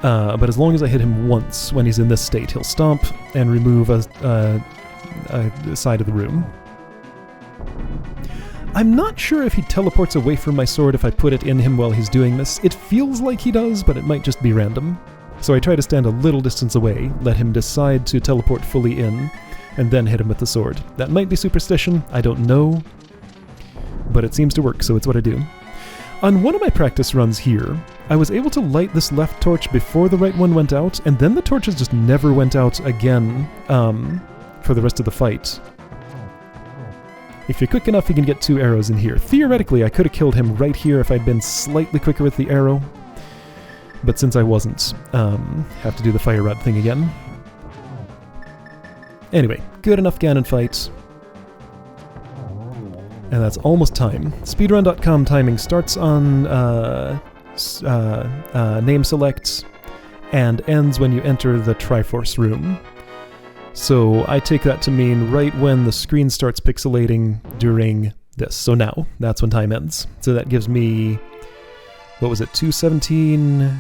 But as long as I hit him once when he's in this state, he'll stomp and remove a side of the room. I'm not sure if he teleports away from my sword if I put it in him while he's doing this. It feels like he does, but it might just be random. So I try to stand a little distance away, let him decide to teleport fully in, and then hit him with the sword. That might be superstition, I don't know, but it seems to work, so it's what I do. On one of my practice runs here, I was able to light this left torch before the right one went out, and then the torches just never went out again for the rest of the fight. If you're quick enough, you can get 2 arrows in here. Theoretically, I could have killed him right here if I'd been slightly quicker with the arrow. But since I wasn't, have to do the fire rod thing again. Anyway, good enough Ganon fight. And that's almost time. Speedrun.com timing starts on name select and ends when you enter the Triforce room. So I take that to mean right when the screen starts pixelating during this. So now, that's when time ends. So that gives me, what was it, 2:17?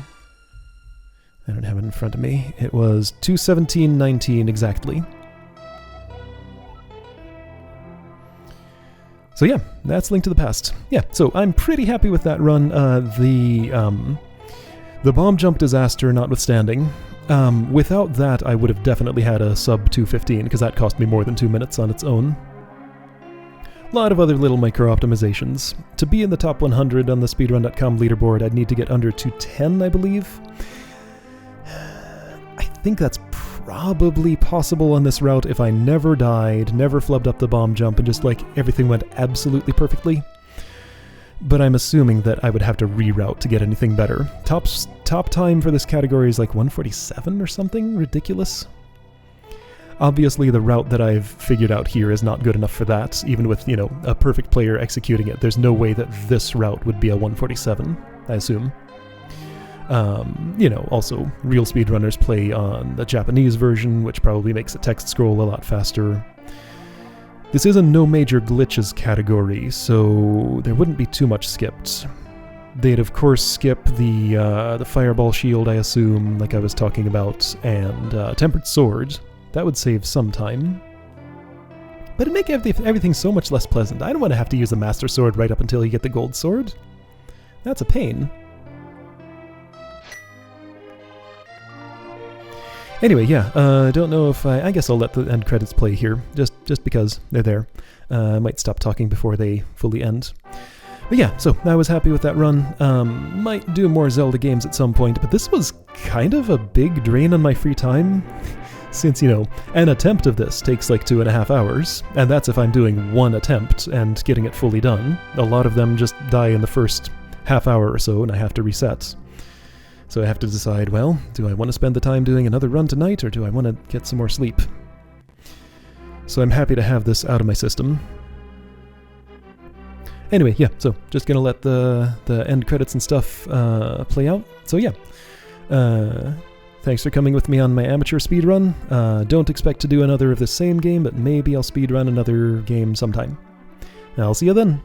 I don't have it in front of me. It was 2:17:19 exactly. So yeah, that's Link to the Past. Yeah, so I'm pretty happy with that run. The bomb jump disaster notwithstanding, without that I would have definitely had a sub 2:15 because that cost me more than 2 minutes on its own. A lot of other little micro optimizations. To be in the top 100 on the speedrun.com leaderboard, I'd need to get under 210, I believe. I think that's probably possible on this route if I never died, never flubbed up the bomb jump, and just like everything went absolutely perfectly. But I'm assuming that I would have to reroute to get anything better. Top time for this category is like 147 or something ridiculous. Obviously the route that I've figured out here is not good enough for that, even with, you know, a perfect player executing it. There's no way that this route would be a 147, I assume. You know, also, real speedrunners play on the Japanese version, which probably makes the text scroll a lot faster. This is a no major glitches category, so there wouldn't be too much skipped. They'd of course skip the fireball shield, I assume, like I was talking about, and tempered sword. That would save some time. But it'd make everything so much less pleasant. I don't want to have to use the master sword right up until you get the gold sword. That's a pain. Anyway, yeah, don't know if I guess I'll let the end credits play here, just because they're there. I might stop talking before they fully end. But yeah, so I was happy with that run. Might do more Zelda games at some point, but this was kind of a big drain on my free time, since, you know, an attempt of this takes like 2.5 hours, and that's if I'm doing one attempt and getting it fully done. A lot of them just die in the first half hour or so, and I have to reset. So I have to decide, well, do I want to spend the time doing another run tonight, or do I want to get some more sleep? So I'm happy to have this out of my system. Anyway, yeah, so just gonna let the end credits and stuff play out. So yeah, thanks for coming with me on my amateur speedrun. Don't expect to do another of the same game, but maybe I'll speedrun another game sometime. I'll see you then.